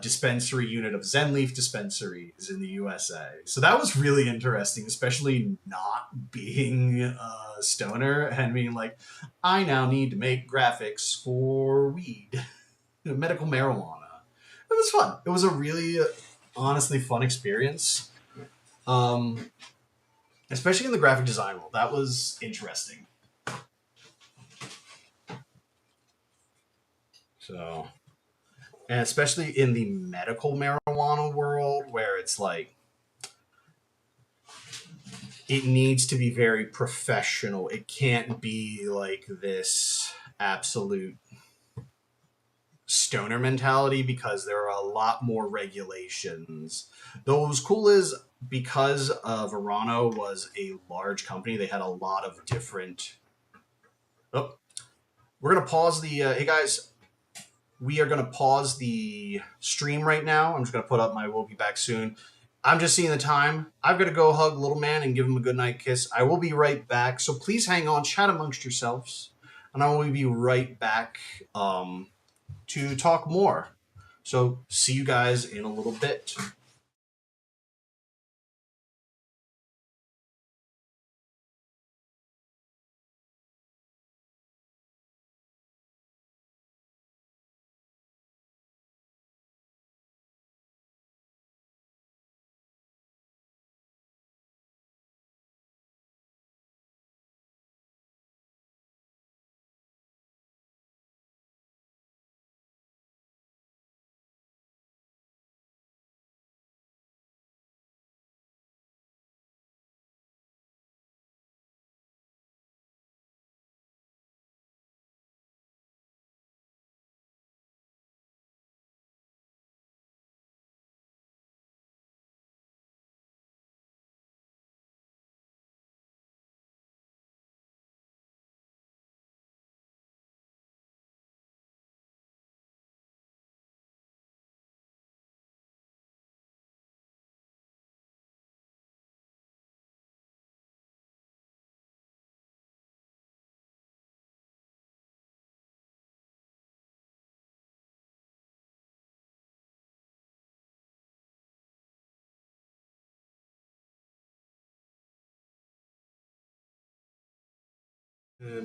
dispensary unit of Zenleaf dispensaries in the USA. So that was really interesting, especially not being a stoner and being like, I now need to make graphics for weed, medical marijuana. It was fun. It was a really, honestly fun experience. Um, Especially in the graphic design world. That was interesting. So, and especially in the medical marijuana world where it's like, it needs to be very professional. It can't be like this absolute stoner mentality because there are a lot more regulations. Though what was cool is because Verano was a large company, they had a lot of different. Oh, we're gonna pause the. Hey guys, we are gonna pause the stream right now. I'm just gonna put up my "We'll be back soon." I'm just seeing the time. I've got to go hug little man and give him a goodnight kiss. I will be right back. So please hang on, chat amongst yourselves, and I will be right back to talk more. So see you guys in a little bit.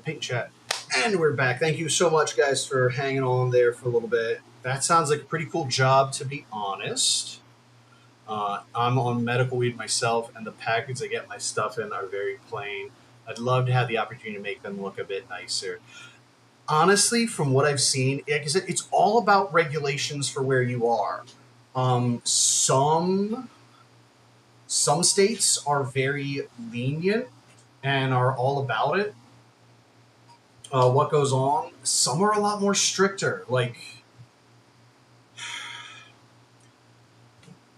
Paint chat. And we're back. Thank you so much, guys, for hanging on there for a little bit. That sounds like a pretty cool job, to be honest. I'm on medical weed myself, and the packets I get my stuff in are very plain. I'd love to have the opportunity to make them look a bit nicer. Honestly, from what I've seen, like I said, it's all about regulations for where you are. Some states are very lenient and are all about it. What goes on? Some are a lot more stricter. Like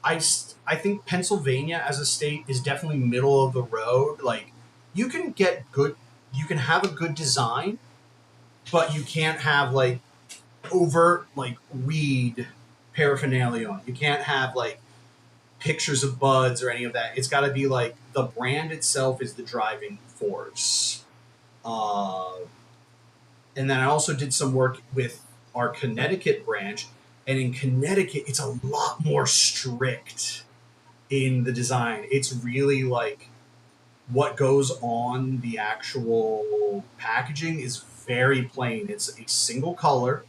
I, I think Pennsylvania as a state is definitely middle of the road. Like you can get good, you can have a good design, but you can't have like overt like weed paraphernalia on it. You can't have like pictures of buds or any of that. It's got to be like the brand itself is the driving force. Uh, and then I also did some work with our Connecticut branch, and in Connecticut, it's a lot more strict in the design. It's really like what goes on the actual packaging is very plain. It's a single color,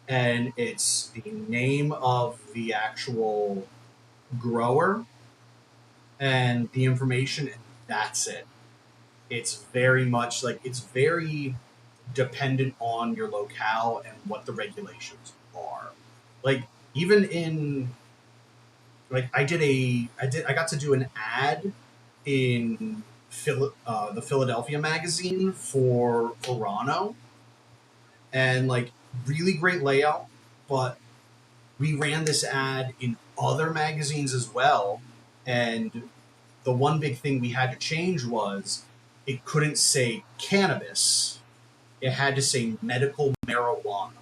and it's the name of the actual grower and the information, and that's it. It's very much like it's very dependent on your locale and what the regulations are. Like even in like I got to do an ad in the Philadelphia magazine for Verano, and like really great layout, but we ran this ad in other magazines as well, and the one big thing we had to change was it couldn't say cannabis. It had to say medical marijuana,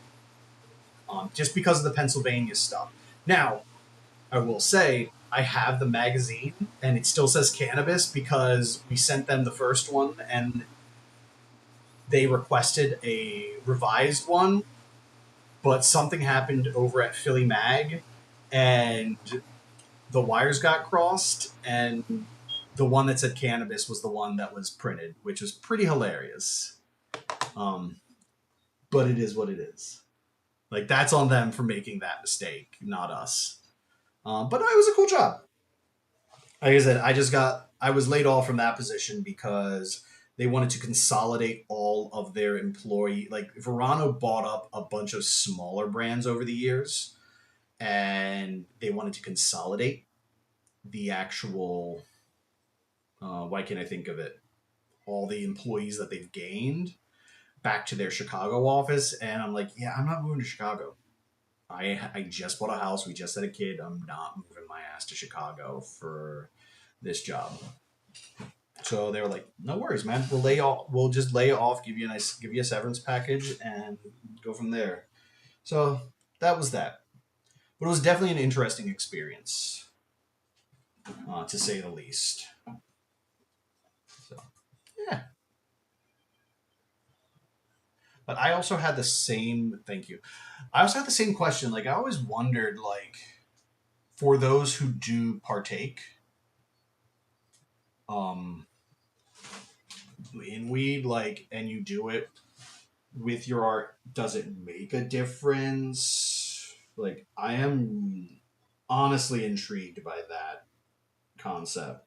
just because of the Pennsylvania stuff. Now, I will say I have the magazine, and it still says cannabis because we sent them the first one, and they requested a revised one, but something happened over at Philly Mag, and the wires got crossed, and the one that said cannabis was the one that was printed, which was pretty hilarious. Um, but it is what it is. Like, that's on them for making that mistake, not us. But it was a cool job. Like I said, I was laid off from that position because they wanted to consolidate all of their employee. Like, Verano bought up a bunch of smaller brands over the years, and they wanted to consolidate the actual. Why can't I think of it? All the employees that they've gained back to their Chicago office, and I'm like, yeah, I'm not moving to Chicago. I just bought a house. We just had a kid. I'm not moving my ass to Chicago for this job. So they were like, no worries, man. We'll just lay you off, give you a severance package, and go from there. So that was that. But it was definitely an interesting experience, to say the least. So yeah. But I also had the same. Thank you. I also had the same question. Like, I always wondered, like, for those who do partake, um, in weed, like, and you do it with your art, does it make a difference? Like, I am honestly intrigued by that concept.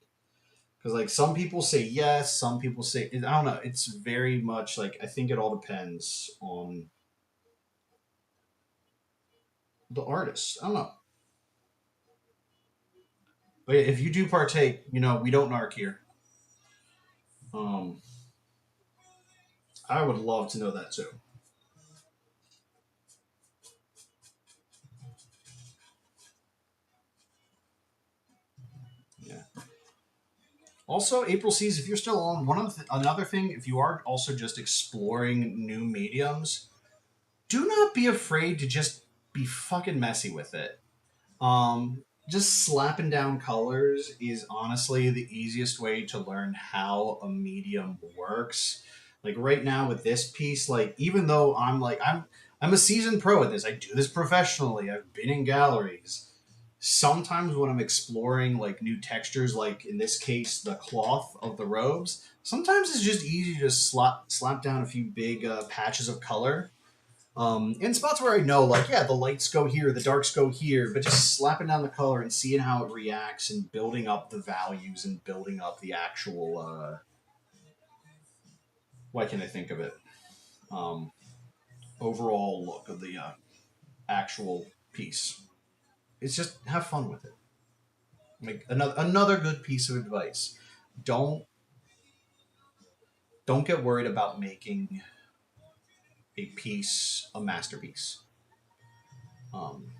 Because, like, some people say yes, some people say, I don't know. It's very much like, I think it all depends on the artist. I don't know. But if you do partake, we don't narc here. Um, I would love to know that too. Yeah. Also, April sees if you're still on another thing. If you are also just exploring new mediums, do not be afraid to just be fucking messy with it. Just slapping down colors is honestly the easiest way to learn how a medium works. Like, right now with this piece, like, even though I'm a seasoned pro at this, I do this professionally. I've been in galleries. Sometimes when I'm exploring like new textures, like in this case the cloth of the robes, sometimes it's just easy to just slap down a few big patches of color, in spots where I know, like, yeah, the lights go here, the darks go here, but just slapping down the color and seeing how it reacts and building up the values and building up the actual, why can I think of it? Um, Overall look of the actual piece. It's just have fun with it. Like, another good piece of advice: don't don't get worried about making a piece a masterpiece. Um,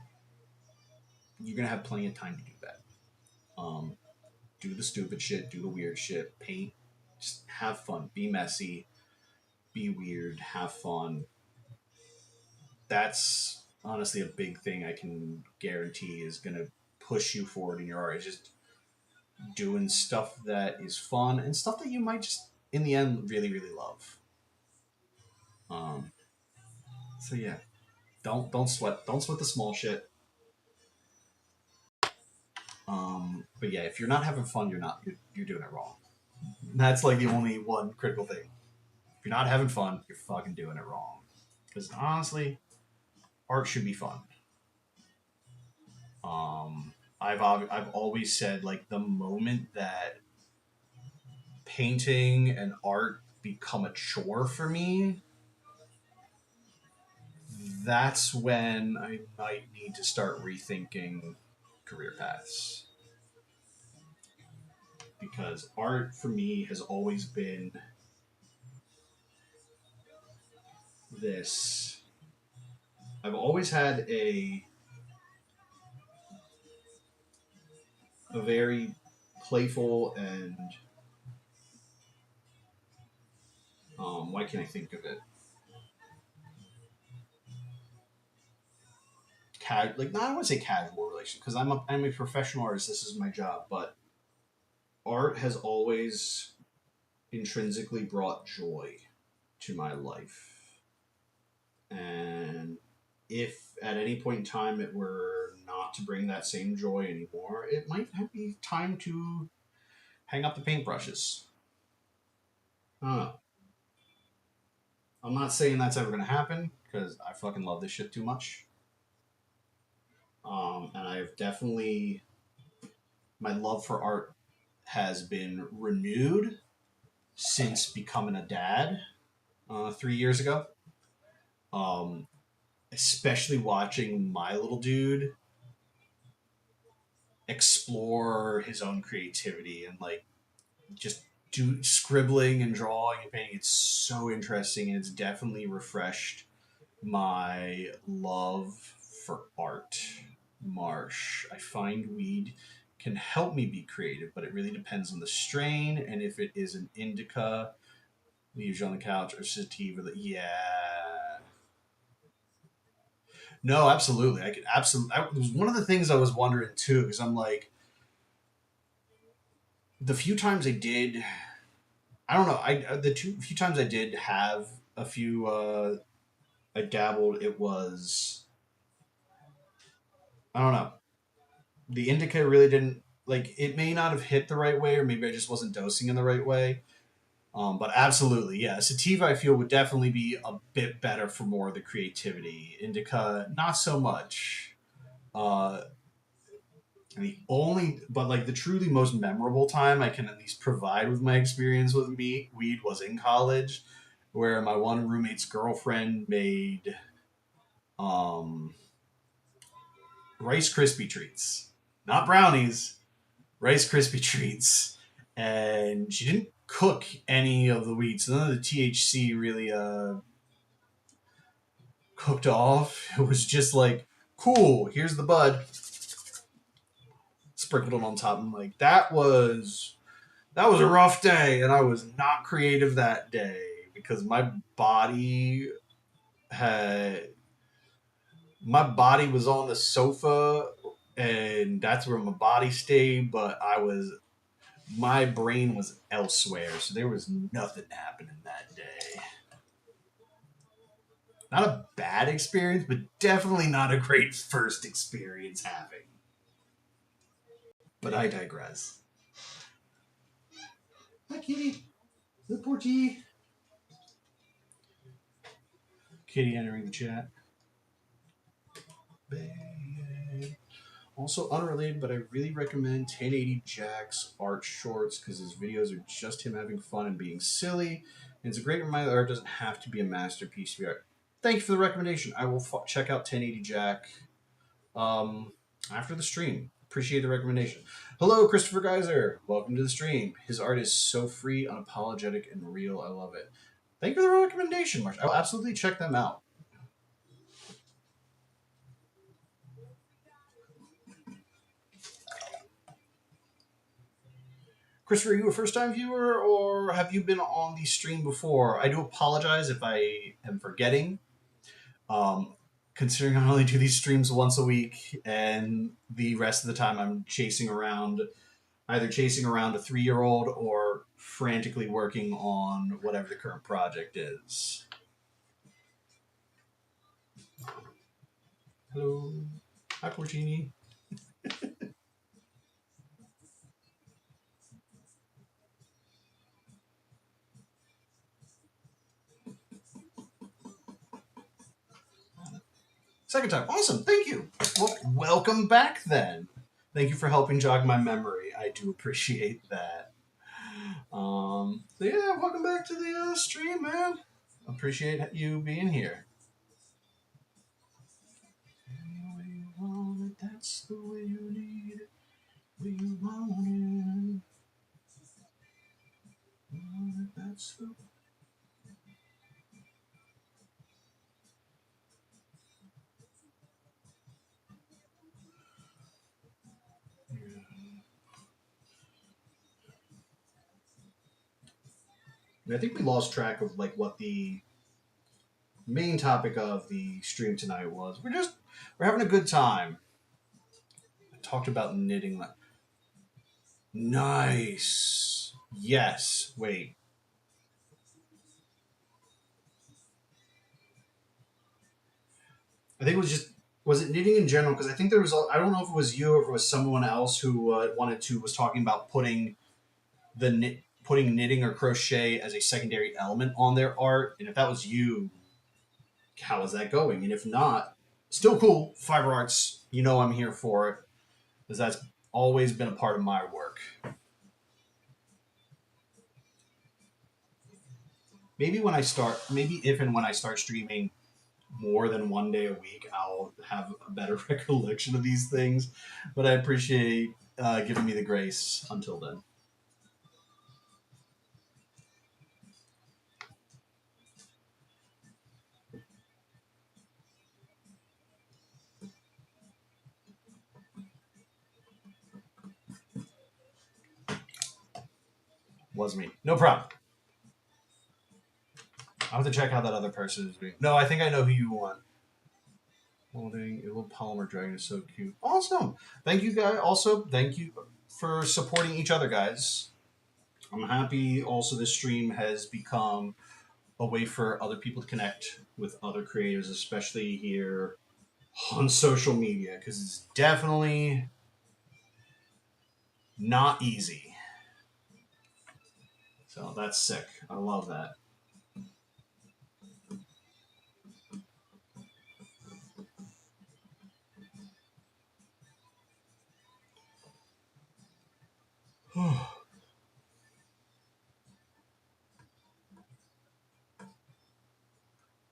you're gonna have plenty of time to do that. Um, do the stupid shit, do the weird shit, paint, just have fun, be messy, be weird, have fun. That's honestly a big thing I can guarantee is going to push you forward in your art. Is just doing stuff that is fun and stuff that you might just, in the end, really, really love. Um, so yeah, don't sweat the small shit. But yeah, if you're not having fun, you're doing it wrong. That's like the only one critical thing. If you're not having fun, you're fucking doing it wrong. Because honestly, art should be fun. I've always said, like, the moment that painting and art become a chore for me, that's when I might need to start rethinking career paths. Because art for me has always been this. I've always had a very playful and why can't I think of it? Like, not I want to say casual relation because I'm a professional artist. This is my job, but art has always intrinsically brought joy to my life. And if at any point in time it were not to bring that same joy anymore, it might be time to hang up the paintbrushes. I don't know. I'm not saying that's ever going to happen because I fucking love this shit too much. And I've definitely, my love for art has been renewed since becoming a dad 3 years ago. Um, Especially watching my little dude explore his own creativity and like just do scribbling and drawing and painting. It's so interesting and it's definitely refreshed my love for art. Marsh. I find weed can help me be creative, but it really depends on the strain and if it is an indica, leaves you on the couch, or sativa. Yeah. No, absolutely. I could absolutely. It was one of the things I was wondering too, because I'm like, the few times I did, I don't know. The few times I did have a few. I dabbled. It was, I don't know. The indica really didn't like. It may not have hit the right way, or maybe I just wasn't dosing in the right way. But absolutely, yeah. Sativa, I feel, would definitely be a bit better for more of the creativity. Indica, not so much. Uh, and the only, but like the truly most memorable time I can at least provide with my experience with weed was in college, where my one roommate's girlfriend made um, Rice Krispie treats, not brownies, Rice Krispie treats, and she didn't cook any of the weed, so none of the THC really cooked off. It was just like, cool, here's the bud, sprinkled it on top. And like that was a rough day, and I was not creative that day because had my body was on the sofa, and that's where my body stayed. But my brain was elsewhere, so there was nothing happening that day. Not a bad experience, but definitely not a great first experience having. But I digress. Hi, Kitty. The poor G. Kitty entering the chat. Bang. Also unrelated, but I really recommend 1080 Jack's art shorts because his videos are just him having fun and being silly. And it's a great reminder that art doesn't have to be a masterpiece of art. Thank you for the recommendation. I will check out 1080 Jack after the stream. Appreciate the recommendation. Hello, Christopher Geyser. Welcome to the stream. His art is so free, unapologetic, and real. I love it. Thank you for the recommendation, Marsh. I will absolutely check them out. Christopher, are you a first time viewer or have you been on the stream before? I do apologize if I am forgetting. Considering I only do these streams once a week and the rest of the time I'm either chasing around a 3-year-old or frantically working on whatever the current project is. Hello. Hi, Porcini. Second time. Awesome. Thank you. Well, welcome back then. Thank you for helping jog my memory. I do appreciate that. So yeah, welcome back to the stream, man. Appreciate you being here. Any way you want it, that's the way you need it. Way you want it, that's the. And I think we lost track of like what the main topic of the stream tonight was. We're having a good time. I talked about knitting. Nice. Yes. Wait. I think it was it knitting in general? Because I think there was I don't know if it was you or if it was someone else who was talking about putting knitting or crochet as a secondary element on their art. And if that was you, how is that going? And if not, still cool. Fiber arts, I'm here for it because that's always been a part of my work. Maybe if and when I start streaming more than one day a week, I'll have a better recollection of these things. But I appreciate giving me the grace until then. Was me. No problem. I'll have to check how that other person is doing. No, I think I know who you want. Holding a little polymer dragon is so cute. Awesome. Thank you, guys. Also, thank you for supporting each other, guys. I'm happy also this stream has become a way for other people to connect with other creators, especially here on social media, because it's definitely not easy. So that's sick. I love that.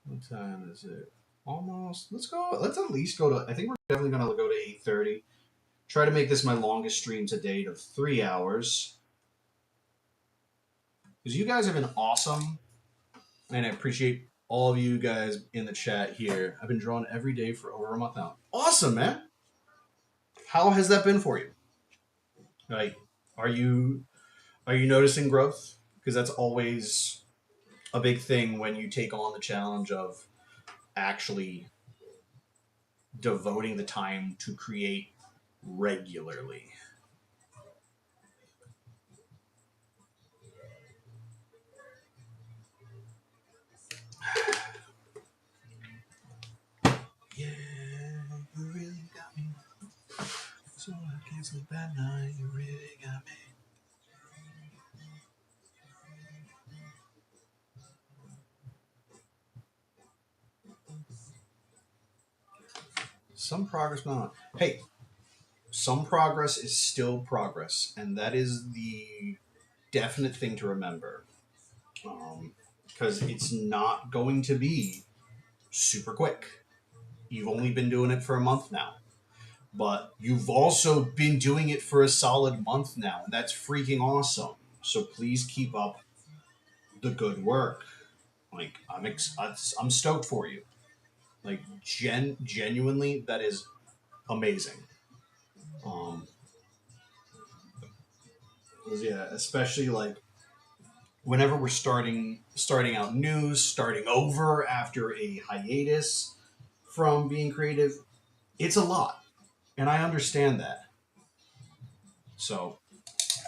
What time is it? Almost. Let's go. Let's at least go to. I think we're definitely gonna go to 8:30. Try to make this my longest stream to date of 3 hours. Because you guys have been awesome, and I appreciate all of you guys in the chat here. I've been drawing every day for over a month now. Awesome, man. How has that been for you? Like, are you noticing growth? Because that's always a big thing when you take on the challenge of actually devoting the time to create regularly. Yeah, you really got me. So I can't sleep at night. You really got me. Some progress, not. Hey, some progress is still progress, and that is the definite thing to remember. Because it's not going to be super quick. You've only been doing it for a month now, but you've also been doing it for a solid month now, and that's freaking awesome. So please keep up the good work. Like I'm stoked for you. Like genuinely, that is amazing. Um, yeah, especially like whenever we're starting out new, starting over after a hiatus from being creative, it's a lot, and I understand that. So,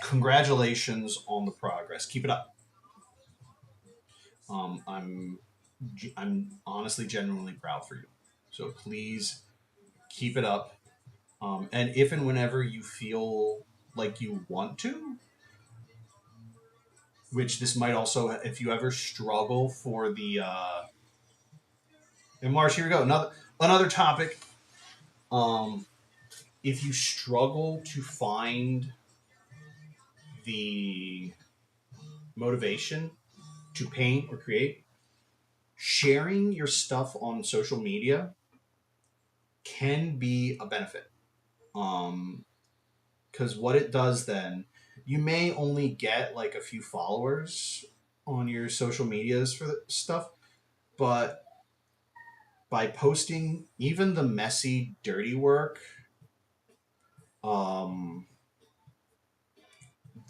congratulations on the progress. Keep it up. I'm honestly genuinely proud for you. So please keep it up. And if and whenever you feel like you want to, which this might also, if you ever struggle for the, and Marsh, here we go. Another topic. Um, if you struggle to find the motivation to paint or create, sharing your stuff on social media can be a benefit. Because what it does then, you may only get like a few followers on your social medias for the stuff, but by posting even the messy, dirty work, um,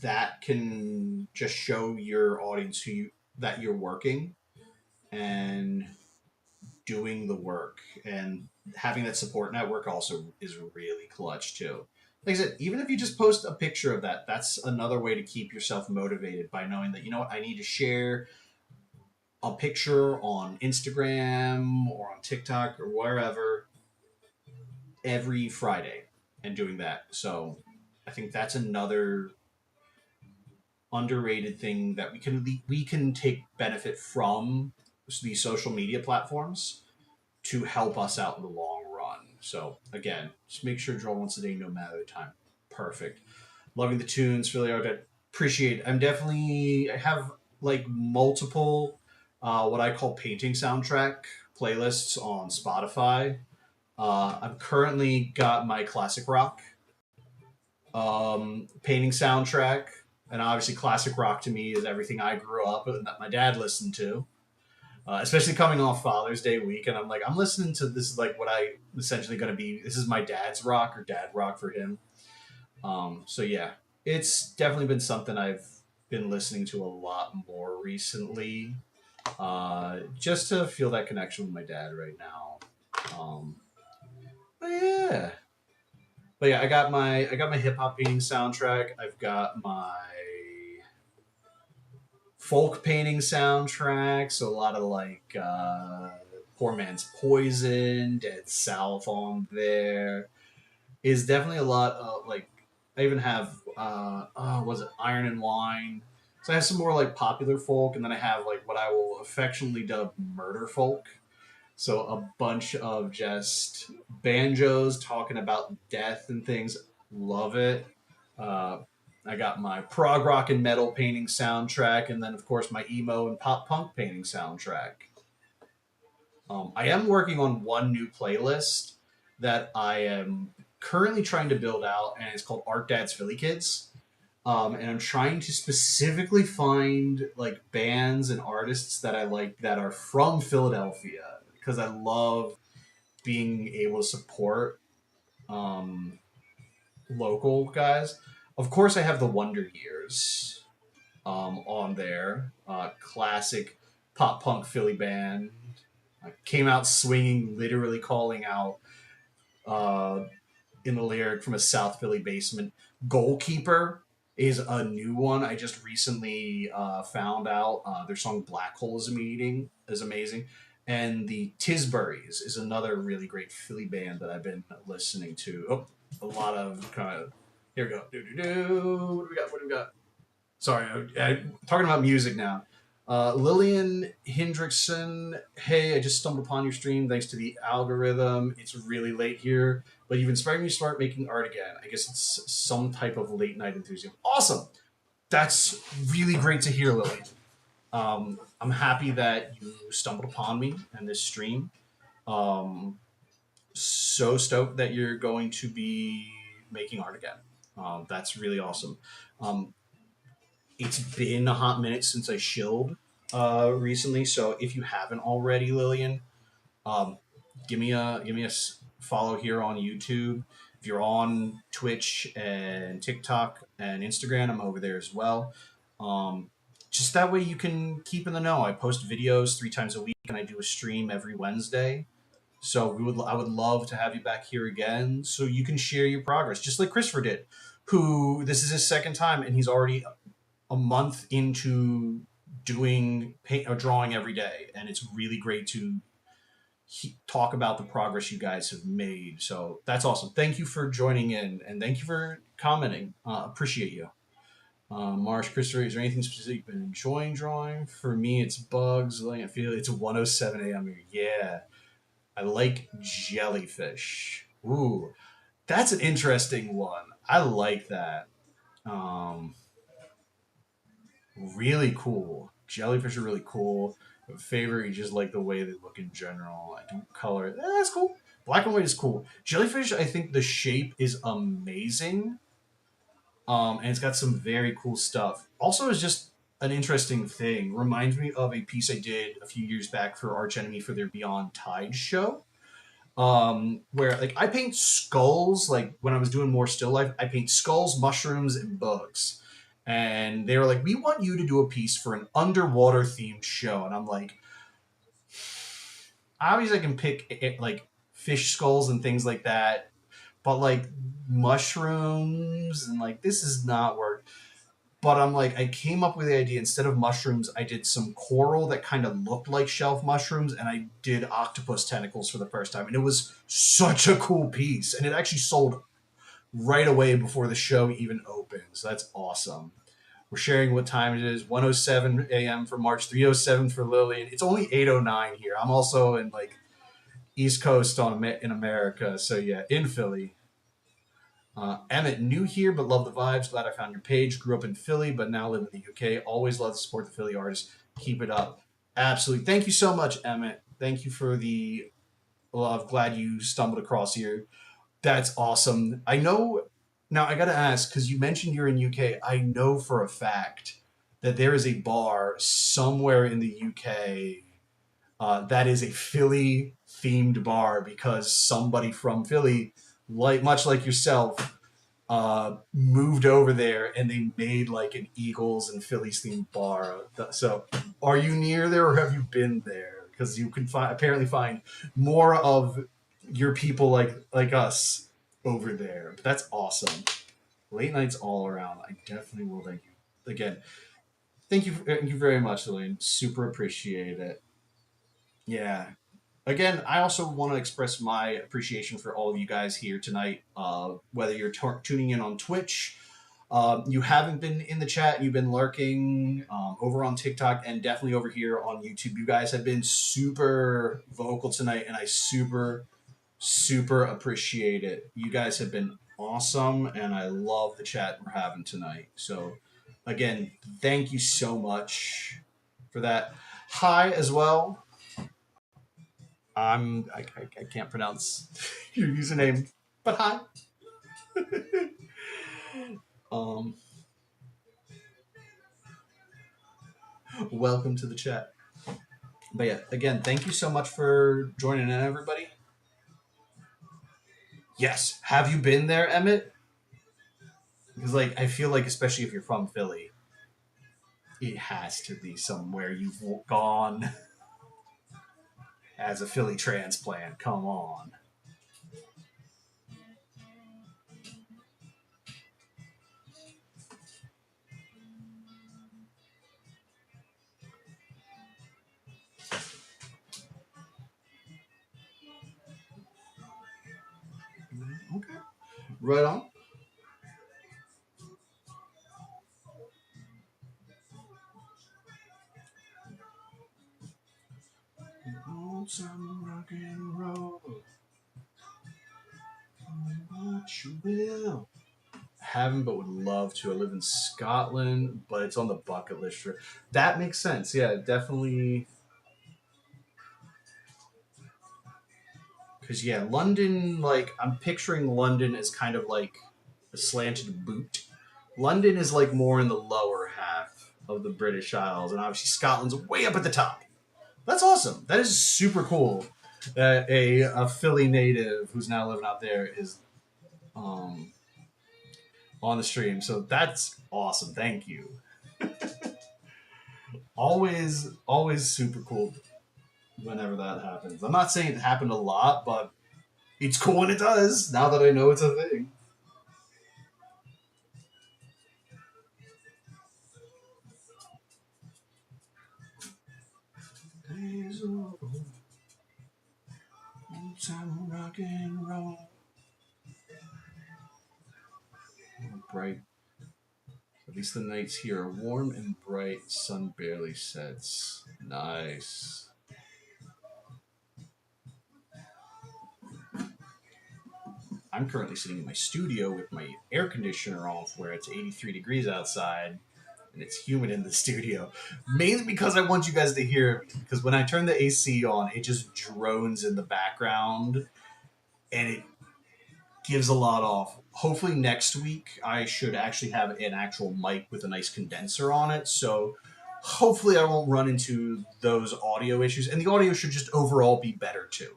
that can just show your audience that you're working and doing the work, and having that support network also is really clutch too. Like I said, even if you just post a picture of that, that's another way to keep yourself motivated by knowing that, you know what, I need to share a picture on Instagram or on TikTok or wherever every Friday and doing that. So I think that's another underrated thing that we can take benefit from these social media platforms to help us out in the long run. So again, just make sure draw once a day, no matter the time. Perfect. Loving the tunes, Philly Art. Appreciate it. I have like multiple what I call painting soundtrack playlists on Spotify. I've currently got my classic rock painting soundtrack, and obviously classic rock to me is everything I grew up with and that my dad listened to. Especially coming off Father's Day week, and I'm like, I'm listening to this is like what I essentially going to be. This is my dad's rock or dad rock for him. So yeah, it's definitely been something I've been listening to a lot more recently, just to feel that connection with my dad right now. Um, but yeah, but yeah, I got my hip hop painting soundtrack. I've got my folk painting soundtrack, so a lot of like Poor Man's Poison, Dead South on there. Is definitely a lot of like I even have was it Iron and Wine? So I have some more like popular folk, and then I have like what I will affectionately dub murder folk. So a bunch of just banjos talking about death and things. Love it. Uh, I got my prog rock and metal painting soundtrack, and then of course my emo and pop punk painting soundtrack. I am working on one new playlist that I am currently trying to build out, and it's called Art Dad's Philly Kids. And I'm trying to specifically find like bands and artists that I like that are from Philadelphia because I love being able to support um, local guys. Of course, I have the Wonder Years on there, classic pop punk Philly band. I came out swinging, literally calling out uh, in the lyric from a South Philly basement. Goalkeeper is a new one. I just recently found out their song Black Hole is amazing. And the Tisburys is another really great Philly band that I've been listening to. Oh, a lot of kind of here we go. Do do do. What do we got? What do we got? Sorry, talking about music now. Lillian Hendrickson, hey, I just stumbled upon your stream thanks to the algorithm. It's really late here, but you've inspired me to start making art again. I guess it's some type of late night enthusiasm. Awesome. That's really great to hear, Lily. I'm happy that you stumbled upon me and this stream. Um, so stoked that you're going to be making art again. That's really awesome. Um, it's been a hot minute since I shilled recently, so if you haven't already, Lillian, um, give me a follow here on YouTube. If you're on Twitch and TikTok and Instagram, I'm over there as well. Um, just that way you can keep in the know. I post videos 3 times a week, and I do a stream every Wednesday. So I would love to have you back here again, so you can share your progress, just like Christopher did, who this is his second time, and he's already a month into doing paint or drawing every day, and it's really great to talk about the progress you guys have made. So that's awesome. Thank you for joining in, and thank you for commenting. Appreciate you. Marsh, Christopher, is there anything specific you've been enjoying drawing? For me, it's bugs. I feel it's 1:07 a.m. here. Yeah, I like jellyfish. Ooh, that's an interesting one. I like that. Um, Really cool. Jellyfish are really cool. Favorite, you just like the way they look in general. I don't color it. That's cool. Black and white is cool. Jellyfish, I think the shape is amazing. And it's got some very cool stuff. Also, is just an interesting thing. Reminds me of a piece I did a few years back for Arch Enemy for their Beyond Tide show. Where like I paint skulls. Like when I was doing more still life, I paint skulls, mushrooms, and bugs. And they were like, we want you to do a piece for an underwater themed show. And I'm like, obviously I can pick like fish skulls and things like that, but like mushrooms and like this is not work. But I'm like, I came up with the idea, instead of mushrooms, I did some coral that kind of looked like shelf mushrooms, and I did octopus tentacles for the first time. And it was such a cool piece. And it actually sold right away before the show even opened. So that's awesome. We're sharing what time it is. 1:07 a.m. for March, 3:07 for Lillian. It's only 8:09 here. I'm also in like East Coast in America. So yeah, in Philly. Emmett, new here but love the vibes. Glad I found your page. Grew up in Philly but now live in the UK. Always love to support the Philly artists. Keep it up. Absolutely. Thank you so much, Emmett. Thank you for the love. Glad you stumbled across here. That's awesome. I know. Now I got to ask, because you mentioned you're in UK. I know for a fact that there is a bar somewhere in the UK that is a Philly themed bar, because somebody from Philly, like much like yourself, moved over there and they made like an Eagles and Phillies themed bar. So, are you near there or have you been there? Because you can apparently find more of your people like us over there. But that's awesome. Late nights all around. I definitely will. Thank you again. Thank you very much, Elaine. Super appreciate it. Yeah. Again, I also want to express my appreciation for all of you guys here tonight. Whether you're tuning in on Twitch, you haven't been in the chat, you've been lurking over on TikTok, and definitely over here on YouTube. You guys have been super vocal tonight, and I super appreciate it. You guys have been awesome, and I love the chat we're having tonight. So, again, thank you so much for that. Hi as well. I can't pronounce your username, but hi. um, Welcome to the chat. But yeah, again, thank you so much for joining in, everybody. Yes, have you been there, Emmett? Because like I feel like, especially if you're from Philly, it has to be somewhere you've gone as a Philly transplant. Come on. Okay, right on. Some rock and roll, what you will. Haven't, but would love to. I live in Scotland, but it's on the bucket list. That makes sense. Yeah, definitely. Because yeah, London. Like I'm picturing London as kind of like a slanted boot. London is like more in the lower half of the British Isles, and obviously Scotland's way up at the top. That's awesome. That is super cool. That a Philly native who's now living out there is um, on the stream. So that's awesome. Thank you. Always super cool whenever that happens. I'm not saying it happened a lot, but it's cool when it does. Now that I know it's a thing. Days of old time rock and roll. Bright. At least the nights here are warm and bright. Sun barely sets. Nice. I'm currently sitting in my studio with my air conditioner off, where it's 83 degrees outside and it's humid in the studio. Mainly because I want you guys to hear it. Because when I turn the AC on, it just drones in the background and it gives a lot off. Hopefully next week I should actually have an actual mic with a nice condenser on it. So hopefully I won't run into those audio issues. And the audio should just overall be better too.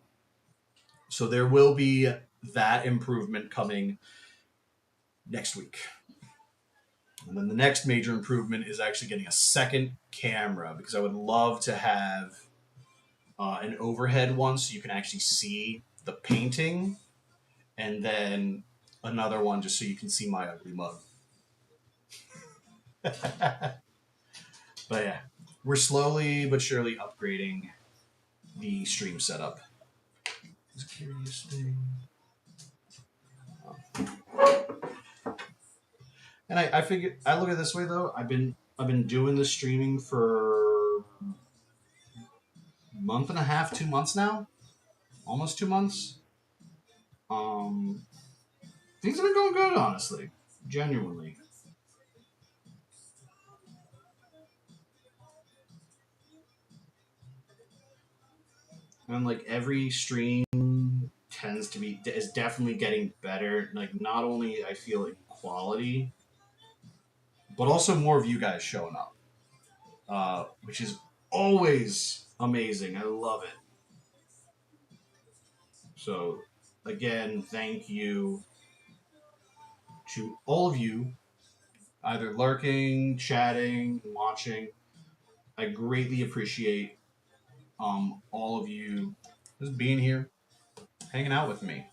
So there will be that improvement coming next week. And then the next major improvement is actually getting a second camera because I would love to have an overhead one so you can actually see the painting, and then another one just so you can see my ugly mug. But yeah, we're slowly but surely upgrading the stream setup. This curious thing. And I figure I look at it this way though. I've been doing the streaming for a month and a half, 2 months now, almost 2 months. Um, Things have been going good, honestly, genuinely. And like every stream tends to be is definitely getting better. Like not only I feel in quality, but also more of you guys showing up, which is always amazing. I love it. So again, thank you to all of you, either lurking, chatting, watching. I greatly appreciate all of you just being here, hanging out with me.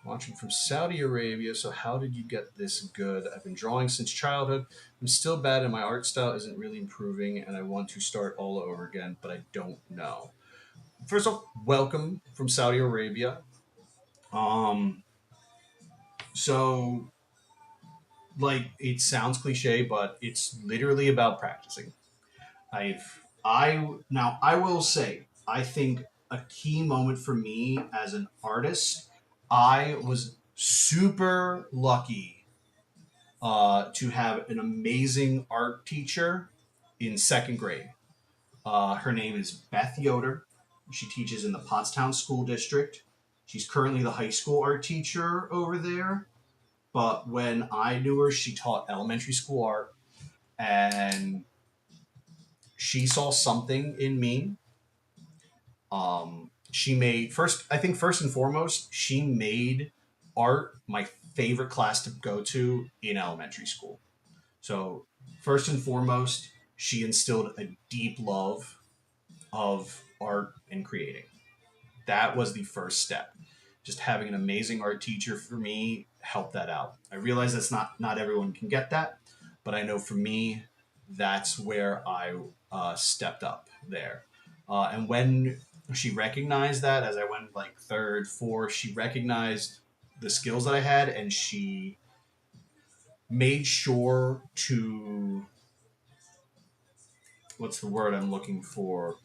Watching from Saudi Arabia. So, how did you get this good? I've been drawing since childhood. I'm still bad, and my art style isn't really improving, and I want to start all over again, but I don't know. First off, welcome from Saudi Arabia. Um, so, like, it sounds cliche, but it's literally about practicing. I will say, I think a key moment for me as an artist, I was super lucky to have an amazing art teacher in second grade. Her name is Beth Yoder. She teaches in the Pottstown School District. She's currently the high school art teacher over there. But when I knew her, she taught elementary school art, and she saw something in me. She made first, I think, first and foremost, she made art my favorite class to go to in elementary school. So, first and foremost, she instilled a deep love of art and creating. That was the first step. Just having an amazing art teacher for me helped that out. I realize that's not everyone can get that, but I know for me, that's where I stepped up there. And when she recognized that, as I went like third, fourth, she recognized the skills that I had, and she made sure to, what's the word I'm looking for?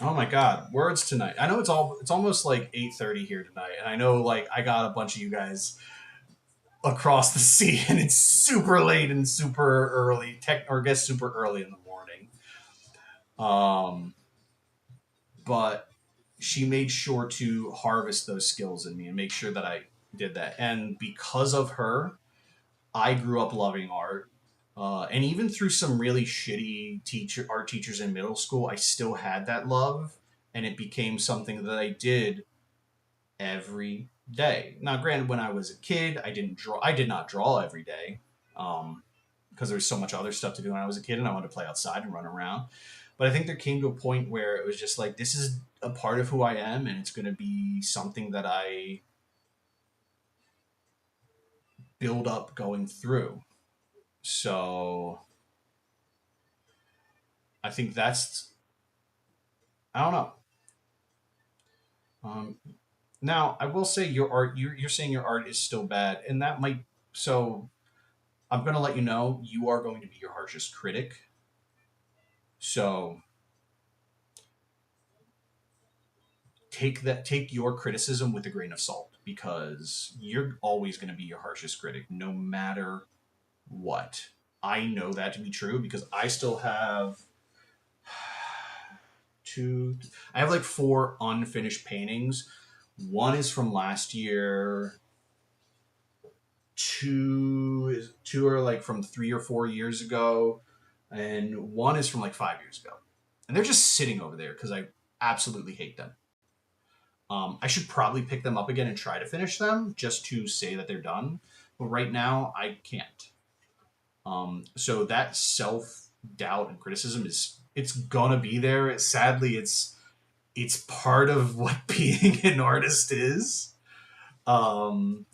Oh my God, words tonight. I know it's almost like 8:30 here tonight, and I know like I got a bunch of you guys across the sea, and it's super late and super early, or I guess super early in the morning. Um, but she made sure to harvest those skills in me and make sure that I did that. And because of her, I grew up loving art. And even through some really shitty art teachers in middle school, I still had that love, and it became something that I did every day. Now, granted, when I was a kid, I didn't draw. I did not draw every day, because there was so much other stuff to do when I was a kid, and I wanted to play outside and run around. But I think there came to a point where it was just like, this is a part of who I am, and it's going to be something that I build up going through. So I think that's, I don't know. Um, Now, I will say your art. You're saying your art is still bad, and that might. So I'm going to let you know you are going to be your harshest critic. So take your criticism with a grain of salt, because you're always going to be your harshest critic, no matter what. I know that to be true because I still have two. I have like four unfinished paintings. One is from last year. Two are like from 3 or 4 years ago. and one is from like 5 years ago, and they're just sitting over there because I absolutely hate them. I should probably pick them up again and try to finish them just to say that they're done, but right now I can't. So that self doubt and criticism is it's gonna be there. Sadly, it's part of what being an artist is. Um,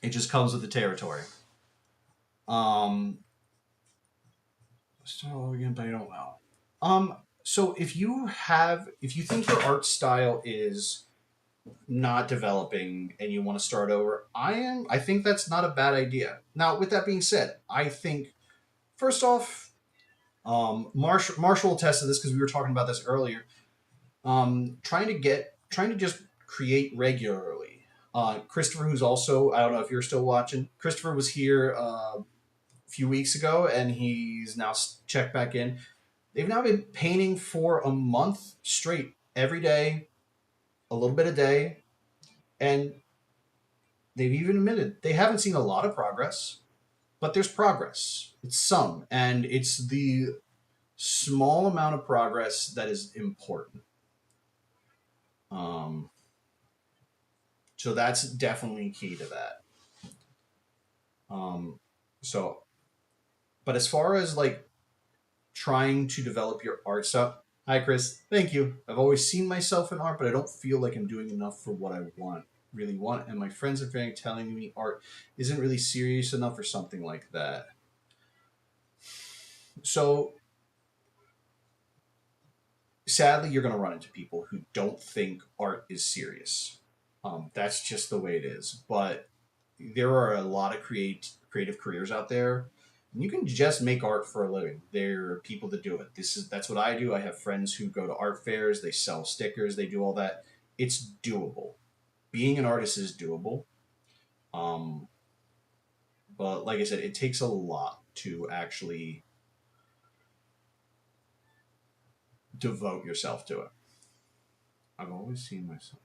it just comes with the territory. Um, start all again, but I don't know. So if you think your art style is not developing and you want to start over, I think that's not a bad idea. Now, with that being said, I think first off, Marshall will attest to this because we were talking about this earlier. Trying to just create regularly. Christopher, who's also I don't know if you're still watching. Christopher was here a few weeks ago, and he's now checked back in. They've now been painting for a month straight, every day, a little bit a day, and they've even admitted they haven't seen a lot of progress, but there's progress. It's some, and it's the small amount of progress that is important. Um, so that's definitely key to that. Um, so, but as far as like trying to develop your art stuff, hi Chris, thank you. I've always seen myself in art, but I don't feel like I'm doing enough for what I really want. And my friends are very telling me art isn't really serious enough or something like that. So sadly, you're going to run into people who don't think art is serious. That's just the way it is. But there are a lot of creative careers out there, and you can just make art for a living. There are people that do it. That's what I do. I have friends who go to art fairs. They sell stickers. They do all that. It's doable. Being an artist is doable. Um, but like I said, it takes a lot to actually devote yourself to it. I've always seen myself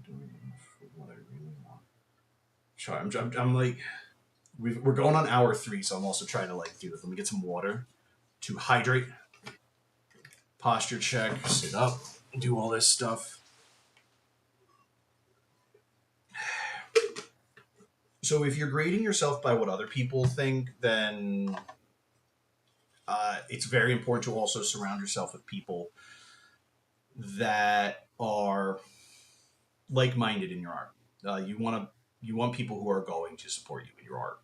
doing enough for what I really want. Sorry, I'm like, we're going on hour 3, so I'm also trying to like do this. Let me get some water to hydrate, posture check, sit up, do all this stuff. So if you're grading yourself by what other people think, then it's very important to also surround yourself with people that are like-minded in your art. You want people who are going to support you in your art.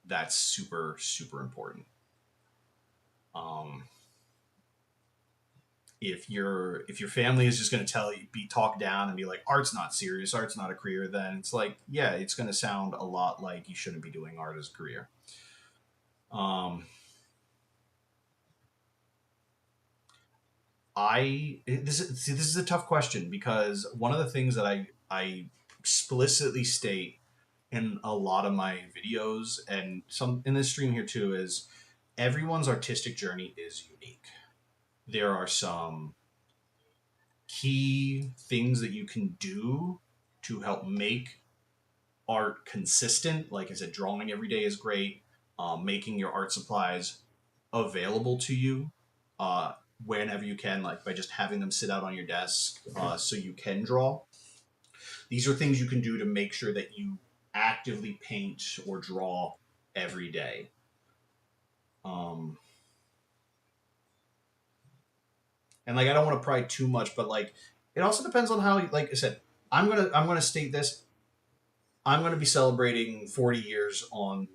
That's super super important. Um, if your family is just going to tell you be talked down and be like art's not serious, art's not a career, then it's like yeah, it's going to sound a lot like you shouldn't be doing art as a career. Um, this is a tough question because one of the things that I explicitly state in a lot of my videos and some in this stream here too is everyone's artistic journey is unique. There are some key things that you can do to help make art consistent. Like I said, drawing every day is great. Making your art supplies available to you uh, whenever you can, like by just having them sit out on your desk so you can draw. These are things you can do to make sure that you actively paint or draw every day. Um, and like I don't want to pry too much, but like it also depends on how. Like I said, I'm gonna state this. I'm gonna be celebrating 40 years on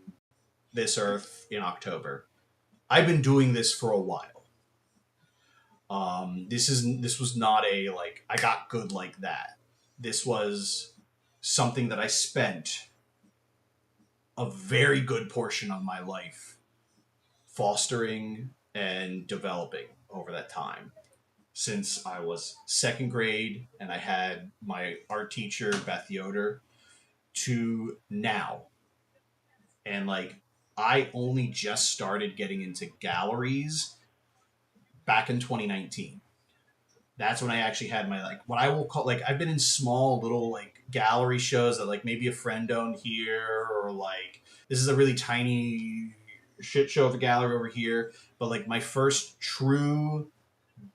this earth in October. I've been doing this for a while. This was not a like I got good like that. This was something that I spent a very good portion of my life fostering and developing over that time. Since I was second grade and I had my art teacher, Beth Yoder, to now. And like, I only just started getting into galleries back in 2019. That's when I actually had my like what I will call like I've been in small little like gallery shows that like maybe a friend owned here or like this is a really tiny shit show of a gallery over here. But like my first true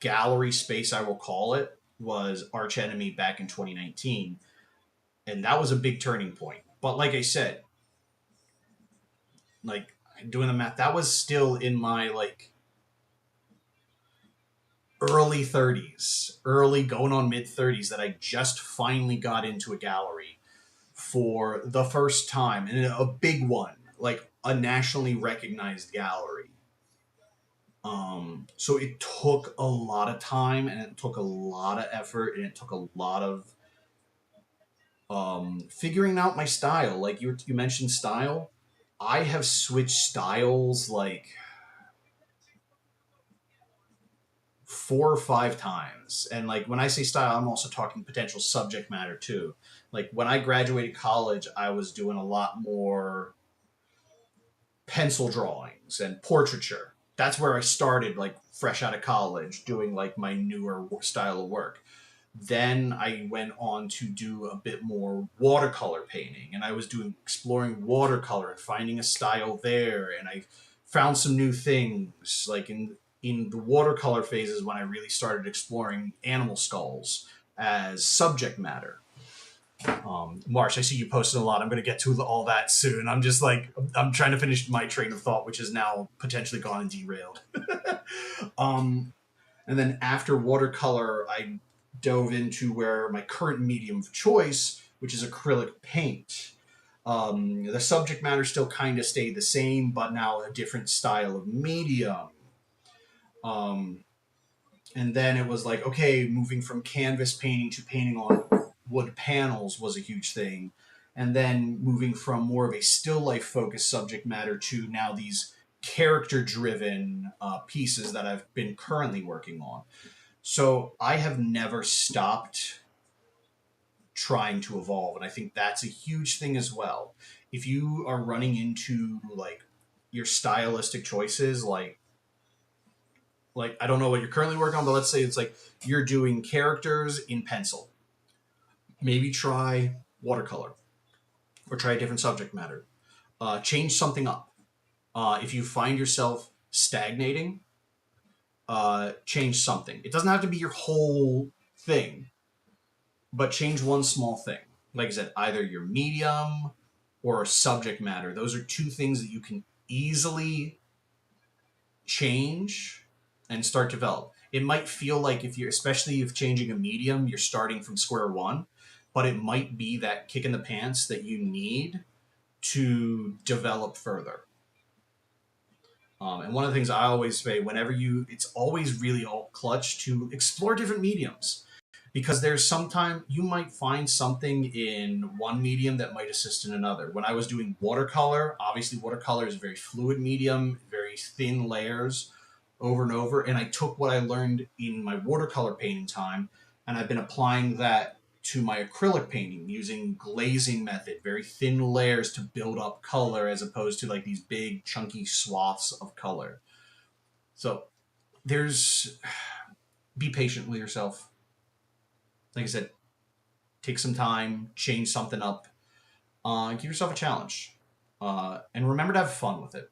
gallery space, I will call it, was Arch Enemy back in 2019, and that was a big turning point. But like I said, like doing the math, that was still in my like early 30s, early going on mid 30s, that I just finally got into a gallery for the first time, and a big one, like a nationally recognized gallery. So it took a lot of time, and it took a lot of effort, and it took a lot of figuring out my style. Like you mentioned style. I have switched styles like 4 or 5 times. And like when I say style, I'm also talking potential subject matter too. Like when I graduated college, I was doing a lot more pencil drawings and portraiture. That's where I started, like fresh out of college, doing like my newer style of work. Then I went on to do a bit more watercolor painting, and I was doing exploring watercolor and finding a style there, and I found some new things like in the watercolor phases when I really started exploring animal skulls as subject matter. Marsh, I see you posted a lot. I'm going to get to all that soon. I'm just like, I'm trying to finish my train of thought, which has now potentially gone and derailed. um, and then after watercolor, I dove into where my current medium of choice, which is acrylic paint. The subject matter still kind of stayed the same, but now a different style of medium. Um, and then it was like, okay, moving from canvas painting to painting on wood panels was a huge thing. And then moving from more of a still life focused subject matter to now these character driven pieces that I've been currently working on. So I have never stopped trying to evolve. And I think that's a huge thing as well. If you are running into like your stylistic choices, like I don't know what you're currently working on, but let's say it's like you're doing characters in pencil. Maybe try watercolor or try a different subject matter. Change something up. If you find yourself stagnating, change something. It doesn't have to be your whole thing, but change one small thing. Like I said, either your medium or a subject matter. Those are two things that you can easily change and start to develop. It might feel like if you're, especially if changing a medium, you're starting from square one, but it might be that kick in the pants that you need to develop further. And one of the things I always say, whenever it's always really all clutch to explore different mediums, because there's sometimes you might find something in one medium that might assist in another. When I was doing watercolor, obviously watercolor is a very fluid medium, very thin layers over and over. And I took what I learned in my watercolor painting time, and I've been applying that to my acrylic painting using glazing method, very thin layers to build up color as opposed to like these big chunky swaths of color. So there's be patient with yourself. Like I said, take some time, change something up, give yourself a challenge, and remember to have fun with it.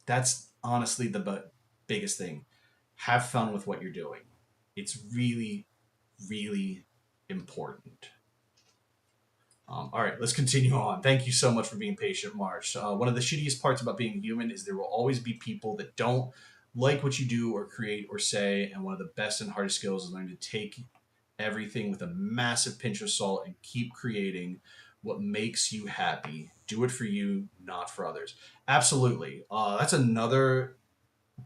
That's honestly the biggest thing. Have fun with what you're doing. It's really, really important. All right, let's continue on. Thank you so much for being patient, Marsh. One of the shittiest parts about being human is there will always be people that don't like what you do or create or say, and one of the best and hardest skills is learning to take everything with a massive pinch of salt and keep creating what makes you happy. Do it for you, not for others. Absolutely. That's another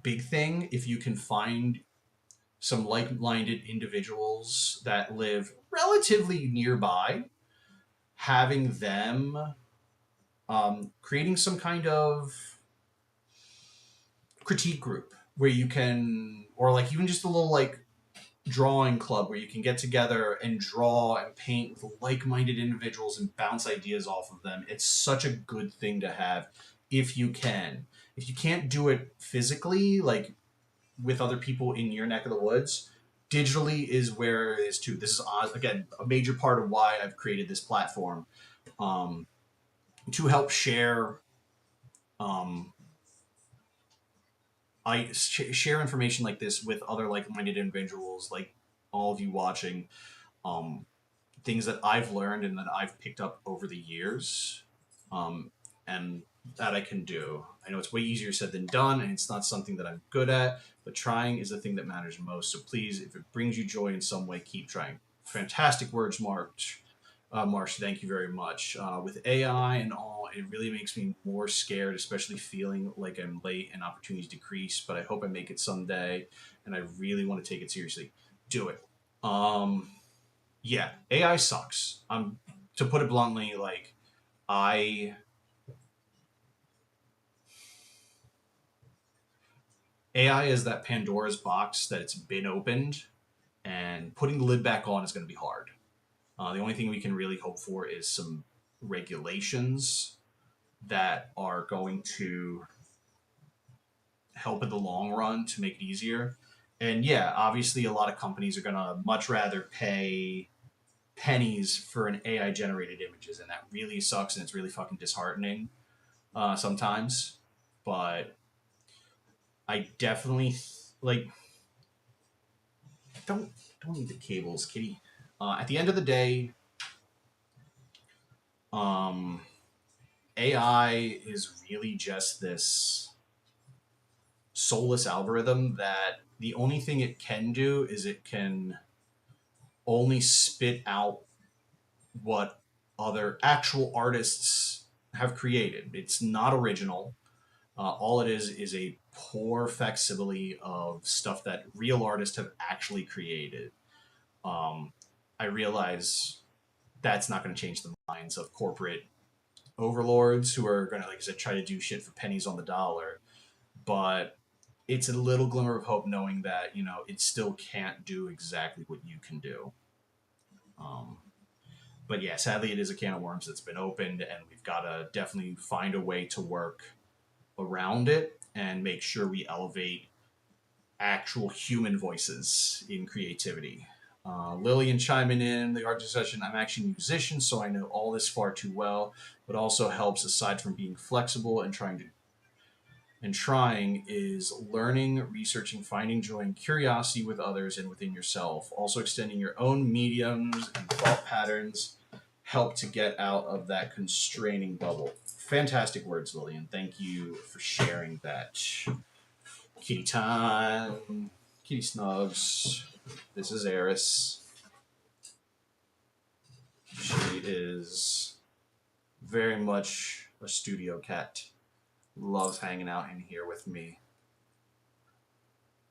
big thing. If you can find some like-minded individuals that live relatively nearby, having them creating some kind of critique group where you can, or like even just a little like drawing club where you can get together and draw and paint with like-minded individuals and bounce ideas off of them. It's such a good thing to have if you can. If you can't do it physically, like with other people in your neck of the woods, digitally is where it is too. This is again a major part of why I've created this platform, um, to help share um, I share information like this with other like-minded individuals, like all of you watching. Um, Things that I've learned and that I've picked up over the years, um, and that I can do. I know it's way easier said than done, and it's not something that I'm good at, but trying is the thing that matters most. So please, if it brings you joy in some way, keep trying. Fantastic words, March. Marsh, thank you very much. With AI and all, it really makes me more scared, especially feeling like I'm late and opportunities decrease. But I hope I make it someday, and I really want to take it seriously. Do it. Um, yeah, AI sucks. To put it bluntly, like I AI is that Pandora's box that it's been opened, and putting the lid back on is going to be hard. The only thing we can really hope for is some regulations that are going to help in the long run to make it easier. And yeah, obviously, a lot of companies are going to much rather pay pennies for an AI generated images, and that really sucks and it's really fucking disheartening sometimes. But I definitely like don't don't need the cables, kitty. At the end of the day, um, AI is really just this soulless algorithm that the only thing it can do is it can only spit out what other actual artists have created. It's not original. All it is a poor facsimile of stuff that real artists have actually created. Um, I realize that's not going to change the minds of corporate overlords who are going to, like I said, try to do shit for pennies on the dollar. But it's a little glimmer of hope knowing that, it still can't do exactly what you can do. Um, but yeah, sadly, it is a can of worms that's been opened, and we've got to definitely find a way to work around it and make sure we elevate actual human voices in creativity. Lillian chiming in the art discussion. I'm actually a musician, so I know all this far too well, but also helps aside from being flexible and trying is learning, researching, finding joy and curiosity with others and within yourself. Also extending your own mediums and thought patterns help to get out of that constraining bubble. Fantastic words, Lillian. Thank you for sharing that. Kitty time. Kitty Snugs. This is Eris. She is very much a studio cat. Loves hanging out in here with me.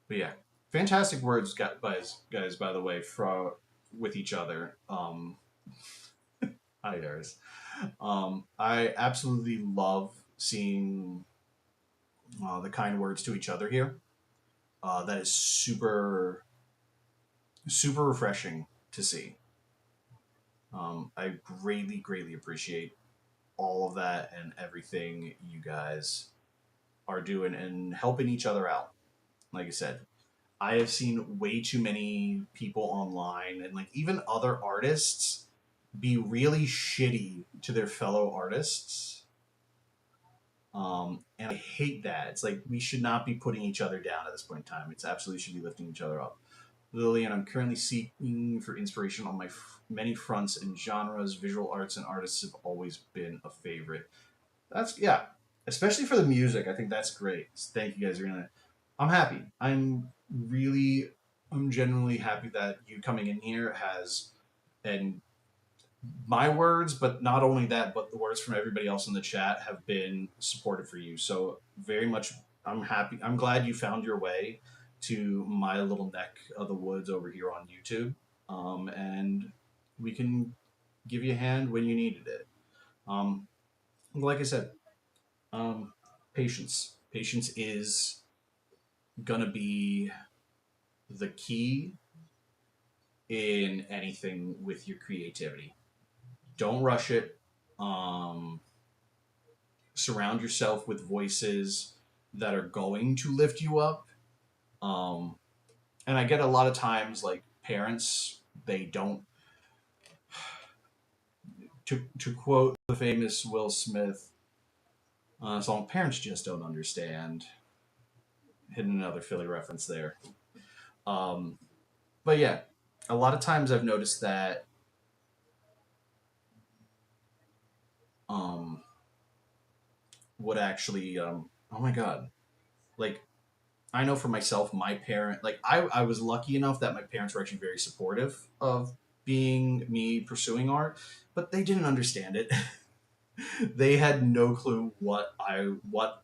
But yeah, fantastic words, guys. By the way, with each other. Hi, Eris. I absolutely love seeing the kind words to each other here. That is super, super refreshing to see. I greatly, greatly appreciate all of that and everything you guys are doing and helping each other out. Like I said, I have seen way too many people online and like even other artists be really shitty to their fellow artists. And I hate that. It's like we should not be putting each other down at this point in time. It's absolutely should be lifting each other up. Lillian, I'm currently seeking for inspiration on my many fronts and genres. Visual arts and artists have always been a favorite. That's yeah, especially for the music. I think that's great. Thank you guys. I'm happy. I'm genuinely happy that you coming in here has and my words, but not only that, but the words from everybody else in the chat have been supportive for you. So very much, I'm happy. I'm glad you found your way to my little neck of the woods over here on YouTube, and we can give you a hand when you needed it. Um, like I said, um, patience. Patience is gonna be the key in anything with your creativity. Don't rush it. Um, Surround yourself with voices that are going to lift you up. Um, and I get a lot of times like parents, they don't. To quote the famous Will Smith song, parents just don't understand. Hitting another Philly reference there. Um, but yeah, a lot of times I've noticed that um, what actually, oh my god, like I know for myself, my parent, like I was lucky enough that my parents were actually very supportive of being me pursuing art, but they didn't understand it. They had no clue what I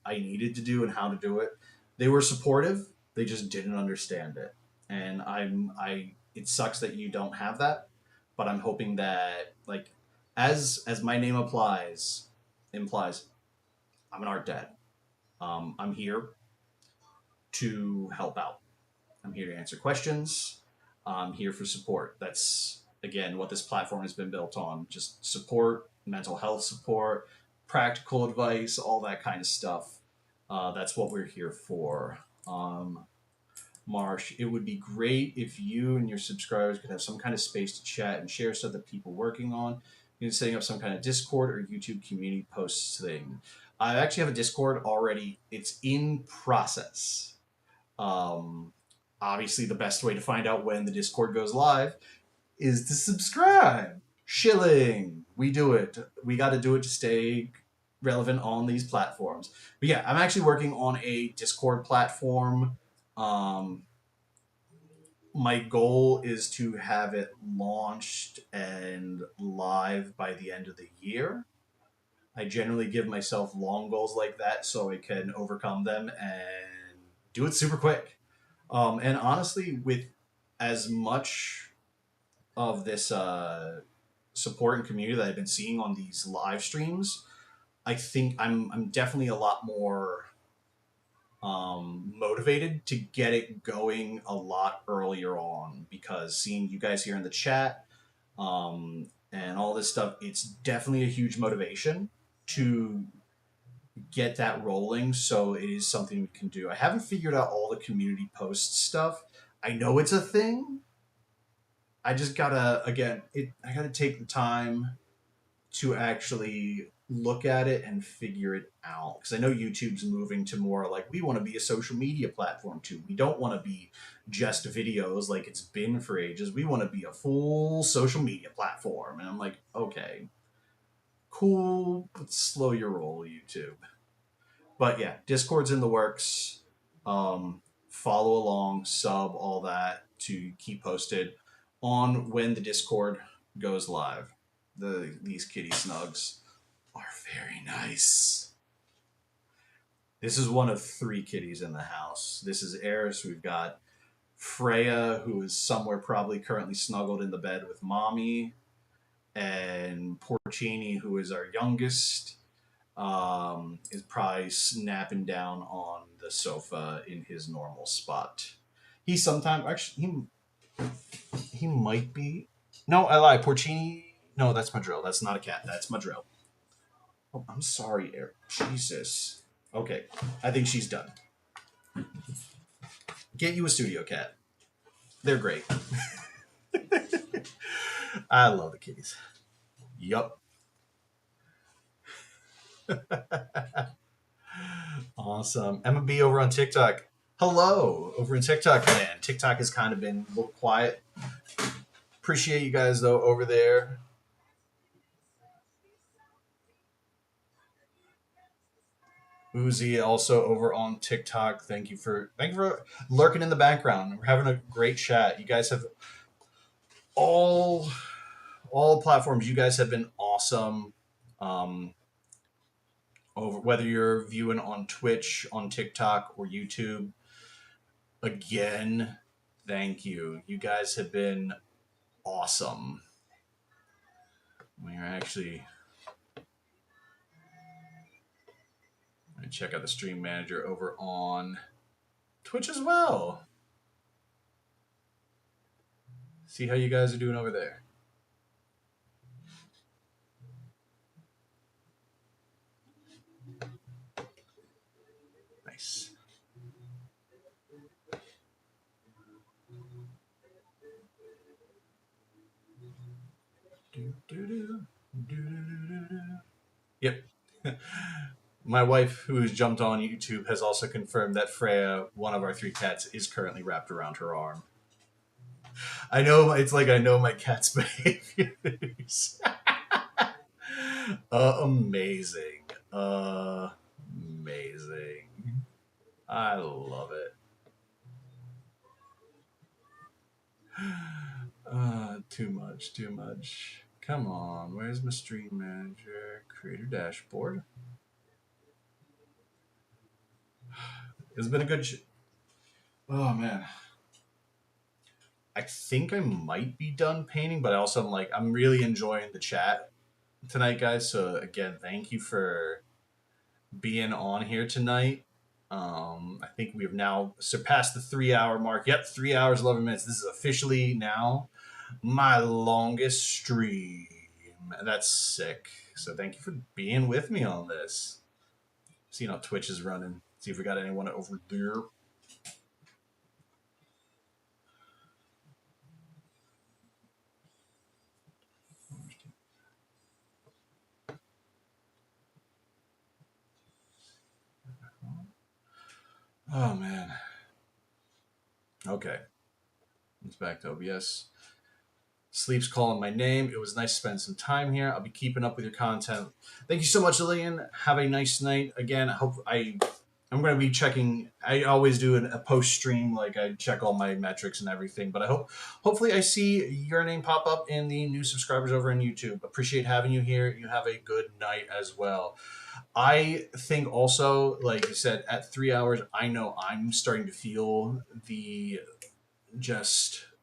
needed to do and how to do it. They were supportive, they just didn't understand it. And I it sucks that you don't have that, but I'm hoping that like as my name implies, I'm an art dad. I'm here to help out. I'm here to answer questions. I'm here for support. That's again what this platform has been built on. Just support, mental health support, practical advice, all that kind of stuff. That's what we're here for. Marsh, it would be great if you and your subscribers could have some kind of space to chat and share stuff that people are working on. You know, setting up some kind of Discord or YouTube community posts thing. I actually have a Discord already. It's in process. Um, Obviously, the best way to find out when the Discord goes live is to subscribe. Shilling. We do it. We got to do it to stay relevant on these platforms. But yeah, I'm actually working on a Discord platform. Um, my goal is to have it launched and live by the end of the year. I generally give myself long goals like that so I can overcome them and do it super quick. And honestly, with as much of this support and community that I've been seeing on these live streams, I think I'm definitely a lot more motivated to get it going a lot earlier on because seeing you guys here in the chat and all this stuff, it's definitely a huge motivation to get that rolling. So it is something we can do. I haven't figured out all the community post stuff. I know it's a thing. I just gotta again. I gotta take the time to actually look at it and figure it out because I know YouTube's moving to more like we want to be a social media platform too. We don't want to be just videos like it's been for ages. We want to be a full social media platform, and I'm like, okay, cool, but slow your roll, YouTube. But yeah, Discord's in the works. Follow along, sub, all that to keep posted on when the Discord goes live. These kitty snugs are very nice. This is one of three kitties in the house. This is Eris. We've got Freya, who is somewhere probably currently snuggled in the bed with mommy, and Porcini, who is our youngest, is probably snapping down on the sofa in his normal spot. He sometimes actually he might be. No, I lie. Porcini. No, that's Madrill. That's not a cat. That's Madrill. Oh, I'm sorry, Eric. Jesus. Okay, I think she's done. Get you a studio cat. They're great. I love the kitties. Yup. Awesome. Emma B over on TikTok. Hello, over in TikTok land. TikTok has kind of been a little quiet. Appreciate you guys though over there. Uzi also over on TikTok. Thank you for lurking in the background. We're having a great chat. You guys have all all platforms. You guys have been awesome. Um, over whether you're viewing on Twitch, on TikTok, or YouTube. Again, thank you. You guys have been awesome. We're actually going to check out the stream manager over on Twitch as well. See how you guys are doing over there. Nice. Do, do, do, do, do, do, do. Yep. My wife, who has jumped on YouTube, has also confirmed that Freya, one of our three cats, is currently wrapped around her arm. I know it's like I know my cat's behaviors. Amazing. Amazing. I love it. Too much, too much. Come on, where's my stream manager? Creator dashboard. It's been a good. Oh man, I think I might be done painting, but I also am like I'm really enjoying the chat tonight, guys. So again, thank you for being on here tonight. I think we have now surpassed the 3 hour mark. Yep, 3 hours, 11 minutes. This is officially now my longest stream. That's sick. So thank you for being with me on this. See how Twitch is running. See if we got anyone over there. Oh man. Okay. It's back to OBS. Sleep's calling my name. It was nice to spend some time here. I'll be keeping up with your content. Thank you so much, Lillian. Have a nice night. Again, I'm going to be checking. I always do a post stream, like I check all my metrics and everything. But hopefully, I see your name pop up in the new subscribers over on YouTube. Appreciate having you here. You have a good night as well. I think also, like you said, at 3 hours, I know I'm starting to feel the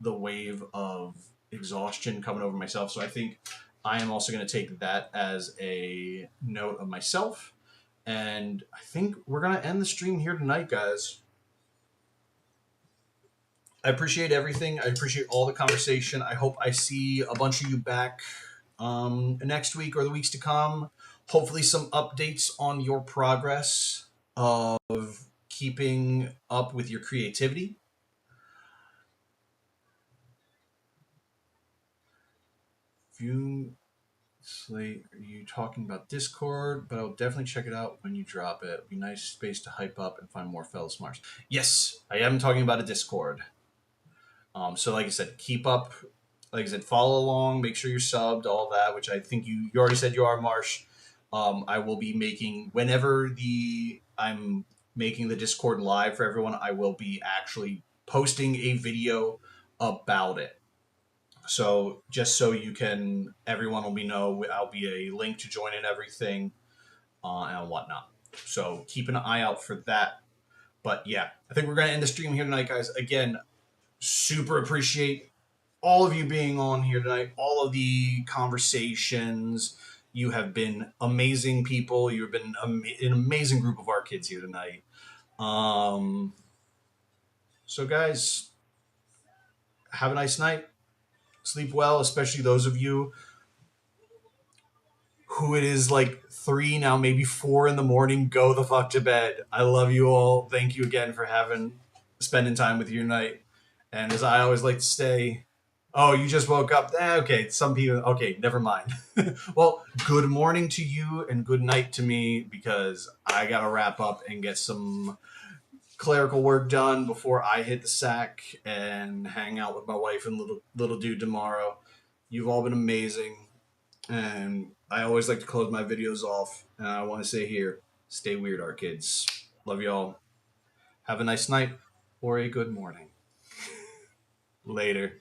wave of exhaustion coming over myself. So I think I am also going to take that as a note of myself. And I think we're going to end the stream here tonight, guys. I appreciate everything. I appreciate all the conversation. I hope I see a bunch of you back next week or the weeks to come. Hopefully, some updates on your progress of keeping up with your creativity. View Slate, are you talking about Discord? But I'll definitely check it out when you drop it. It'd be nice space to hype up and find more fellow smarts. Yes, I am talking about a Discord. So like I said, keep up. Like I said, follow along. Make sure you're subbed. All that, which I think you already said you are, Marsh. I will be making whenever I'm making the Discord live for everyone. I will be actually posting a video about it. So just so everyone will know, I'll be a link to join in everything and whatnot. So keep an eye out for that. But yeah, I think we're going to end the stream here tonight, guys. Again, super appreciate all of you being on here tonight, all of the conversations. You have been amazing people. You've been an amazing group of our kids here tonight. So, guys, have a nice night. Sleep well, especially those of you who it is like 3 now, maybe 4 in the morning. Go the fuck to bed. I love you all. Thank you again for spending time with you tonight. And as I always like to say, oh, you just woke up. Okay, some people. Okay, never mind. Well, good morning to you and good night to me because I gotta wrap up and get some clerical work done before I hit the sack and hang out with my wife and little dude tomorrow. You've all been amazing. And I always like to close my videos off. And I want to say here, stay weird, our kids. Love y'all. Have a nice night or a good morning. Later.